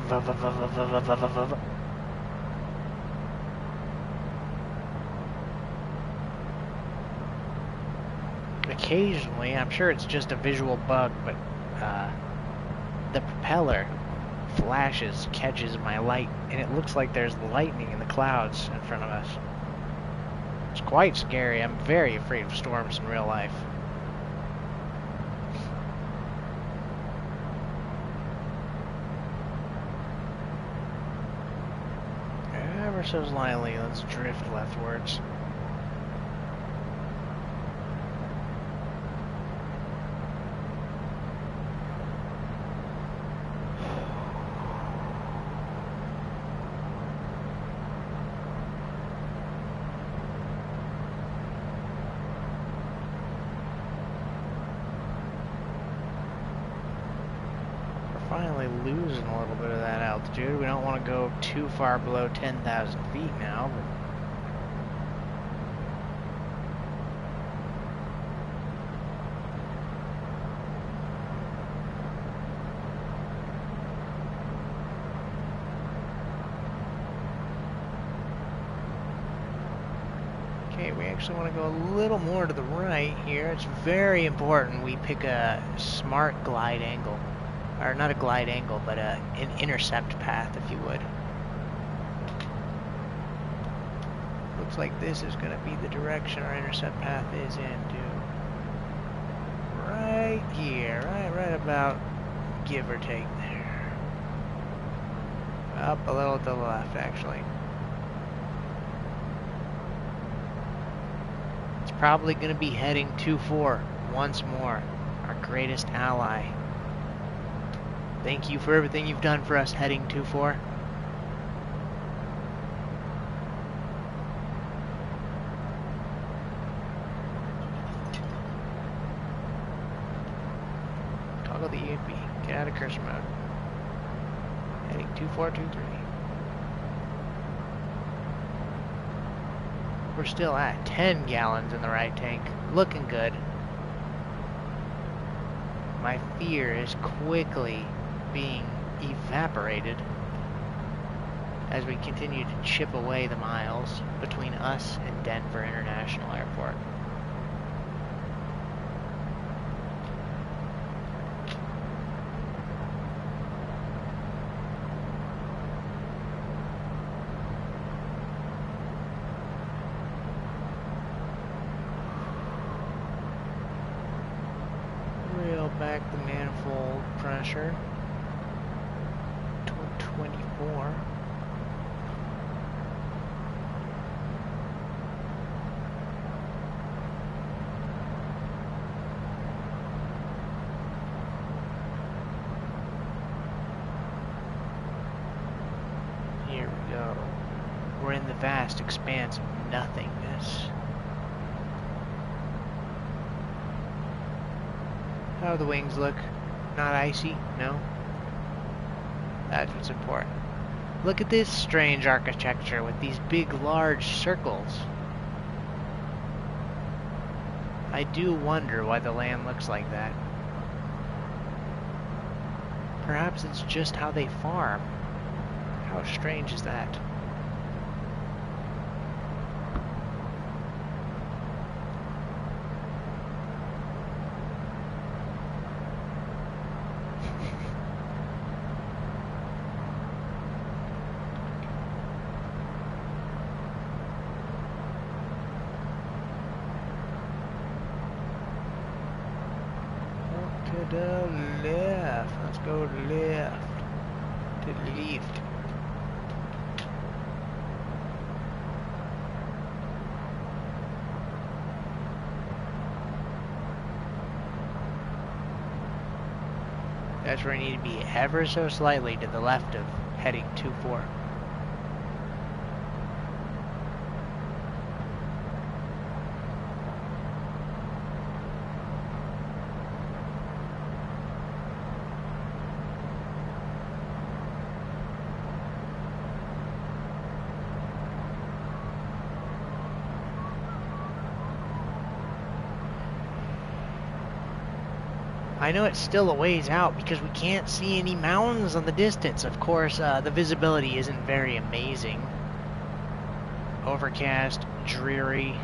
Occasionally, I'm sure it's just a visual bug, but the propeller flashes, catches my light, and it looks like there's lightning in the clouds in front of us. It's quite scary. I'm very afraid of storms in real life. Ever so slightly, let's drift leftwards. Finally losing a little bit of that altitude. We don't want to go too far below 10,000 feet now, but... Okay, we actually want to go a little more to the right here. It's very important we pick a smart glide angle. Or not a glide angle, but an intercept path, if you would. Looks like this is going to be the direction our intercept path is into. Right here, right about, give or take there. Up a little to the left, actually. It's probably going to be heading 2-4 once more, our greatest ally. Thank you for everything you've done for us, heading 2-4. Toggle the EFB. Get out of cursor mode. Heading 2423. We're still at 10 gallons in the right tank. Looking good. My fear is quickly being evaporated as we continue to chip away the miles between us and Denver International Airport. Reel back the manifold pressure. 24. Here we go. We're in the vast expanse of nothingness. How do the wings look? Not icy? No? That's what's important. Look at this strange architecture with these big, large circles. I do wonder why the land looks like that. Perhaps it's just how they farm. How strange is that? To the left. Let's go left. To the left. That's where I need to be ever so slightly to the left of heading 2-4. I know it's still a ways out because we can't see any mountains on the distance. Of course, the visibility isn't very amazing. Overcast, dreary.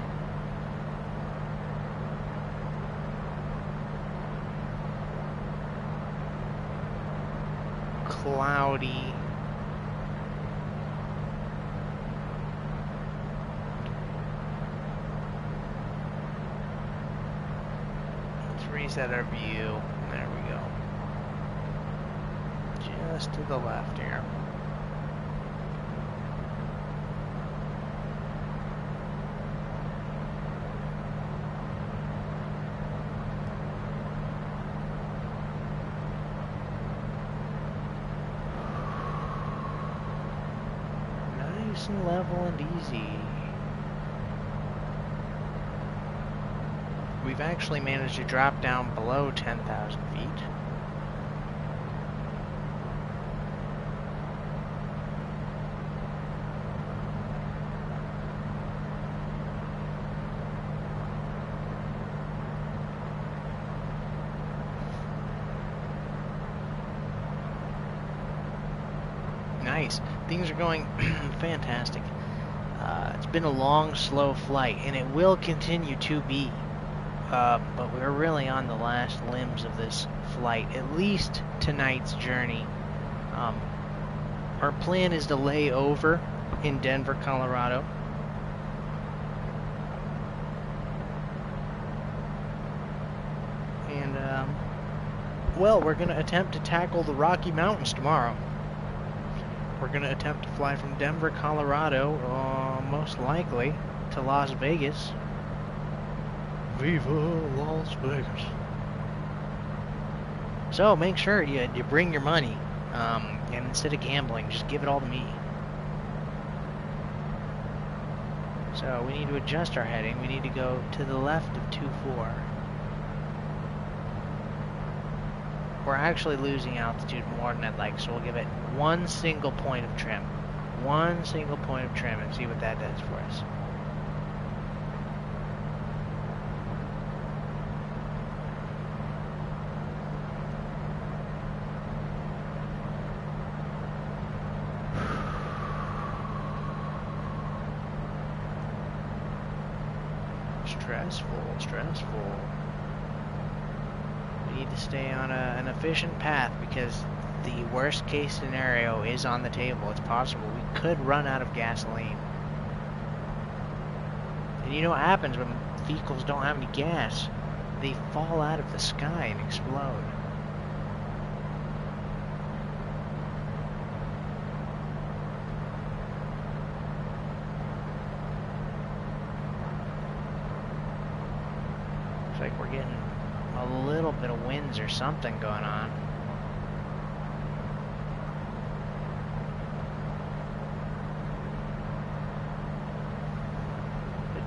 Cloudy. Let's reset our view. There we go. Just to the left here. Nice and level and easy. We've actually managed to drop down below 10,000 feet. Nice. Things are going fantastic. It's been a long, slow flight, and it will continue to be. But we're really on the last limbs of this flight, at least tonight's journey. Our plan is to lay over in Denver, Colorado. And, well, we're going to attempt to tackle the Rocky Mountains tomorrow. We're going to attempt to fly from Denver, Colorado, most likely to Las Vegas. Viva Las Vegas. So make sure you bring your money, and instead of gambling, just give it all to me. So we need to adjust our heading. We need to go to the left of 2-4. We're actually losing altitude more than I'd like, so we'll give it one single point of trim. One single point of trim and see what that does for us. Stressful. We need to stay on an efficient path because the worst case scenario is on the table. It's possible we could run out of gasoline. And you know what happens when vehicles don't have any gas? They fall out of the sky and explode. Like we're getting a little bit of winds or something going on.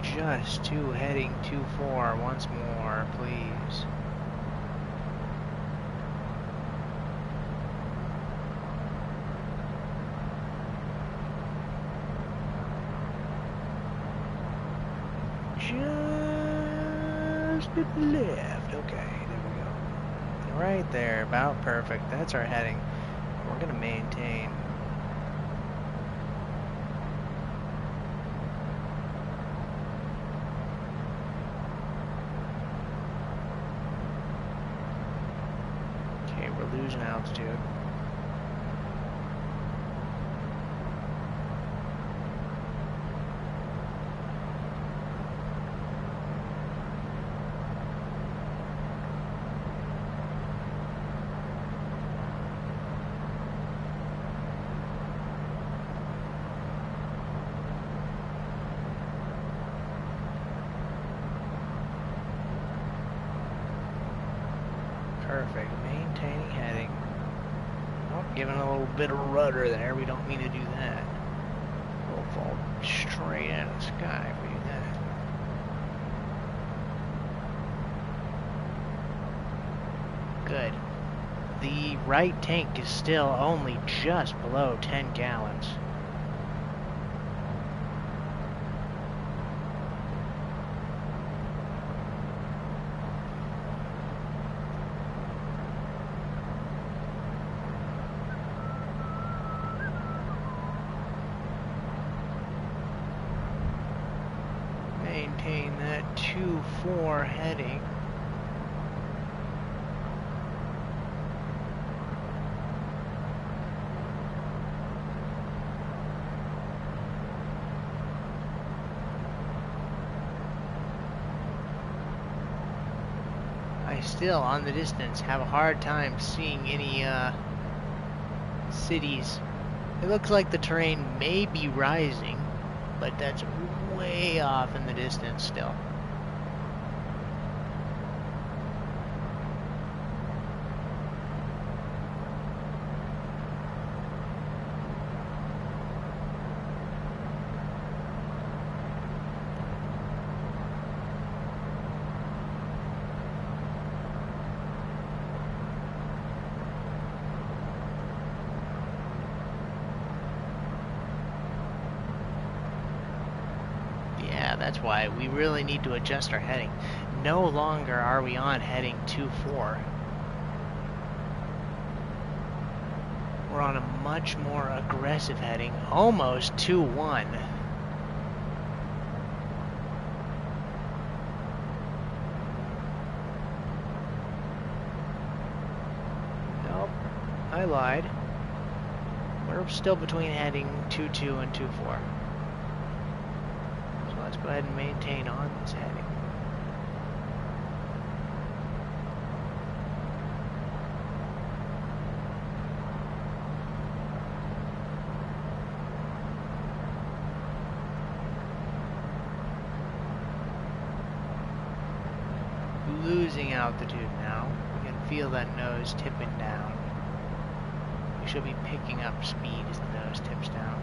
Adjust to heading 2-4 once more, please. To the left. Okay, there we go. Right there, about perfect. That's our heading. We're going to maintain. Okay, we're losing altitude. Perfect. Maintaining heading. Oh, giving a little bit of rudder there. We don't mean to do that. We'll fall straight out of the sky if we do that. Good. The right tank is still only just below 10 gallons. 24 heading. I still, on the distance, have a hard time seeing any cities. It looks like the terrain may be rising, but that's way off in the distance still. That's why we really need to adjust our heading. No longer are we on heading 2-4. We're on a much more aggressive heading, almost 2-1. Nope, I lied. We're still between heading 2-2 and 2-4. Let's go ahead and maintain on this heading. Losing altitude now. We can feel that nose tipping down. We should be picking up speed as the nose tips down.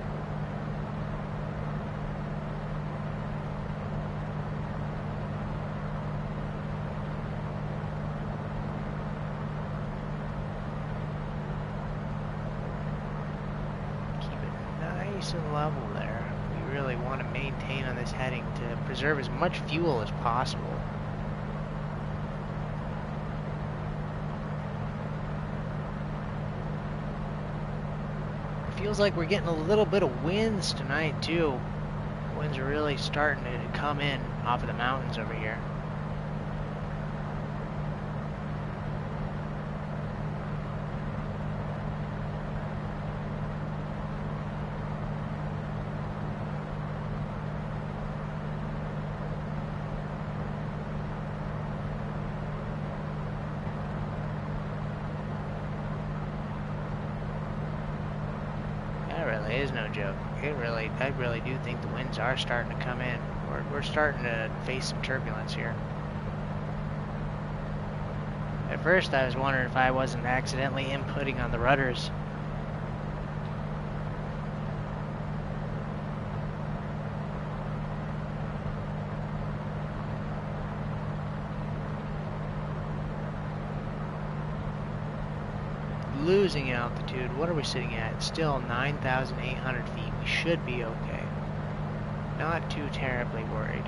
And level there. We really want to maintain on this heading to preserve as much fuel as possible. It feels like we're getting a little bit of winds tonight too. Winds are really starting to come in off of the mountains over here. Is no joke. I really do think the winds are starting to come in. We're starting to face some turbulence here. At first I was wondering if I wasn't accidentally inputting on the rudders. Losing altitude. What are we sitting at? Still 9,800 feet. We should be okay. Not too terribly worried.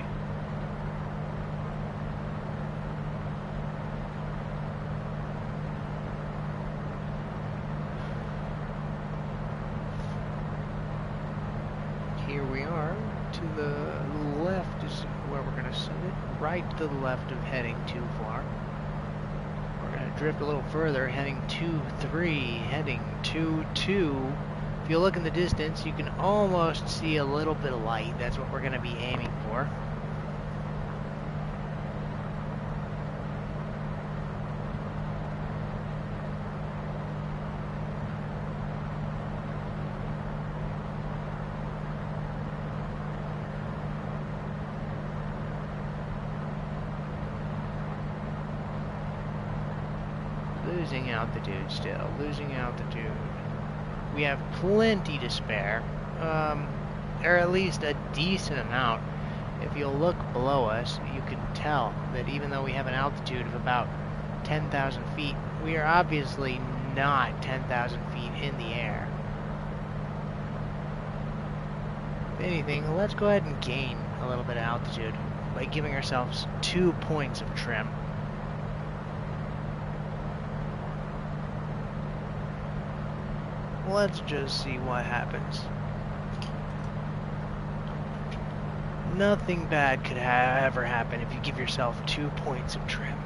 Here we are. To the left is where we're going to set it. Right to the left of heading 2-4. Drift a little further, heading 2-3, heading 2-2. If you look in the distance, you can almost see a little bit of light. That's what we're going to be aiming for. Losing altitude still, losing altitude. We have plenty to spare, or at least a decent amount. If you'll look below us, you can tell that even though we have an altitude of about 10,000 feet, we are obviously not 10,000 feet in the air. If anything, let's go ahead and gain a little bit of altitude by giving ourselves 2 points of trim. Let's just see what happens. Nothing bad could ever happen if you give yourself 2 points of trim.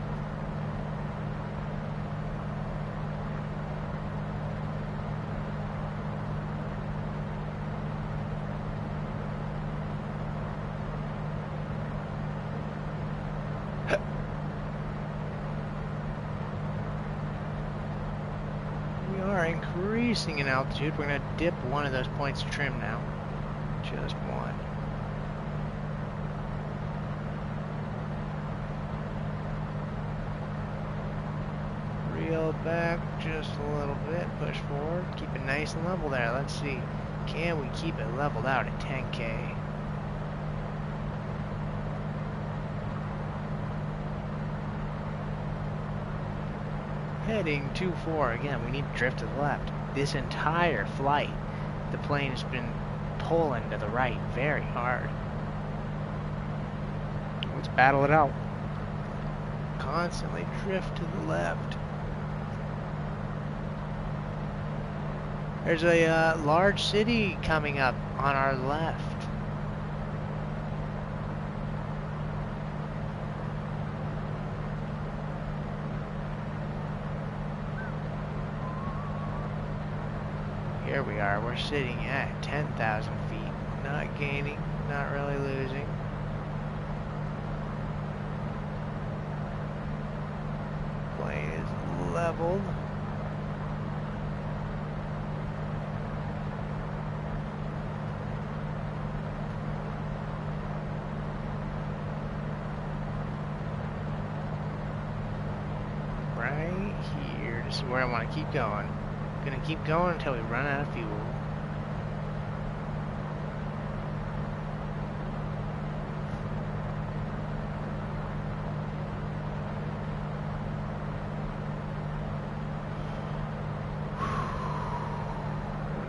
We are increasing in altitude. We're going to dip one of those points of trim now. Just one. Reel back just a little bit, push forward, keep it nice and level there. Let's see, can we keep it leveled out at 10K? Heading 2-4, again, we need to drift to the left. This entire flight, the plane has been pulling to the right very hard. Let's battle it out. Constantly drift to the left. There's a large city coming up on our left. Here we are, we're sitting at 10,000 feet. Not gaining, not really losing. Plane is leveled. Right here, this is where I want to keep going. Gonna keep going until we run out of fuel.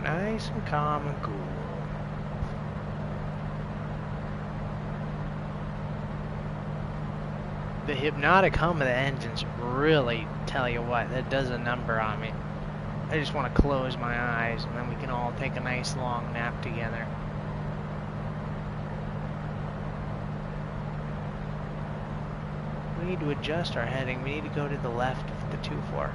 Nice and calm and cool. The hypnotic hum of the engines really, tell you what, that does a number on me. I just want to close my eyes and then we can all take a nice long nap together. We need to adjust our heading. We need to go to the left of the 2-4.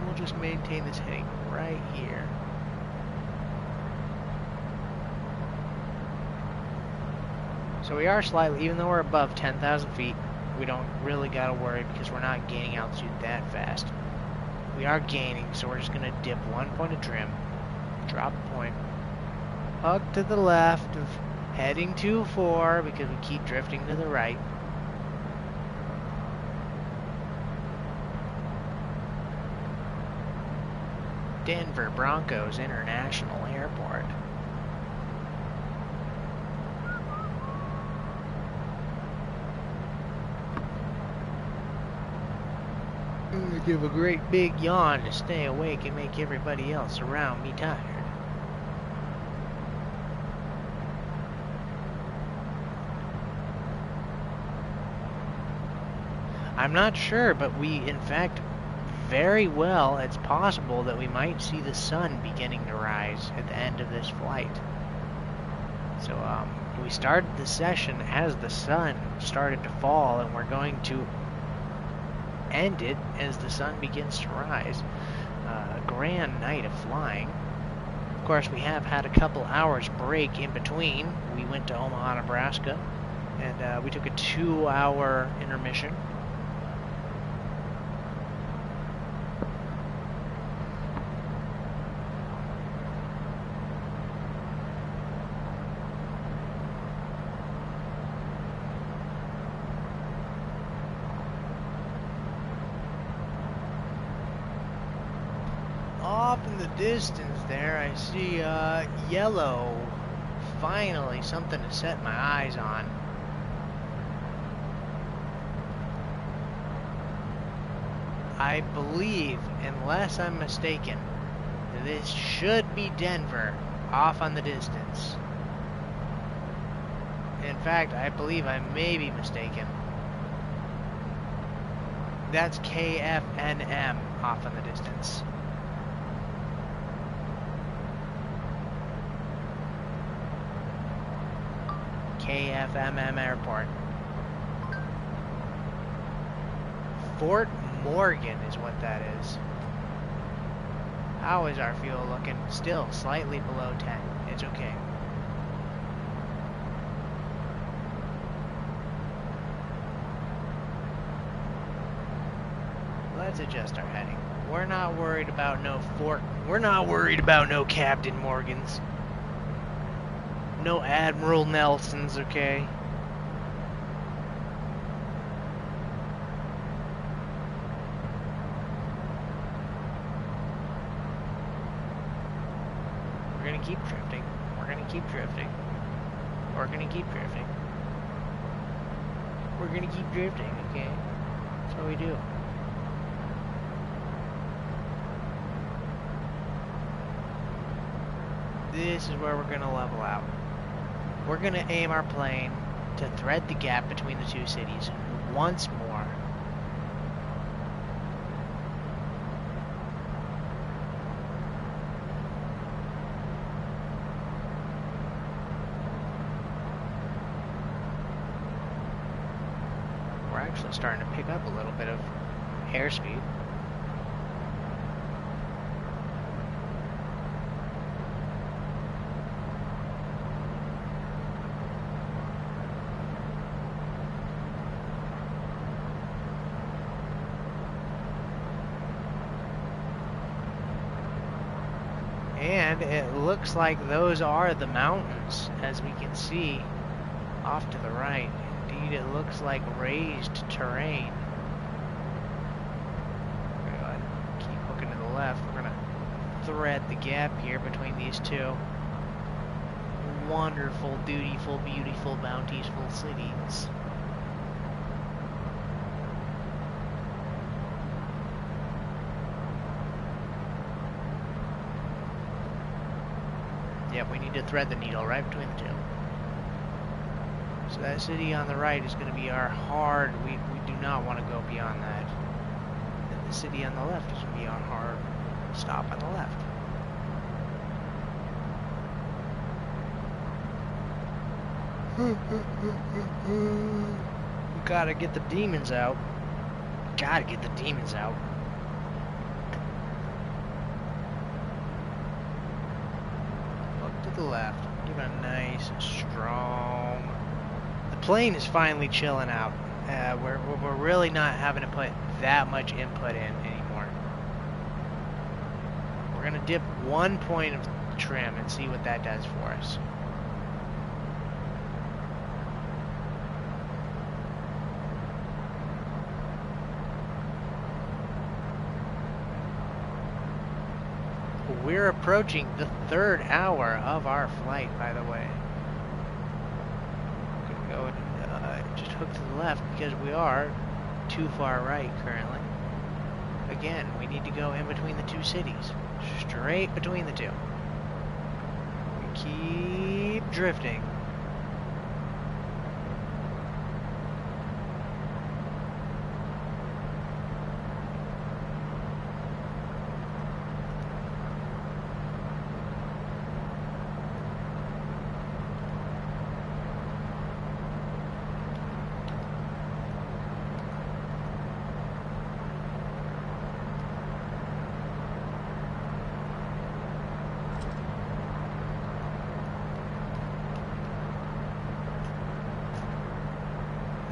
We'll just maintain this heading right here. So we are slightly, even though we're above 10,000 feet, we don't really gotta worry because we're not gaining altitude that fast. We are gaining, so we're just gonna dip 1 point of trim, drop a point, hug to the left of heading 2-4 because we keep drifting to the right. Denvr Broncos International Airport. Give a great big yawn to stay awake and make everybody else around me tired. I'm not sure, but we, in fact, very well, it's possible that we might see the sun beginning to rise at the end of this flight. So, we started the session as the sun started to fall, and we're going to end it as the sun begins to rise. A grand night of flying. Of course, we have had a couple hours break in between. We went to Omaha, Nebraska, and we took a 2-hour intermission. Off in the distance there, I see yellow. Finally, something to set my eyes on. I believe, unless I'm mistaken, this should be Denvr off on the distance. In fact, I believe I may be mistaken. That's KFNM off in the distance. KFMM Airport. Fort Morgan is what that is. How is our fuel looking? Still slightly below 10. It's okay. Let's adjust our heading. We're not worried about no Fort. We're not worried about no Captain Morgans. No Admiral Nelsons, okay? We're gonna keep drifting. We're gonna keep drifting. We're gonna keep drifting. We're gonna keep drifting, okay? That's what we do. This is where we're gonna level out. We're gonna aim our plane to thread the gap between the two cities once more. We're actually starting to pick up a little bit of airspeed. And it looks like those are the mountains, as we can see off to the right. Indeed, it looks like raised terrain. We're gonna go ahead and keep looking to the left. We're gonna thread the gap here between these two wonderful, dutiful, beautiful, bountiful cities. Yep, we need to thread the needle right between the two. So that city on the right is going to be our hard. We do not want to go beyond that. And the city on the left is going to be our hard stop on the left. We gotta get the demons out. Gotta get the demons out. The left. Give it a nice, strong. The plane is finally chilling out. We're really not having to put that much input in anymore. We're gonna dip 1 point of trim and see what that does for us. We're approaching the 3rd hour of our flight, by the way. We're gonna go and just hook to the left because we are too far right currently. Again, we need to go in between the two cities. Straight between the two. We keep drifting.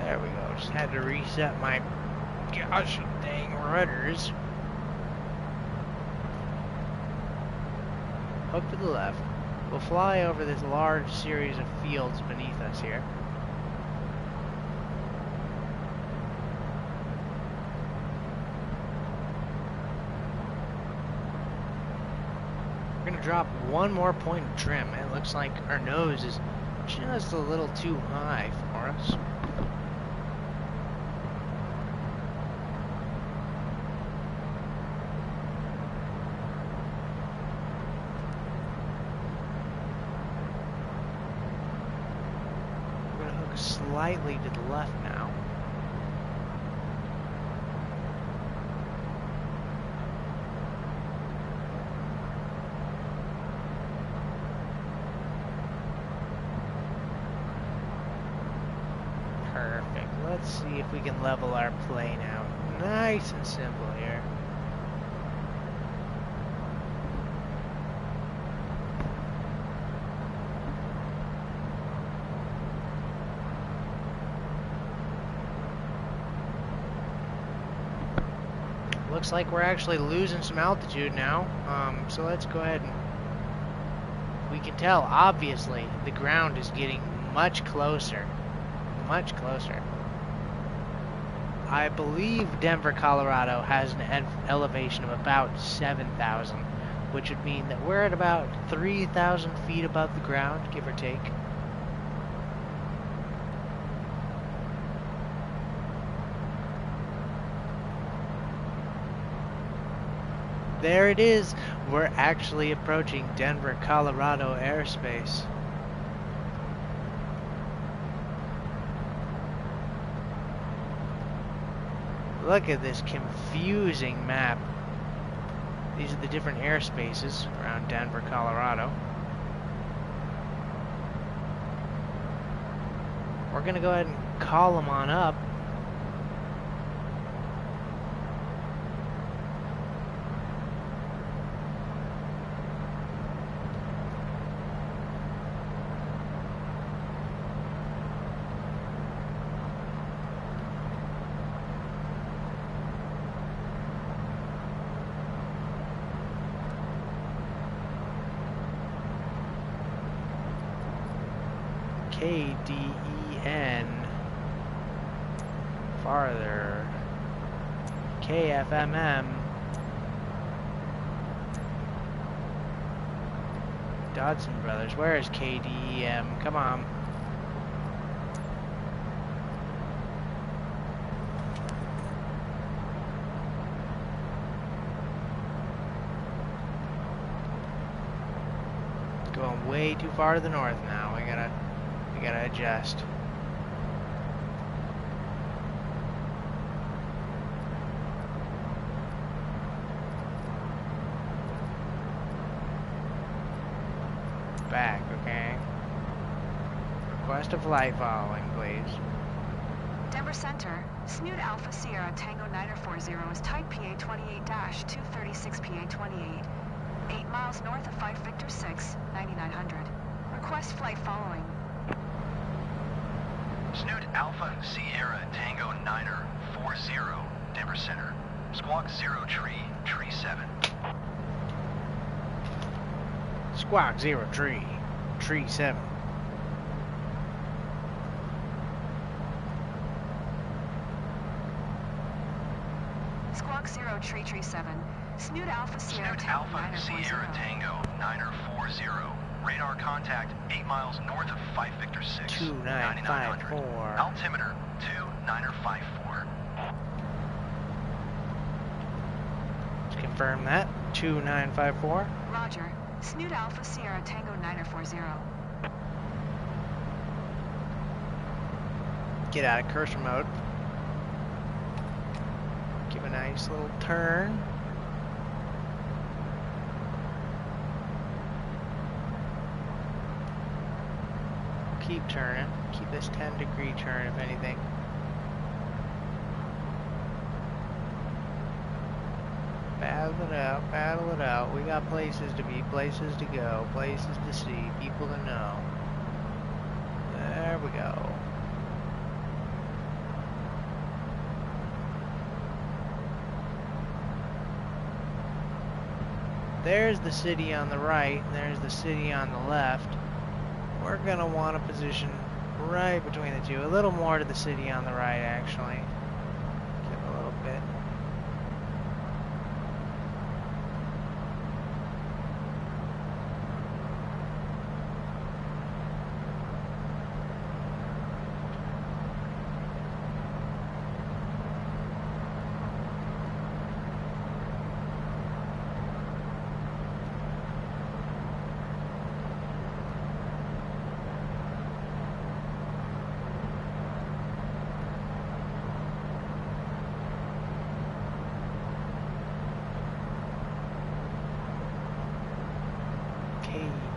There we go. Just had to reset my gosh dang rudders. Hook to the left. We'll fly over this large series of fields beneath us here. We're gonna drop 1 more point of trim. It looks like our nose is just a little too high for us. We're gonna hook slightly to the left now. let's see if we can level our plane out. Nice and simple here. Looks like we're actually losing some altitude now. So let's go ahead and... We can tell, obviously, the ground is getting much closer. Much closer. I believe Denver, Colorado has an elevation of about 7,000, which would mean that we're at about 3,000 feet above the ground, give or take. There it is. We're actually approaching Denver, Colorado airspace. Look at this confusing map. These are the different airspaces around Denver, Colorado. We're going to go ahead and call them on up. KDEN, farther, KFMM, Dodson Brothers, where is KDEM? Come on. Going way too far to the north now, we gotta adjust. Back, okay. Request a flight following, please. Denver Center, Snood Alpha Sierra Tango 940 is type PA 28-236 PA 28, 8 miles north of 5 Victor 6, 9900. Request flight following. Snood Alpha Sierra Tango 940, Denver Center. Squawk 0 tree 7. Squawk 0 tree 7. Squawk 0 tree 7. Snood Alpha Sierra Snood Tango Alpha Sierra Tango 940. Radar contact 8 miles north of 5 Victor 6, 2954. Altimeter 2954. Let's confirm that. 2954. Roger. Snood Alpha Sierra Tango 940. Get out of cursor mode. Give a nice little turn. Keep turning. Keep this 10-degree turn, if anything. Battle it out, battle it out. We got places to be, places to go, places to see, people to know. There we go. There's the city on the right, and there's the city on the left. We're going to want a position right between the two. A little more to the city on the right, actually. Give a little bit.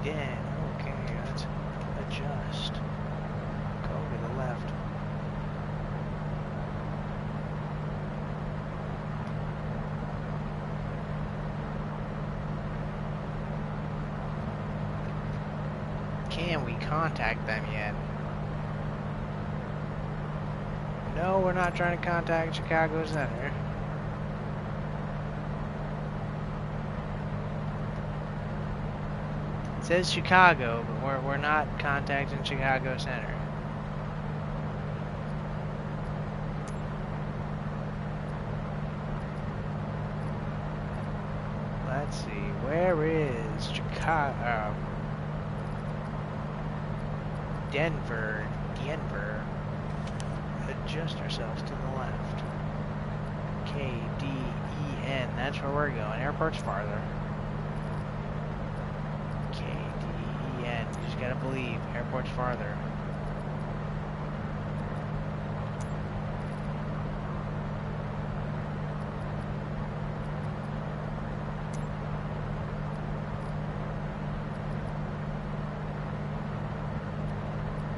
Den. Okay, let's adjust. Go to the left. can we contact them yet? No, we're not trying to contact Chicago Center. It says Chicago, but we're not contacting Chicago Center. Let's see, where is Chicago? Denvr. Adjust ourselves to the left. KDEN, that's where we're going. Airport's farther. KDEN, you just gotta believe. Airport's farther.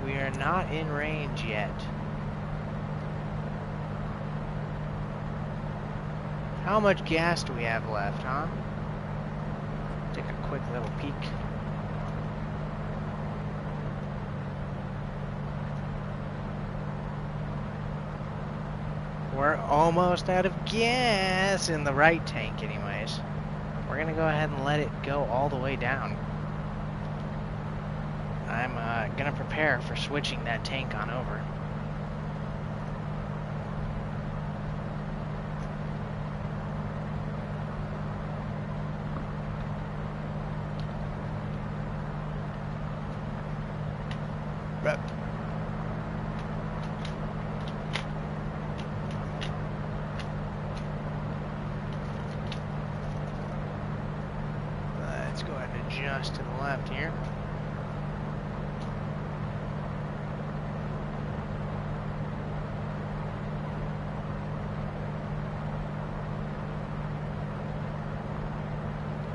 We are not in range yet. How much gas do we have left, huh? Take a quick little peek. We're almost out of gas in the right tank anyways. We're gonna go ahead and let it go all the way down. I'm gonna prepare for switching that tank on over. Rep. Let's go ahead and adjust to the left here.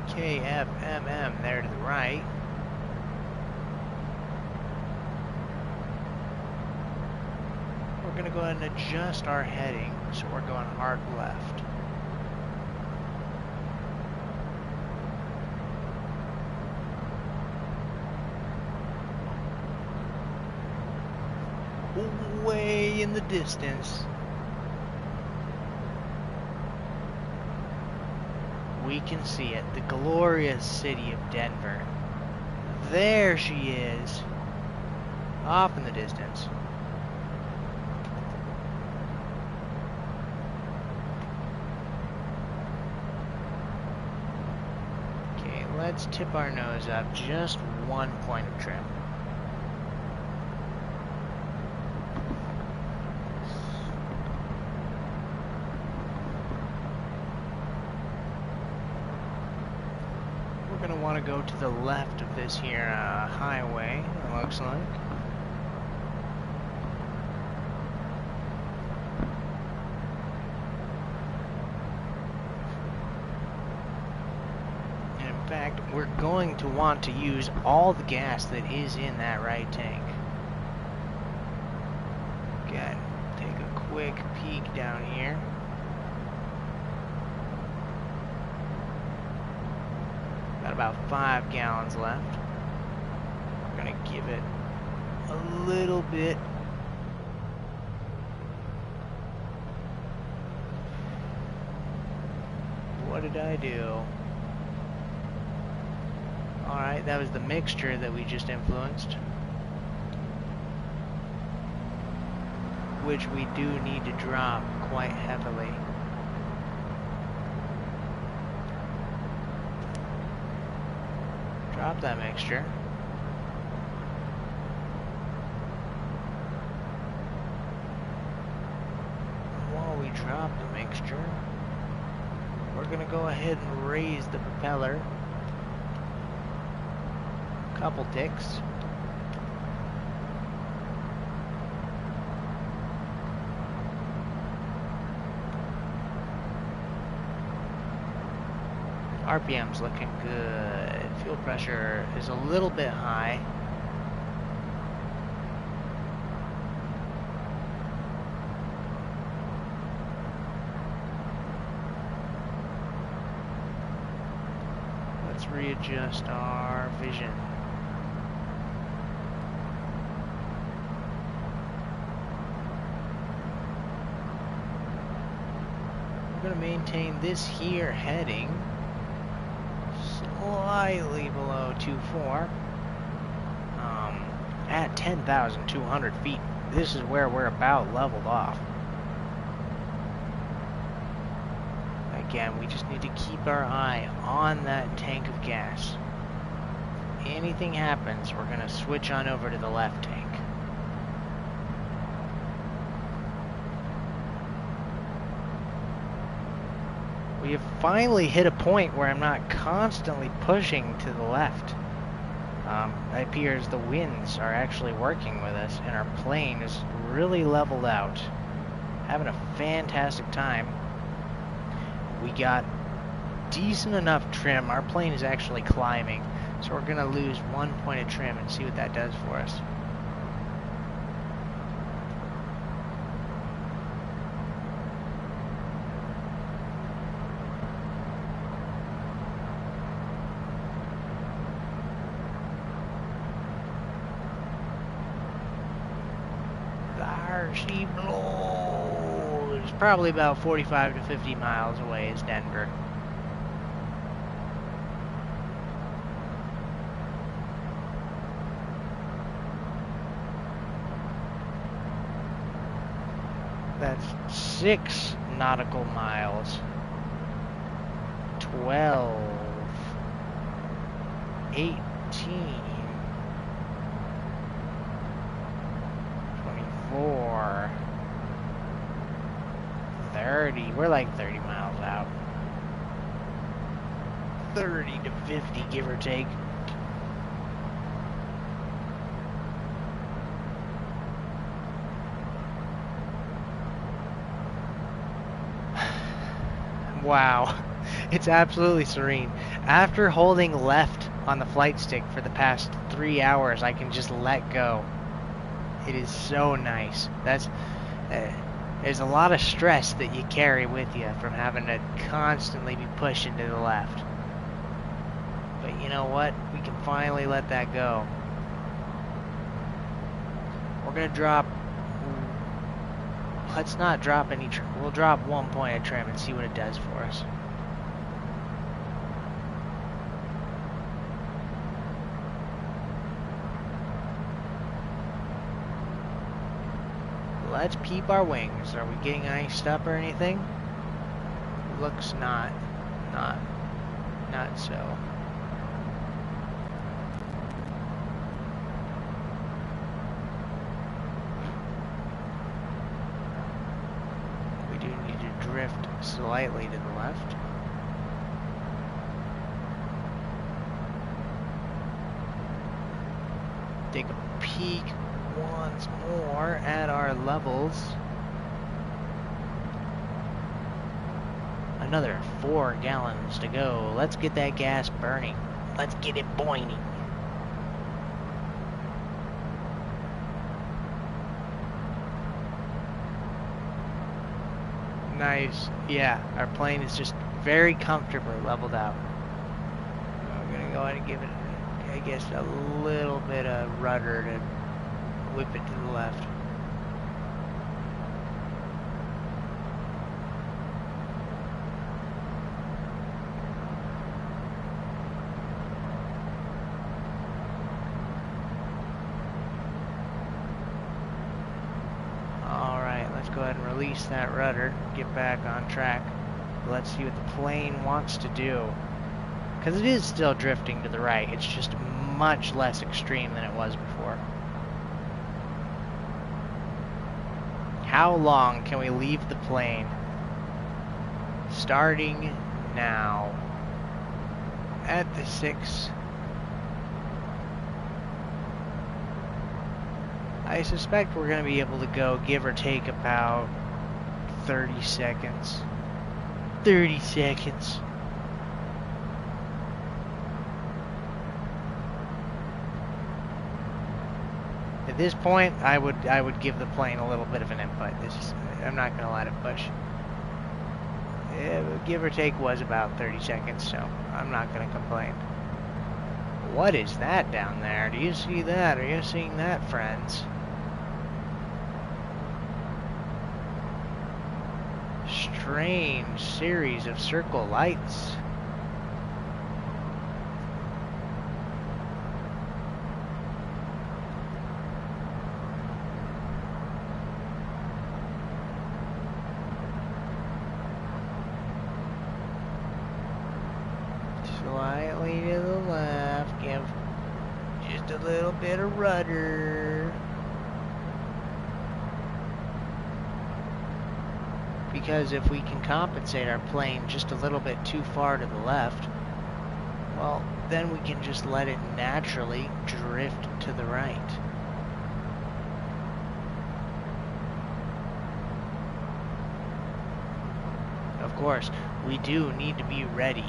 KFMM there to the right. We're going to go ahead and adjust our heading, so we're going hard left. Way in the distance, we can see it, the glorious city of Denver. There she is, off in the distance. Okay, let's tip our nose up just 1 point of trim. Going to want to go to the left of this here highway, it looks like. And in fact, we're going to want to use all the gas that is in that right tank. Again, take a quick peek down here. Got about 5 gallons left. We're gonna give it a little bit. What did I do? Alright, that was the mixture that we just influenced. Which we do need to drop quite heavily. Drop that mixture. While we drop the mixture, we're going to go ahead and raise the propeller. Couple ticks. RPM's looking good. Fuel pressure is a little bit high. Let's readjust our vision. going to maintain this here heading slightly below 2.4 at 10,200 feet. This is where we're about leveled off. Again, we just need to keep our eye on that tank of gas. If anything happens, we're going to switch on over to the left tank. We have finally hit a point where I'm not constantly pushing to the left. It appears the winds are actually working with us, and our plane is really leveled out. Having a fantastic time. We got decent enough trim. Our plane is actually climbing, so we're going to lose 1 point of trim and see what that does for us. She blows. Probably about 45 to 50 miles away is Denver. That's 6 nautical miles. 12. 18. 24, 30, we're like 30 miles out. 30 to 50, give or take. Wow, it's absolutely serene. After holding left on the flight stick for the past 3 hours, I can just let go. It is so nice. That's there's a lot of stress that you carry with you from having to constantly be pushing to the left. But you know what? We can finally let that go. We're gonna drop. Let's not drop any trim. We'll drop 1 point of trim and see what it does for us. Let's peep our wings. Are we getting iced up or anything? Looks not so. We do need to drift slightly to the left. Take a peek once more at our levels. Another 4 gallons to go. Let's get that gas burning. Let's get it boiling. Nice. Yeah, our plane is just very comfortably leveled out. We're gonna go ahead and give it, I guess, a little bit of rudder to whip it to the left. Alright, let's go ahead and release that rudder, get back on track. Let's see what the plane wants to do. Because it is still drifting to the right, it's just much less extreme than it was before. How long can we leave the plane? Starting now. At the 6. I suspect we're going to be able to go give or take about 30 seconds. 30 seconds. At this point, I would give the plane a little bit of an input. I'm not going to let it push. Give or take was about 30 seconds, so I'm not going to complain. What is that down there? Do you see that? Are you seeing that, friends? strange series of circle lights. Slightly to the left, give just a little bit of rudder. Because if we can compensate our plane just a little bit too far to the left, well, then we can just let it naturally drift to the right. Of course, we do need to be ready.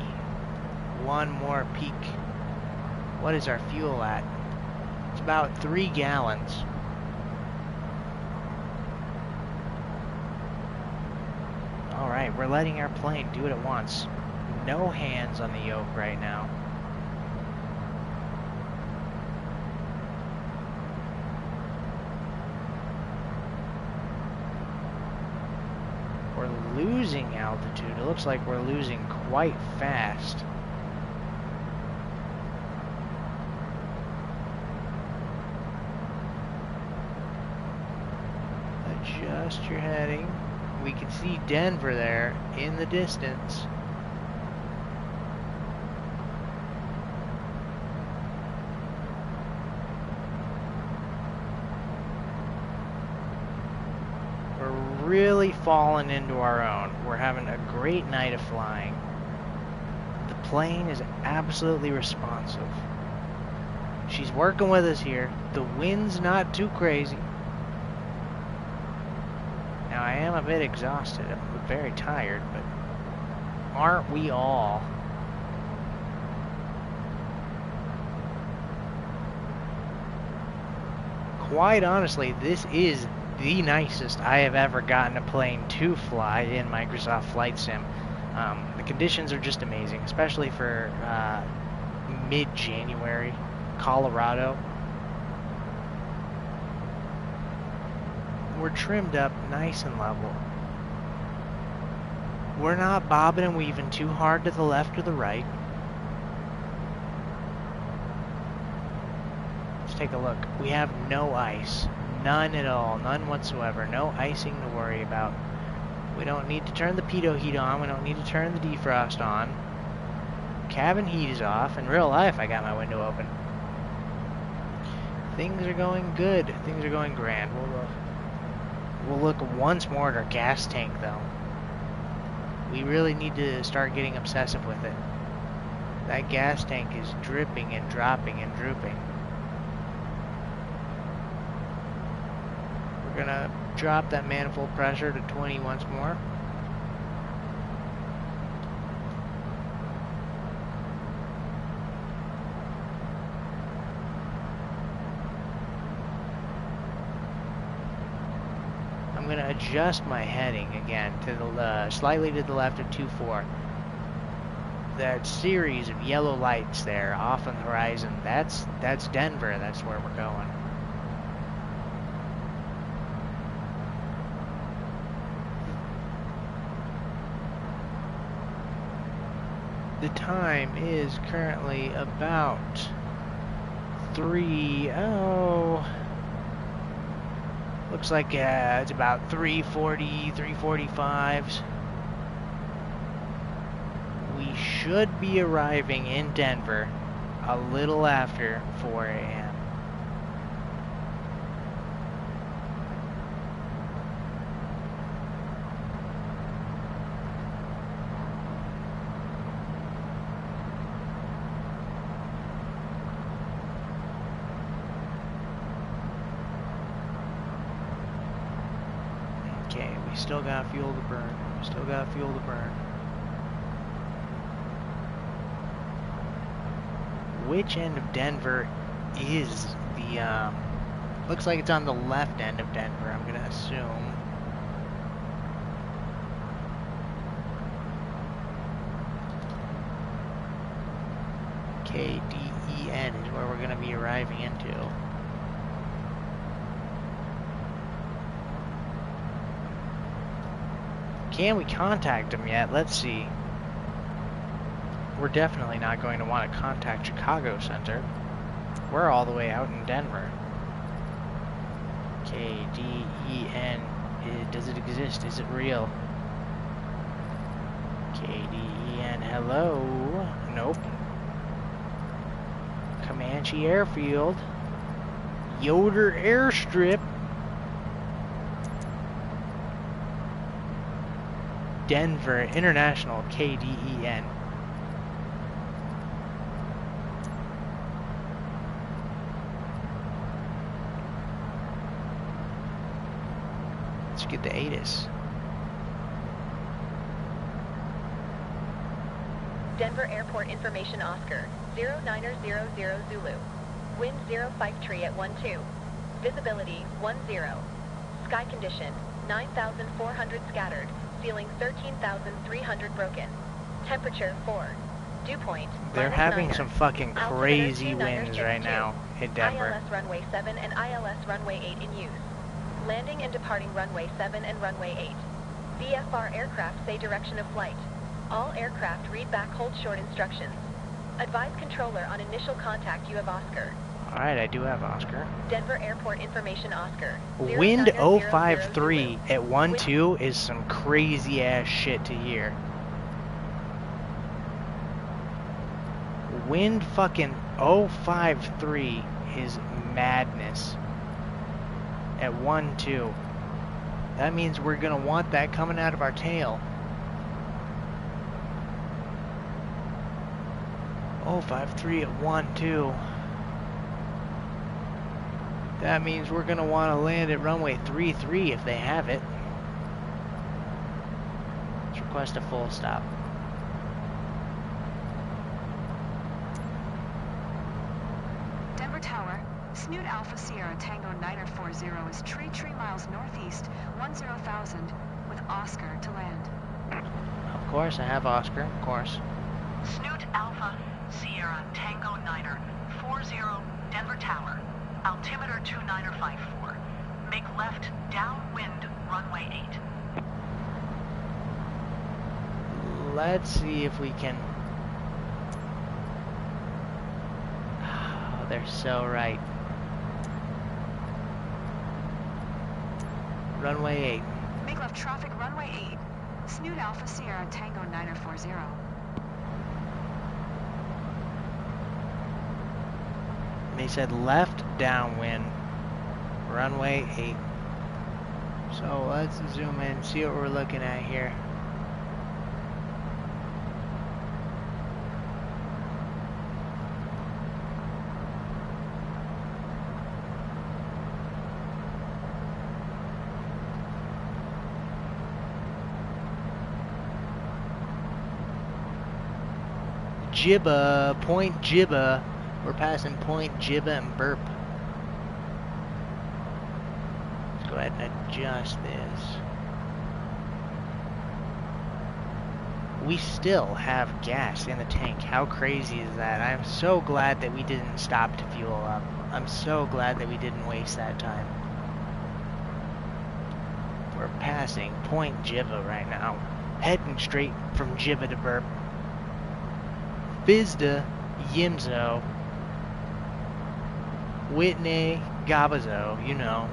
One more peak. What is our fuel at? It's about 3 gallons. Alright, we're letting our plane do it at once. No hands on the yoke right now. We're losing altitude. It looks like we're losing quite fast. Adjust your heading. We can see Denver there in the distance. We're really falling into our own. We're having a great night of flying. The plane is absolutely responsive. She's working with us here. The wind's not too crazy. Now, I am a bit exhausted. I'm very tired, but aren't we all? Quite honestly, this is the nicest I have ever gotten a plane to fly in Microsoft Flight Sim. The conditions are just amazing, especially for mid-January, Colorado. We're trimmed up nice and level. We're not bobbing and weaving too hard to the left or the right. Let's take a look. We have no ice. None at all. None whatsoever. No icing to worry about. We don't need to turn the pitot heat on. We don't need to turn the defrost on. Cabin heat is off. In real life, I got my window open. Things are going good. Things are going grand. We'll look once more at our gas tank, though. We really need to start getting obsessive with it. That gas tank is dripping and dropping and drooping. We're gonna drop that manifold pressure to 20 once more. I'm going to adjust my heading again to the slightly to the left of 2-4. That series of yellow lights there off on the horizon, that's Denver. That's where we're going. The time is currently about 3:00. Looks like it's about 3:40, 3:45. We should be arriving in Denver a little after 4 a.m. Okay, we still got fuel to burn. We still got fuel to burn. Which end of Denver is the, looks like it's on the left end of Denver, I'm gonna assume. KDEN is where we're gonna be arriving into. Can we contact them yet? Let's see. We're definitely not going to want to contact Chicago Center. We're all the way out in Denver. KDEN. Does it exist? Is it real? KDEN. Hello? Nope. Comanche Airfield. Yoder Airstrip. Denver International, KDEN. Let's get the ATIS. Denver Airport Information Oscar, 0900 Zulu. Wind 05 tree at 12. Visibility 10. Sky condition 9,400 scattered. Ceiling 13,300 broken. Temperature 4. Dew point. They're having some fucking crazy winds right now in Denver. ILS runway 7 and ILS runway 8 in use. Landing and departing runway 7 and runway 8. VFR aircraft say direction of flight. All aircraft read back hold short instructions. Advise controller on initial contact you have Oscar. Alright, I do have Oscar. Denver Airport Information Oscar. Wind 0900 053 at 12 is some crazy ass shit to hear. Wind fucking 053 is madness at 12. That means we're gonna want that coming out of our tail. 053 at 12. That means we're gonna want to land at runway 33 if they have it. Let's request a full stop. Denver Tower, Snoot Alpha Sierra Tango 940 is 3 miles northeast, 10,000, with Oscar to land. Of course, I have Oscar, of course. Snoot Alpha Sierra Tango 940 Denver Tower. Altimeter 2954. Make left downwind runway 8. Let's see if we can... Oh, they're so right. Runway 8. Make left traffic runway 8. Snoot Alpha Sierra Tango 940. They said left downwind, runway 8. So let's zoom in, see what we're looking at here. Jibba, Point Jibba. We're passing Point Jibba and Burp. Let's go ahead and adjust this. We still have gas in the tank. How crazy is that? I'm so glad that we didn't stop to fuel up. I'm so glad that we didn't waste that time. We're passing Point Jibba right now. Heading straight from Jibba to Burp. Fizda, Yimzo, Whitney, Gabazo, you know.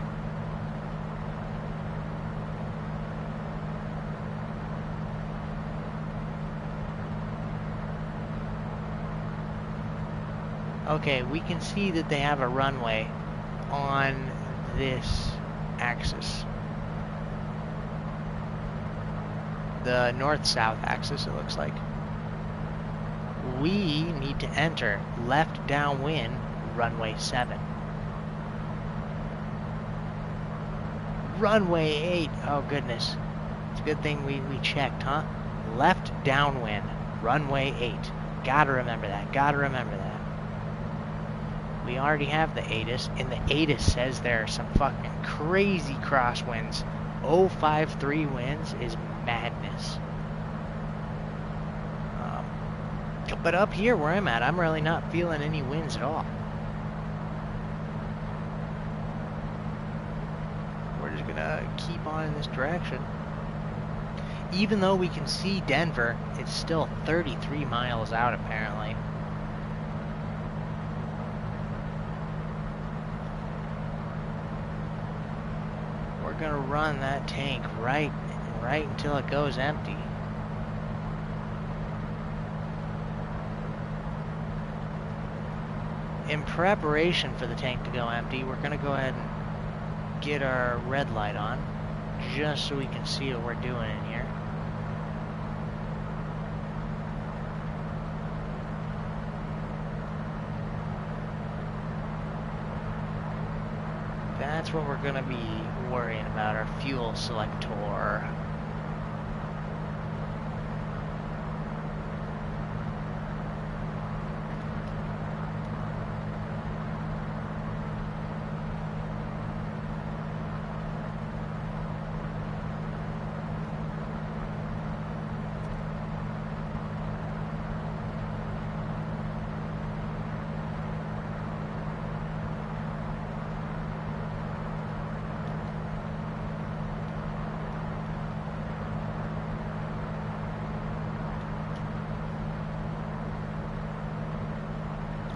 Okay, we can see that they have a runway on this axis. The north-south axis, it looks like. We need to enter left downwind runway 7. Runway 8. Oh goodness. It's a good thing we checked, huh? Left downwind runway 8. Gotta remember that. Gotta remember that. We already have the ATIS, and the ATIS says there are some fucking crazy crosswinds. 053 winds is madness. But up here where I'm at, I'm really not feeling any winds at all. We're just gonna keep on in this direction. Even though we can see Denver, it's still 33 miles out apparently. We're gonna run that tank right until it goes empty. In preparation for the tank to go empty, we're gonna go ahead and get our red light on, just so we can see what we're doing in here. That's what we're gonna be worrying about, our fuel selector.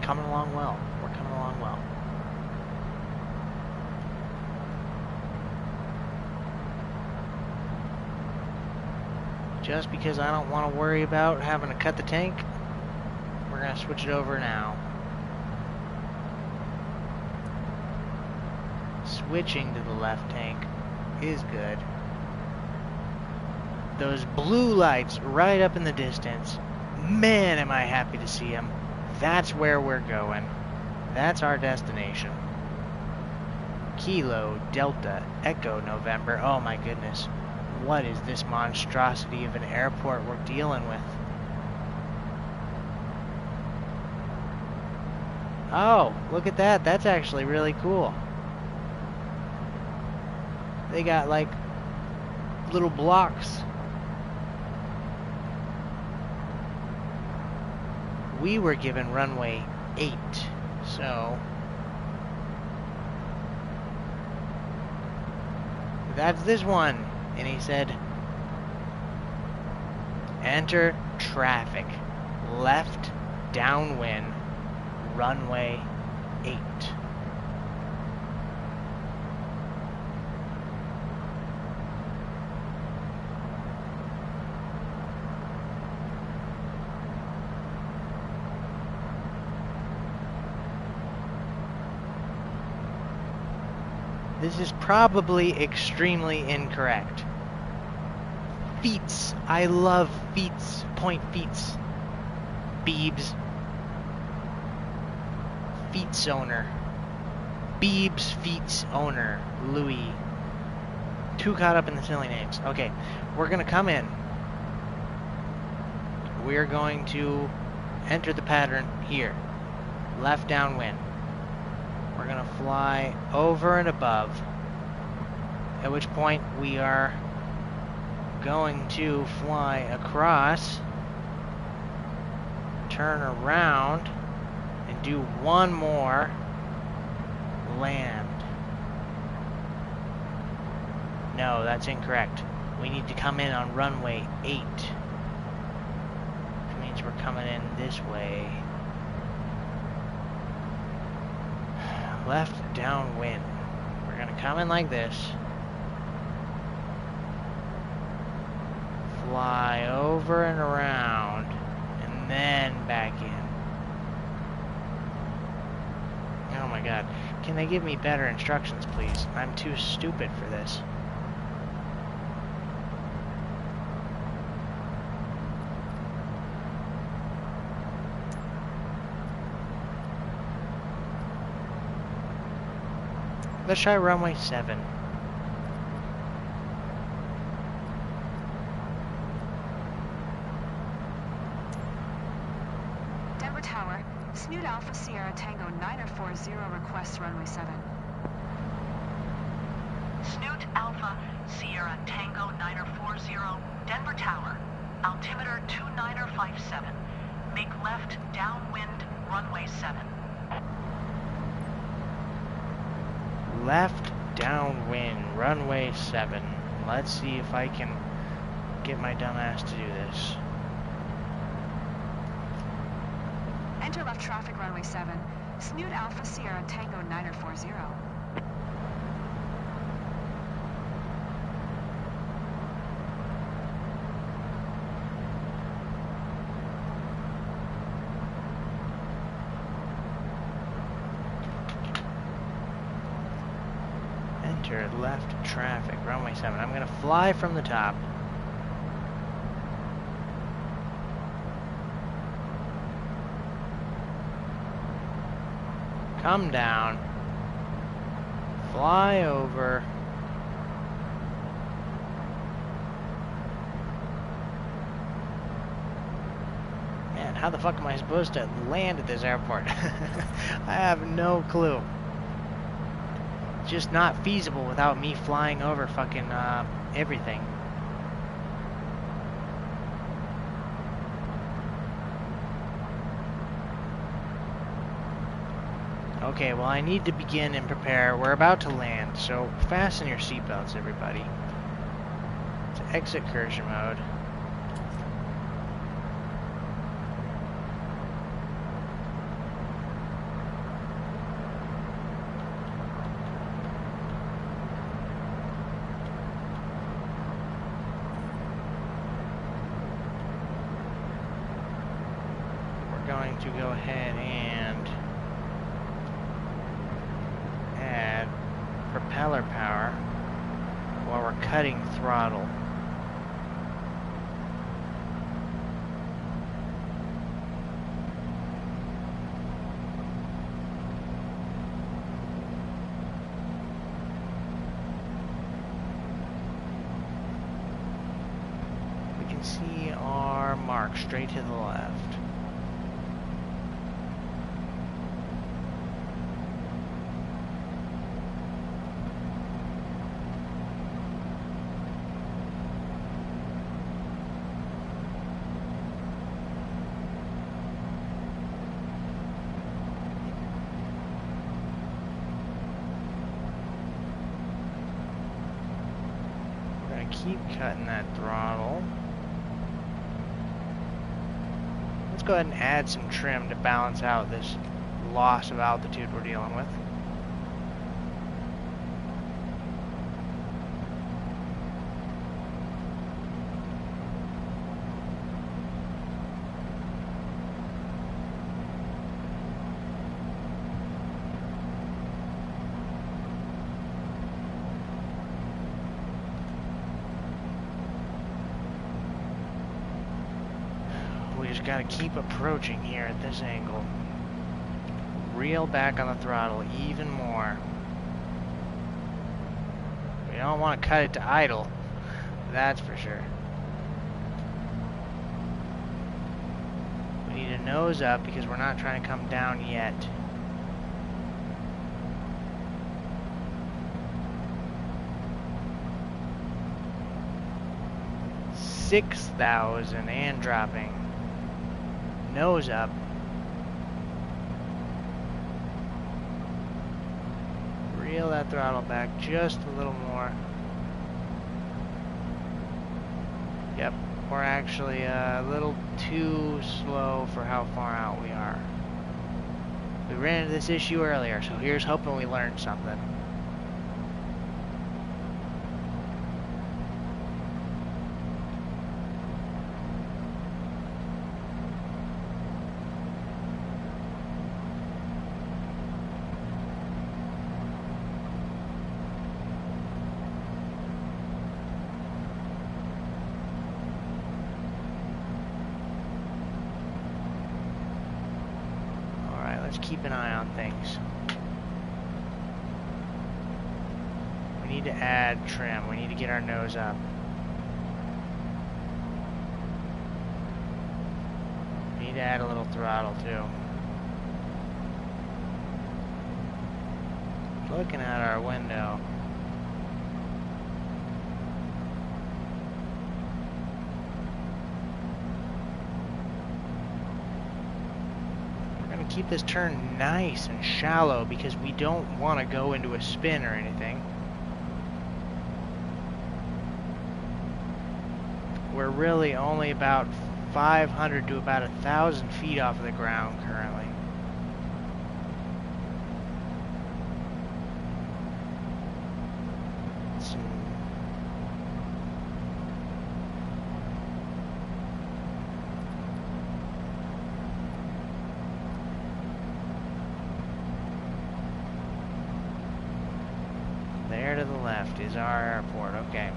Coming along well. We're coming along well. Just because I don't want to worry about having to cut the tank, we're going to switch it over now. Switching to the left tank is good. Those blue lights right up in the distance, man, am I happy to see them. That's where we're going. That's our destination. Kilo, Delta, Echo, November. Oh my goodness. What is this monstrosity of an airport we're dealing with? Oh, look at that. That's actually really cool. They got like little blocks. We were given runway 8, so that's this one. And he said, enter traffic, left downwind, runway 8. This is probably extremely incorrect. Feets. I love feets. Point feets. Beebs. Feets owner. Beebs feets owner. Louis. Too caught up in the silly names. Okay, we're gonna come in. We're going to enter the pattern here. Left downwind. We're going to fly over and above, at which point we are going to fly across, turn around, and do one more land. No, that's incorrect. We need to come in on runway 8. Which means we're coming in this way. Left downwind. We're gonna come in like this. Fly over and around. And then back in. Oh my god. Can they give me better instructions, please? I'm too stupid for this. Let's try runway 7. Denvr Tower, Snoot Alpha Sierra Tango 940 requests runway 7. Snoot Alpha Sierra Tango 940, Denvr Tower, altimeter 2957. Make left downwind runway 7. Left downwind, runway 7. Let's see if I can get my dumb ass to do this. Enter left traffic runway 7. Snoot Alpha Sierra Tango 940. Enter left traffic, runway 7. I'm gonna fly from the top. Come down. Fly over. Man, how the fuck am I supposed to land at this airport? I have no clue. Just not feasible without me flying over fucking everything. Okay, well I need to begin and prepare. We're about to land, so fasten your seatbelts, everybody. Let's exit incursion mode. Going to go ahead and add propeller power while we're cutting throttle. We can see our mark straight to the left. Keep cutting that throttle. Let's go ahead and add some trim to balance out this loss of altitude we're dealing with. We just gotta keep approaching here at this angle. Reel back on the throttle even more. We don't want to cut it to idle, that's for sure. We need to nose up because we're not trying to come down yet. $6,000 and dropping. Nose up. Reel that throttle back just a little more. Yep, we're actually a little too slow for how far out we are. We ran into this issue earlier, so here's hoping we learned something. Keep an eye on things. We need to add trim. We need to get our nose up. We need to add a little throttle too. Looking at our window. Keep this turn nice and shallow because we don't want to go into a spin or anything. we're really only about 500 to about 1,000 feet off of the ground currently. There to the left is our airport, okay.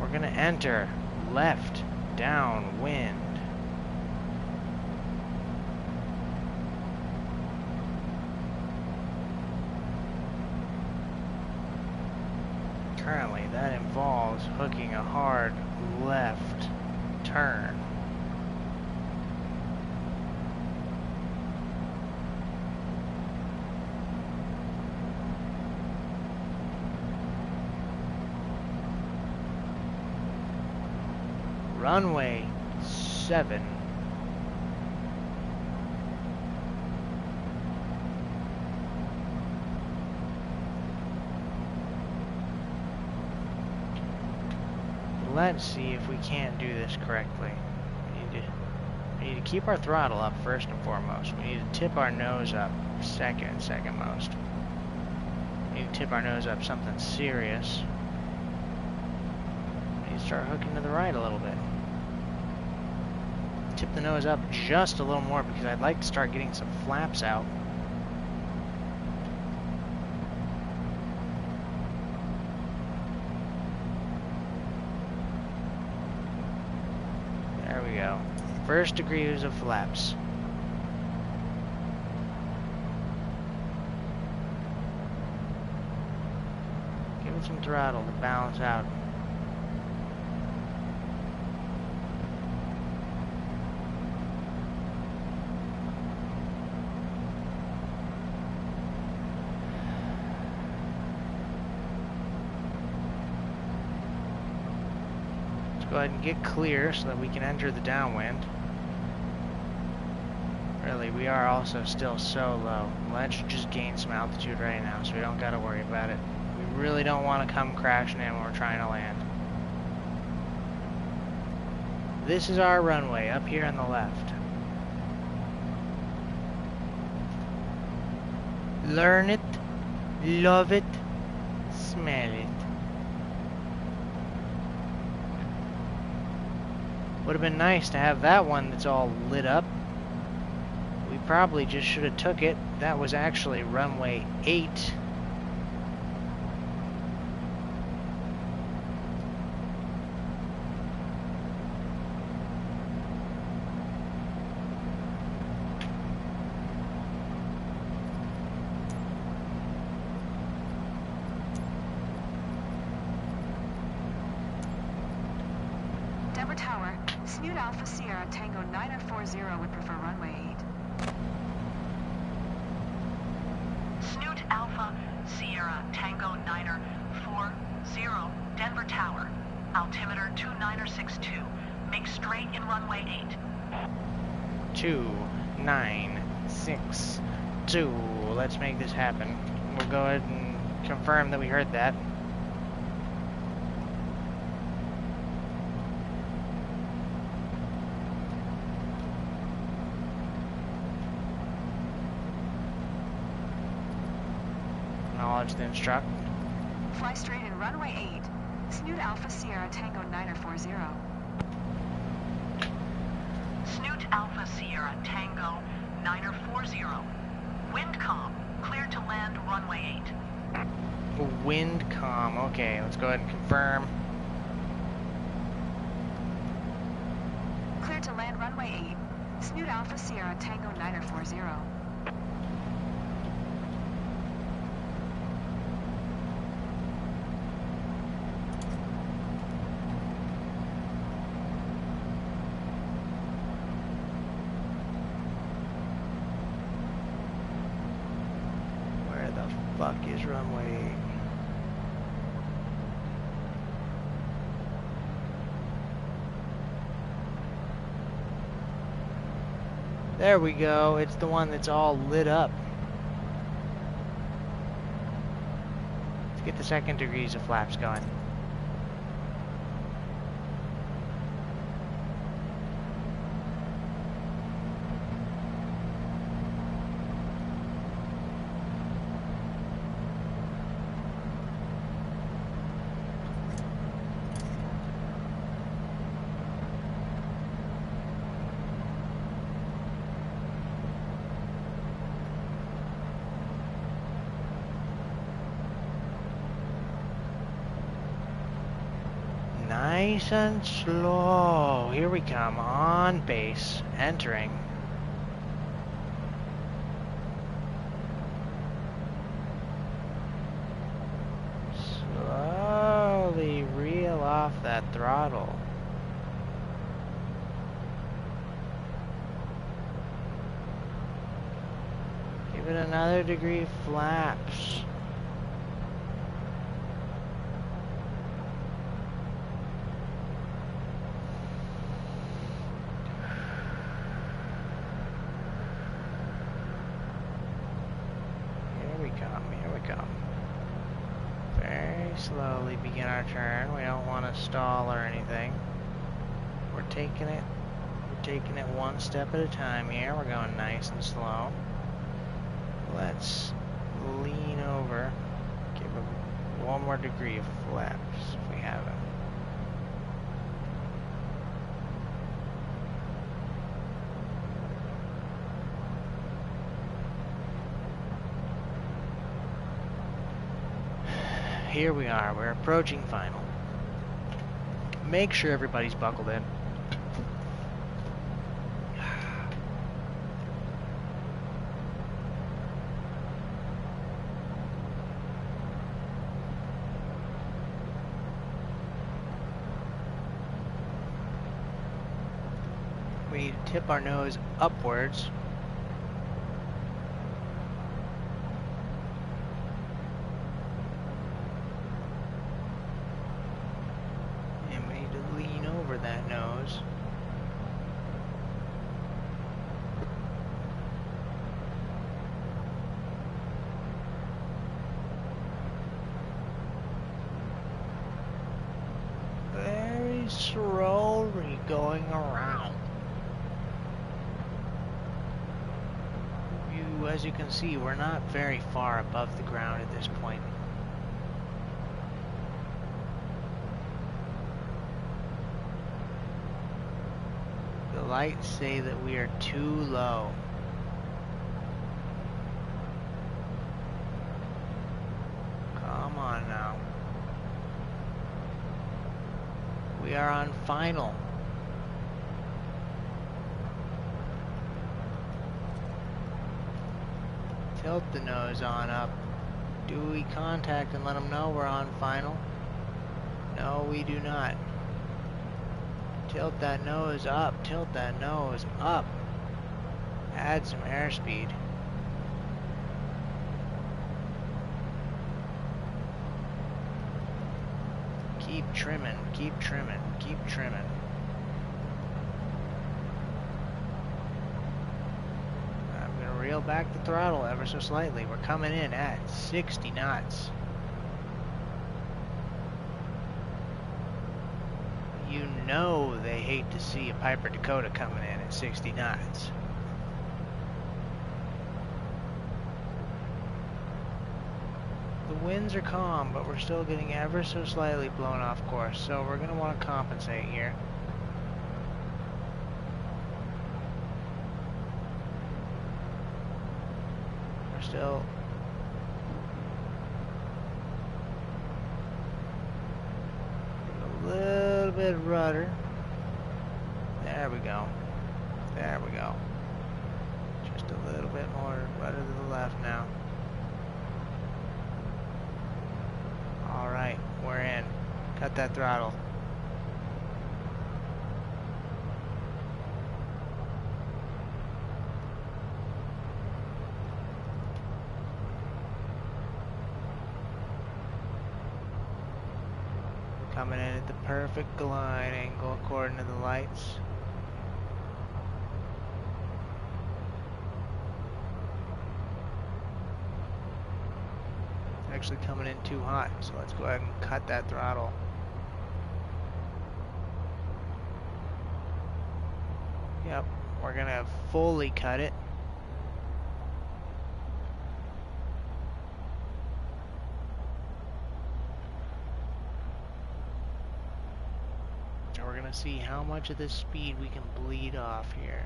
We're gonna enter left downwind. Currently, that involves hooking a hard left turn. Runway 7. Let's see if we can't do this correctly. We need to keep our throttle up first and foremost. We need to tip our nose up second most. We need to tip our nose up something serious. We need to start hooking to the right a little bit. Tip the nose up just a little more because I'd like to start getting some flaps out. There we go. First degrees of flaps. Give it some throttle to balance out. Go ahead and get clear so that we can enter the downwind. Really, we are also still so low. Let's just gain some altitude right now so we don't gotta worry about it. We really don't want to come crashing in when we're trying to land. This is our runway up here on the left. Learn it, love it, smell it. Would have been nice to have that one that's all lit up. We probably just should have took it. That was actually runway 8. Denvr Tower, Snoot Alpha Sierra Tango 9040 would prefer runway 8. Snoot Alpha Sierra Tango 9040, Denvr Tower. Altimeter 2962. Make straight in runway 8. 2962. Let's make this happen. We'll go ahead and confirm that we heard that. Acknowledge the instruct. Fly straight in runway 8. Snoot Alpha Sierra Tango 9040. Snoot Alpha Sierra Tango 9040. Wind calm. Clear to land runway 8. Wind calm. Okay, let's go ahead and confirm. Clear to land runway 8. Snoot Alpha Sierra Tango 9040. Fuck is runway 8? There we go. It's the one that's all lit up. Let's get the second degrees of flaps going. Nice and slow. Here we come, on base, entering. Slowly reel off that throttle. Give it another degree of flaps. Slowly begin our turn. We don't want to stall or anything. We're taking it one step at a time here. We're going nice and slow. Let's lean over. Give it one more degree of flaps if we have it. Here we are, we're approaching final. Make sure everybody's buckled in. We need to tip our nose upwards. That nose. Very slowly going around. As you can see, we're not very far above the ground at this point. The lights say that we are too low. Come on now. We are on final. Tilt the nose on up. Do we contact and let them know we're on final? No, we do not. Tilt that nose up, tilt that nose up. Add some airspeed. Keep trimming, keep trimming, keep trimming. I'm gonna reel back the throttle ever so slightly. We're coming in at 60 knots. You know they hate to see a Piper Dakota coming in at 60 knots. The winds are calm, but we're still getting ever so slightly blown off course, so we're going to want to compensate here. We're still a little bit of rudder. There we go. There we go. Just a little bit more rudder to the left now. Alright, we're in. Cut that throttle. Coming in at the perfect glide angle according to the lights. actually coming in too hot. So let's go ahead and cut that throttle. Yep, we're gonna fully cut it. And we're gonna see how much of this speed we can bleed off here.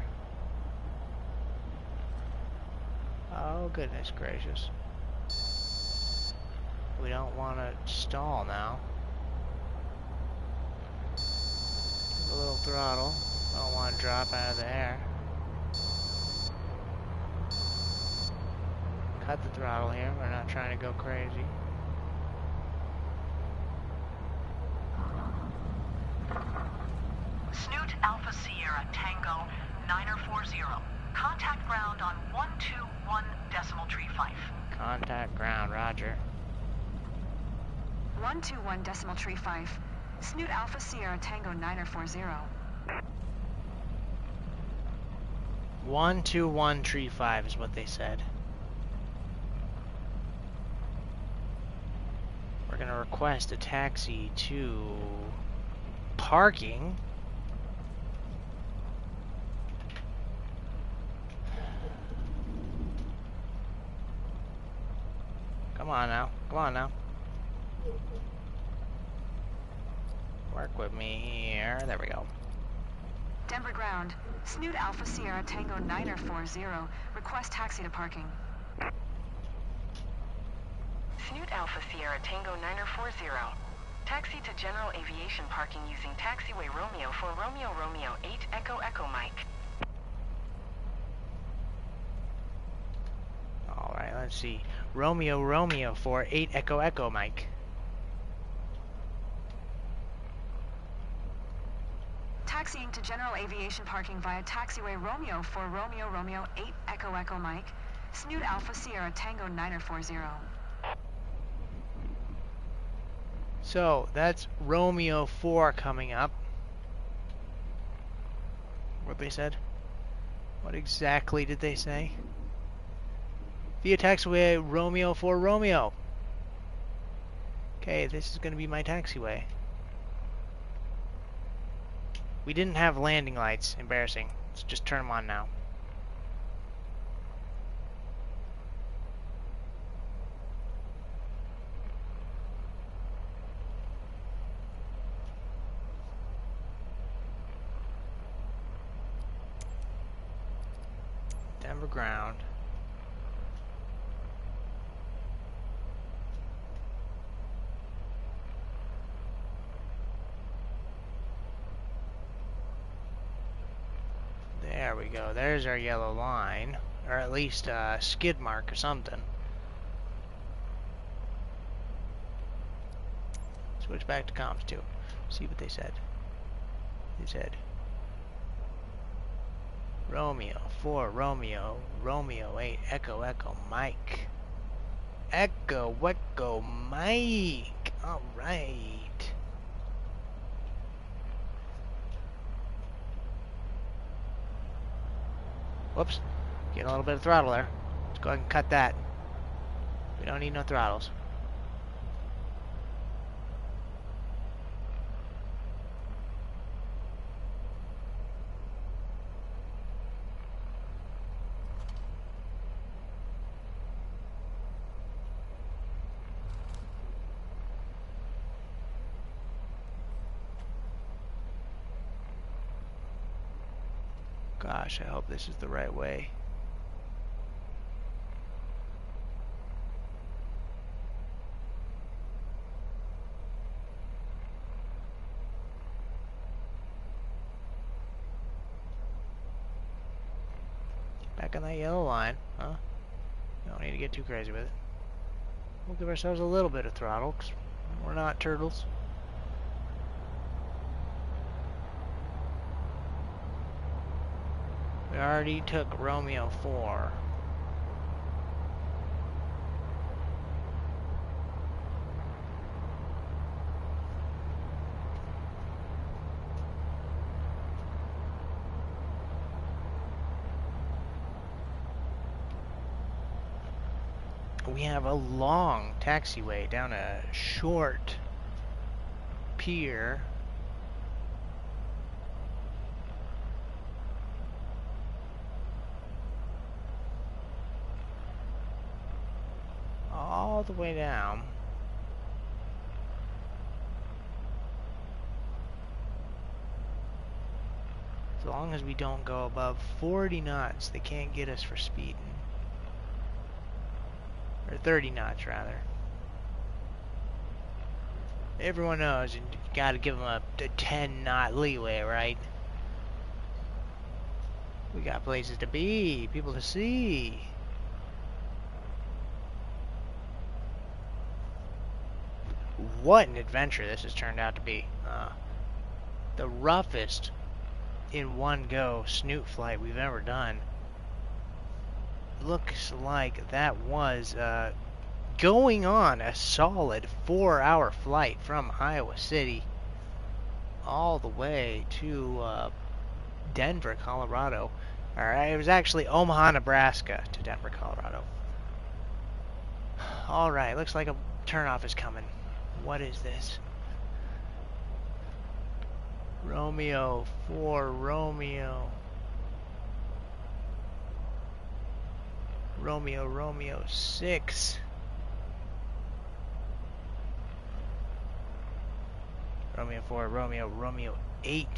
Oh, goodness gracious. We don't want to stall now. Give a little throttle. Don't want to drop out of the air. Cut the throttle here. We're not trying to go crazy. Snoot Alpha Sierra Tango 940. Contact ground on 121.35. Contact ground, roger. 121.35. Snoot Alpha Sierra Tango 940. 12135 is what they said. We're gonna request a taxi to parking. Come on now, come on now. Work with me here. There we go. Denvr ground. Snoot Alpha Sierra Tango 940. Request taxi to parking. Snoot Alpha Sierra Tango 940. Taxi to general aviation parking using taxiway Romeo for Romeo Romeo 8 Echo Echo Mike. Alright, let's see. Romeo Romeo for 8 Echo Echo Mike. Taxiing to general aviation parking via taxiway Romeo for Romeo Romeo 8 Echo Echo Mike. Snoot Alpha Sierra Tango 940. So, that's Romeo 4 coming up. What they said? What exactly did they say? Via taxiway Romeo 4 Romeo. Okay, this is going to be my taxiway. We didn't have landing lights. Embarrassing. Let's just turn them on now. Denvr ground. There we go. There's our yellow line. Or at least a skid mark or something. Switch back to comms too. See what they said. They said Romeo 4 Romeo Romeo 8 Echo Echo Mike. Echo Echo Mike. Alright. Whoops. Getting a little bit of throttle there. Let's go ahead and cut that. We don't need no throttles. Gosh, I hope this is the right way. Back on that yellow line, huh? Don't need to get too crazy with it. We'll give ourselves a little bit of throttle, 'cause we're not turtles. We already took Romeo 4. we have a long taxiway down a short pier. All the way down. As long as we don't go above 40 knots, they can't get us for speeding. Or 30 knots, rather. Everyone knows you gotta give them a 10 knot leeway, right? We got places to be, people to see. What an adventure this has turned out to be. The roughest in one go snoot flight we've ever done. Looks like that was going on a solid 4-hour flight from Iowa City all the way to Denver, Colorado. Alright, it was actually Omaha, Nebraska to Denver, Colorado. Alright, looks like a turnoff is coming. What is this? Romeo 4, Romeo. Romeo 6. Romeo 4, Romeo 8.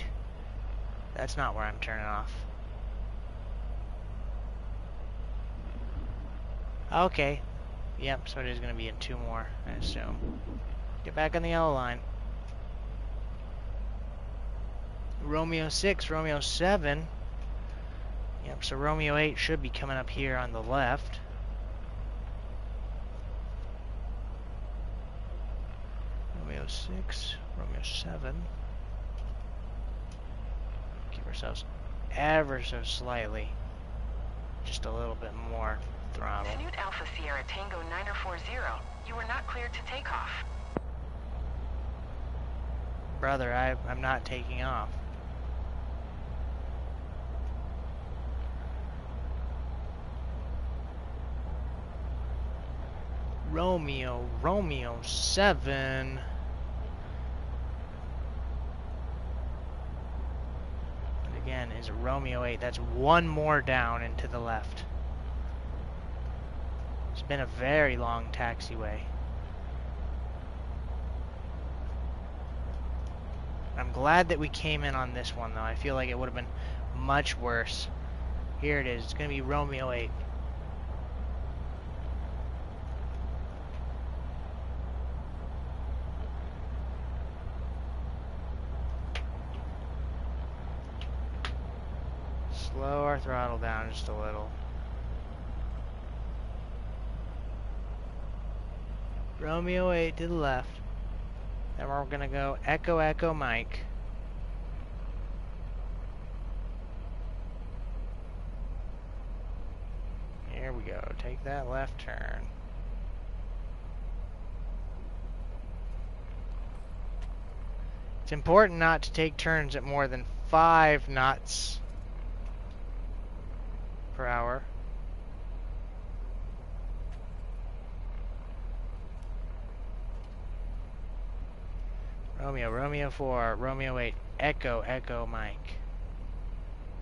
That's not where I'm turning off. Okay. Yep, so it is going to be in 2 more, I assume. Get back on the yellow line. Romeo 6, Romeo 7. Yep, so Romeo 8 should be coming up here on the left. Romeo 6, Romeo 7. Keep ourselves ever so slightly, just a little bit more throttle. Snoot Alpha Sierra Tango 940, you are not cleared to take off. Brother, I'm not taking off. Romeo 7. And again, is a Romeo 8. That's 1 more down and to the left. It's been a very long taxiway. I'm glad that we came in on this one, though. I feel like it would have been much worse. Here it is. It's going to be Romeo 8. Slow our throttle down just a little. Romeo 8 to the left. Then we're going to go Echo Echo Mike. Here we go. Take that left turn. It's important not to take turns at more than 5 knots per hour. Romeo 4, Romeo 8, Echo Echo Mike.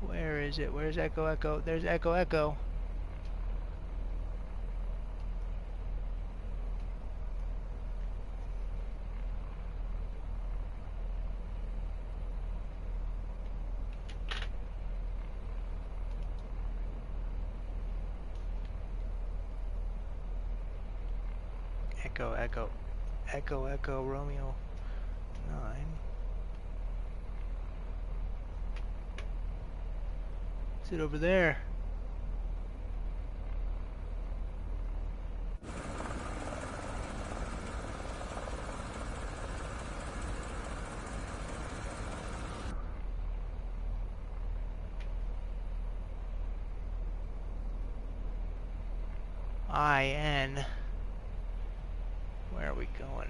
Where is it? Where's Echo Echo? There's Echo Echo. Echo Echo Echo Echo Romeo 9. Is it over there? IN. Where are we going?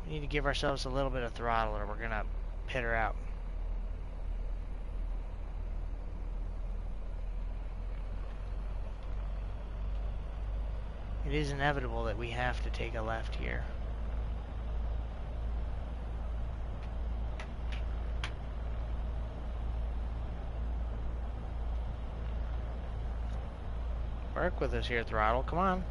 We need to give ourselves a little bit of throttle or we're gonna pit her out. is inevitable that we have to take a left here. Work with us here, throttle. Come on.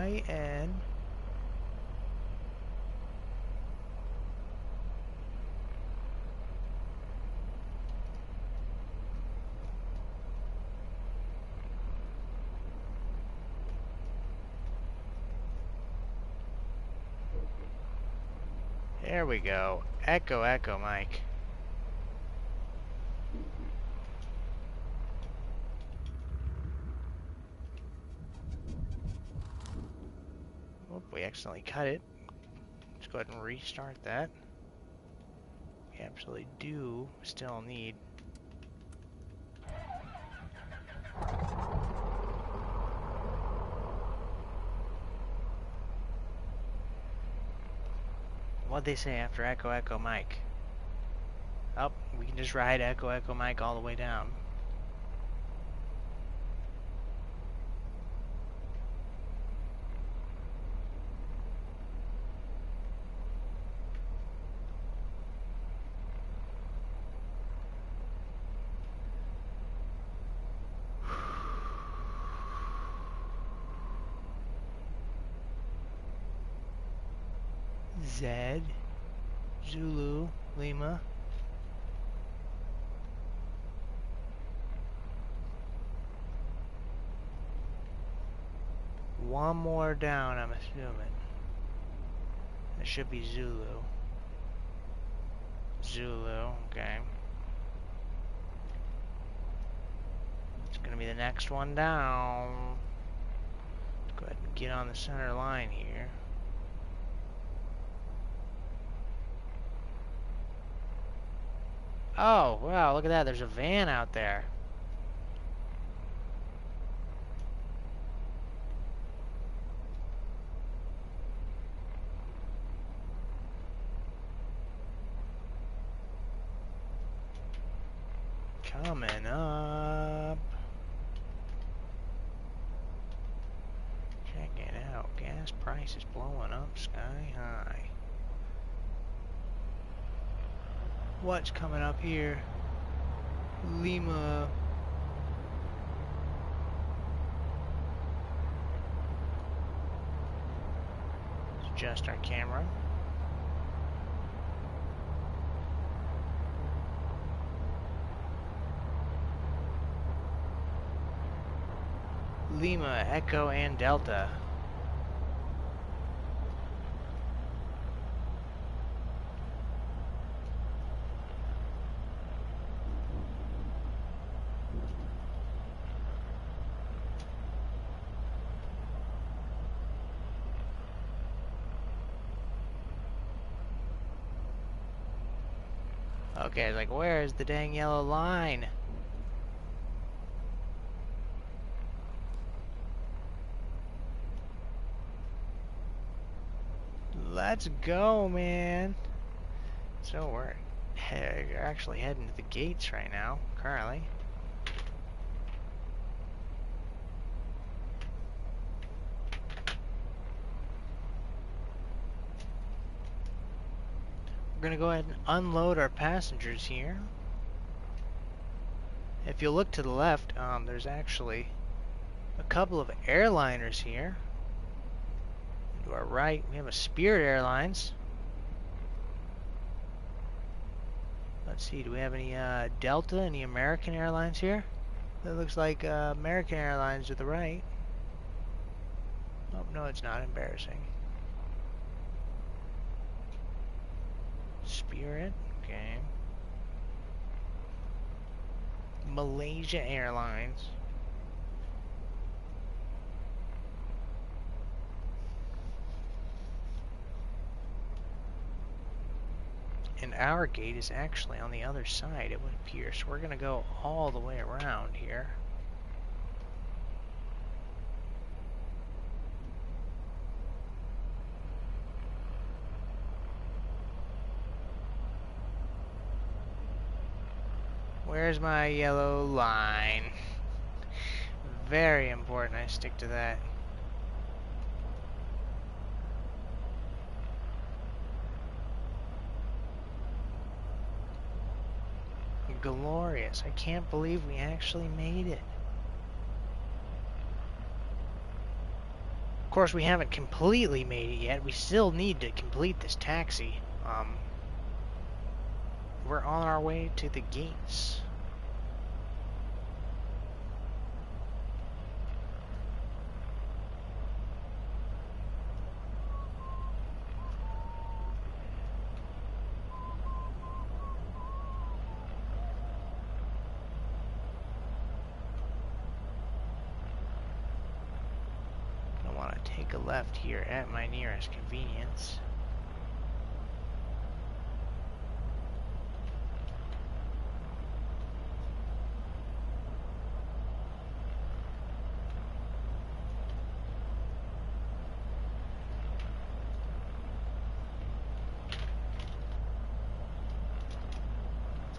IN. There we go. Echo, echo, Mike. Oh, we accidentally cut it. Let's go ahead and restart that. We absolutely do still need. What'd they say after Echo Echo Mike? Oh, we can just ride Echo Echo Mike all the way down. Z, Zulu, Lima. One more down, I'm assuming. It should be Zulu. Zulu, okay. It's gonna be the next one down. Let's go ahead and get on the center line here. Oh, wow, look at that. There's a van out there. Coming up. Check it out. Gas prices blowing up sky high. What's coming up here? Lima. Let's adjust our camera. Lima, Echo, and Delta. Okay, like, where's the dang yellow line? Let's go, man. So we're actually heading to the gates right now, currently. We're gonna go ahead and unload our passengers here. If you look to the left, there's actually a couple of airliners here. To our right, we have a Spirit Airlines. Let's see, do we have any Delta, any American Airlines here? That looks like American Airlines to the right. Oh, no, it's not. Embarrassing. Spirit. Okay. Malaysia Airlines. And our gate is actually on the other side, it would appear. So we're going to go all the way around here. Where's my yellow line? Very important I stick to that. Glorious. I can't believe we actually made it. Of course, we haven't completely made it yet. We still need to complete this taxi. We're on our way to the gates. I want to take a left here at my nearest convenience.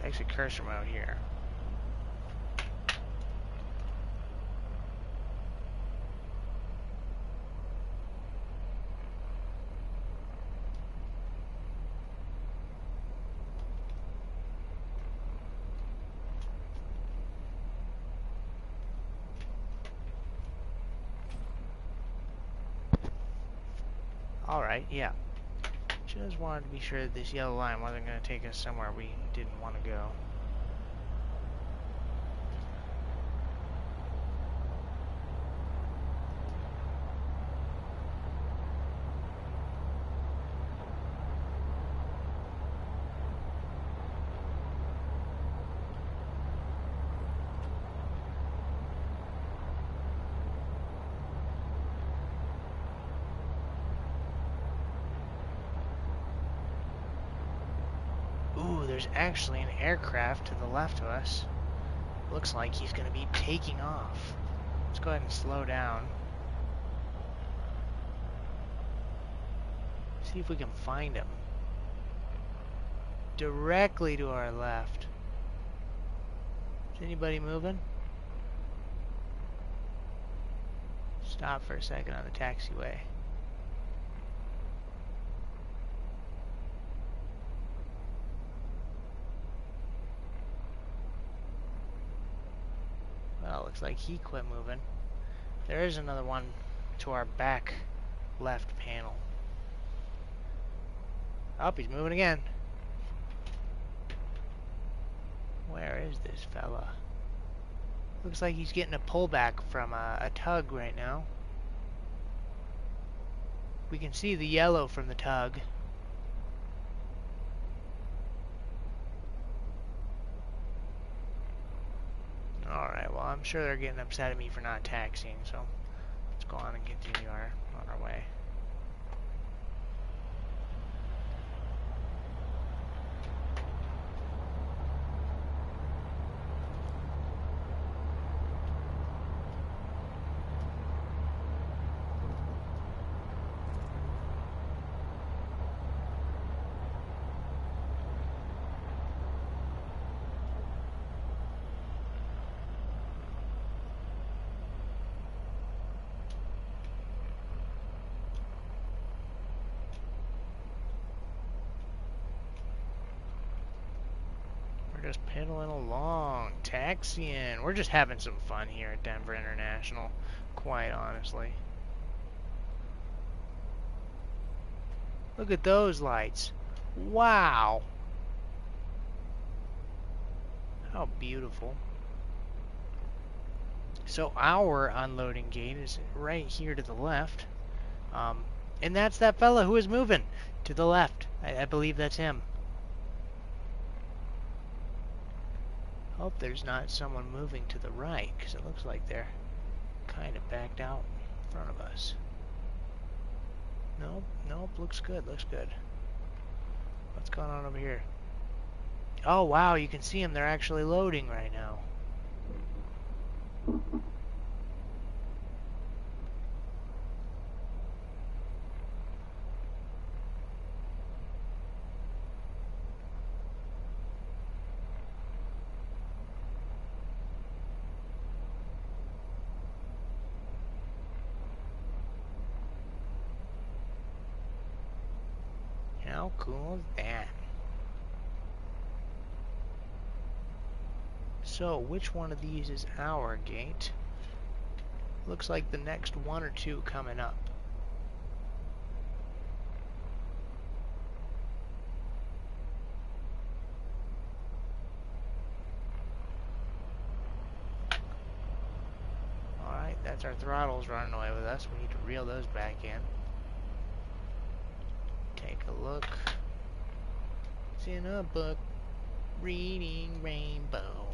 Exit cursor mode here. Alright, yeah. Just wanted to be sure that this yellow line wasn't going to take us somewhere we didn't want to go. There's actually an aircraft to the left of us. Looks like he's going to be taking off. Let's go ahead and slow down. See if we can find him. Directly to our left. Is anybody moving? Stop for a second on the taxiway. Well, looks like he quit moving. There is another one to our back left panel. Oh, he's moving again. Where is this fella? Looks like he's getting a pullback from a tug right now. We can see the yellow from the tug. Alright, well, I'm sure they're getting upset at me for not taxiing, so let's go on and continue on our way. Just pedaling along, taxiing. We're just having some fun here at Denver International, quite honestly. Look at those lights. Wow. How beautiful. So our unloading gate is right here to the left. And that's that fella who is moving to the left. I believe that's him. Hope there's not someone moving to the right, because it looks like they're kind of backed out in front of us. Nope, nope, looks good, looks good. What's going on over here? Oh, wow, you can see them. They're actually loading right now. How cool is that? So, which one of these is our gate? Looks like the next one or two coming up. Alright, that's our throttles running away with us. We need to reel those back in. Take a look. It's in a book. Reading Rainbow.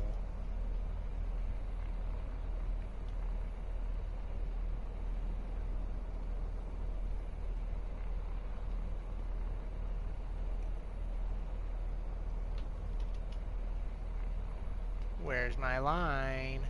Where's my line?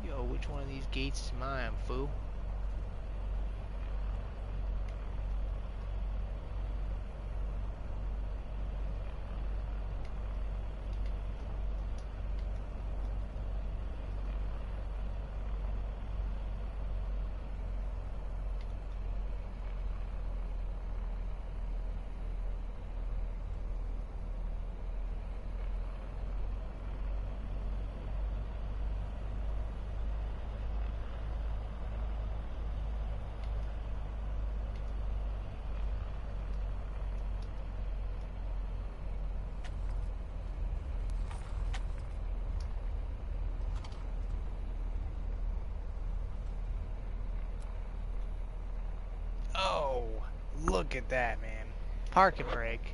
Yo, which one of these gates is mine, fool? Oh, look at that, man. Park and brake.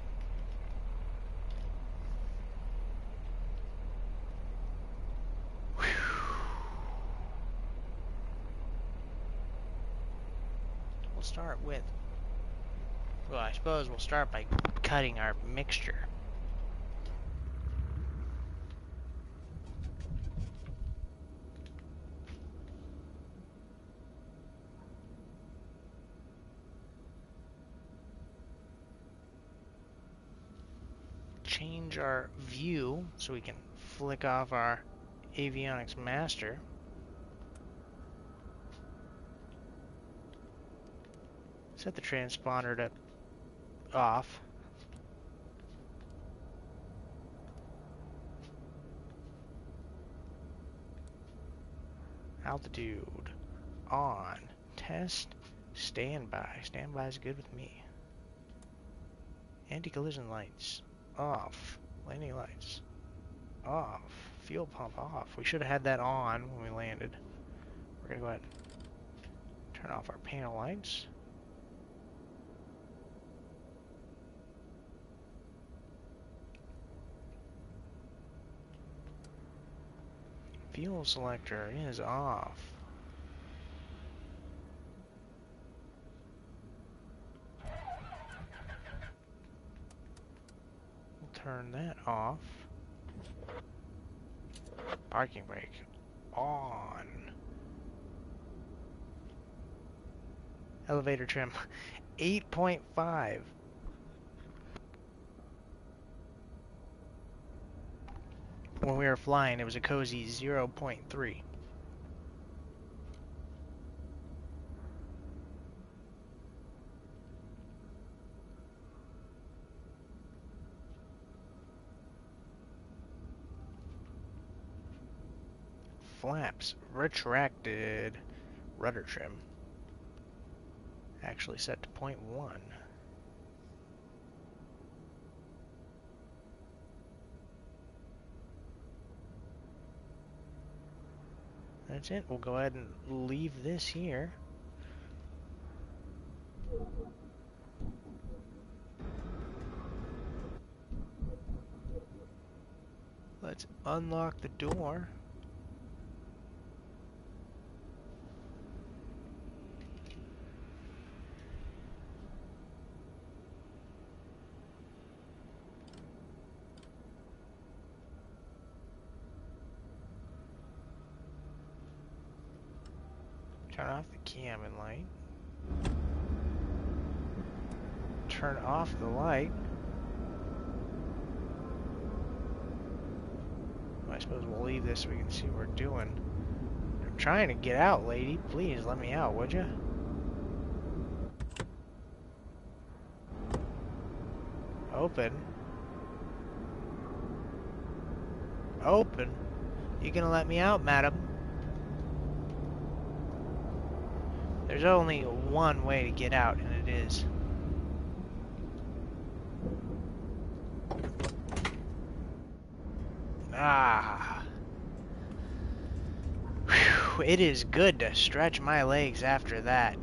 Whew. We'll start with... Well, I suppose we'll start by cutting our mixture. Change our view so we can flick off our avionics master. Set the transponder to off. Altitude on. Test. Standby. Standby is good with me. Anti-collision lights off. Landing lights off. Fuel pump off. We should have had that on when we landed. We're gonna go ahead and turn off our panel lights. Fuel selector is off. We'll turn that off. Parking brake on. Elevator trim 8.5. When we were flying, it was a cozy 0.3. Flaps retracted. Rudder trim actually set to 0.1. That's it. We'll go ahead and leave this here. Let's unlock the door. Turn off the cabin light. Turn off the light. I suppose we'll leave this so we can see what we're doing. I'm trying to get out, lady. Please let me out, would you? Open. Open? You gonna let me out, madam? There's only one way to get out, and it is... Ah. Whew, it is good to stretch my legs after that.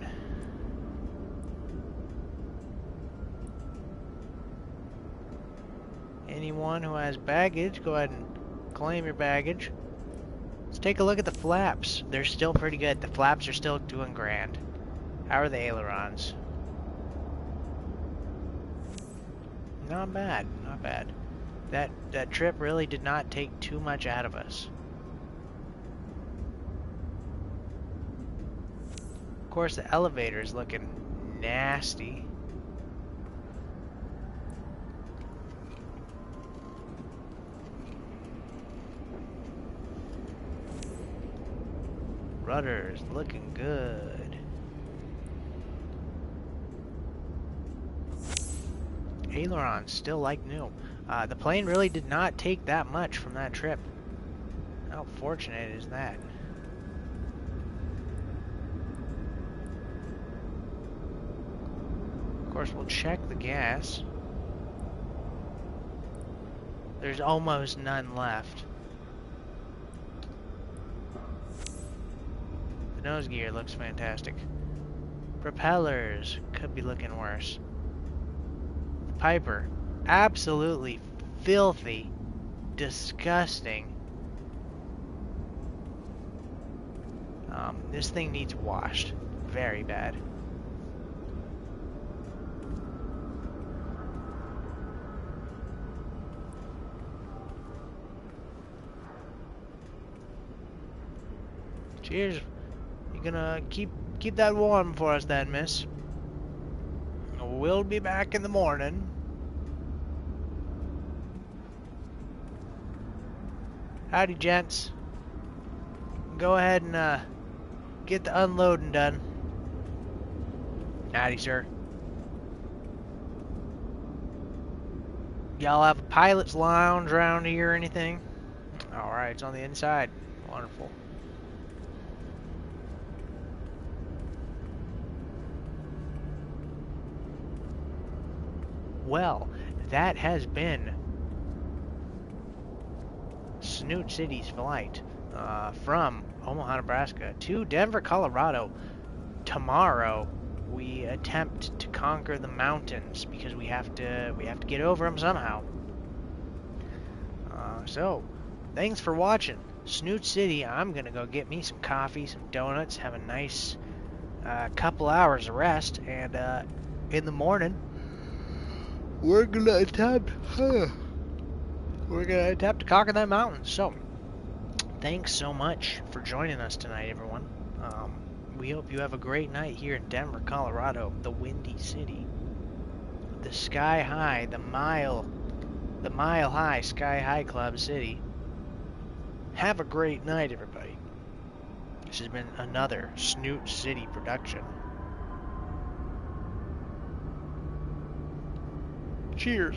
Anyone who has baggage, go ahead and claim your baggage. Let's take a look at the flaps. They're still pretty good. The flaps are still doing grand. How are the ailerons? Not bad, not bad. That trip really did not take too much out of us. Of course, the elevator's looking nasty. Rudder's looking good. Ailerons still like new. The plane really did not take that much from that trip. How fortunate is that? Of course, we'll check the gas. There's almost none left. The nose gear looks fantastic. Propellers could be looking worse. The Piper, absolutely filthy, disgusting. This thing needs washed very bad. Cheers. You gonna keep that warm for us then, miss? We'll be back in the morning. Howdy, gents. Go ahead and get the unloading done. Howdy, sir. Y'all have a pilot's lounge around here or anything? Alright, it's on the inside. Wonderful. Well, that has been Snoot City's flight from Omaha, Nebraska to Denver, Colorado. Tomorrow we attempt to conquer the mountains because we have to get over them somehow. So, thanks for watching Snoot City. I'm gonna go get me some coffee, some donuts, have a nice couple hours of rest, and in the morning we're gonna attempt to conquer that mountain. So, thanks so much for joining us tonight, everyone. We hope you have a great night here in Denver, Colorado, the Windy City. The Sky High, the Mile High Sky High Club City. Have a great night, everybody. This has been another Snoot City production. Cheers.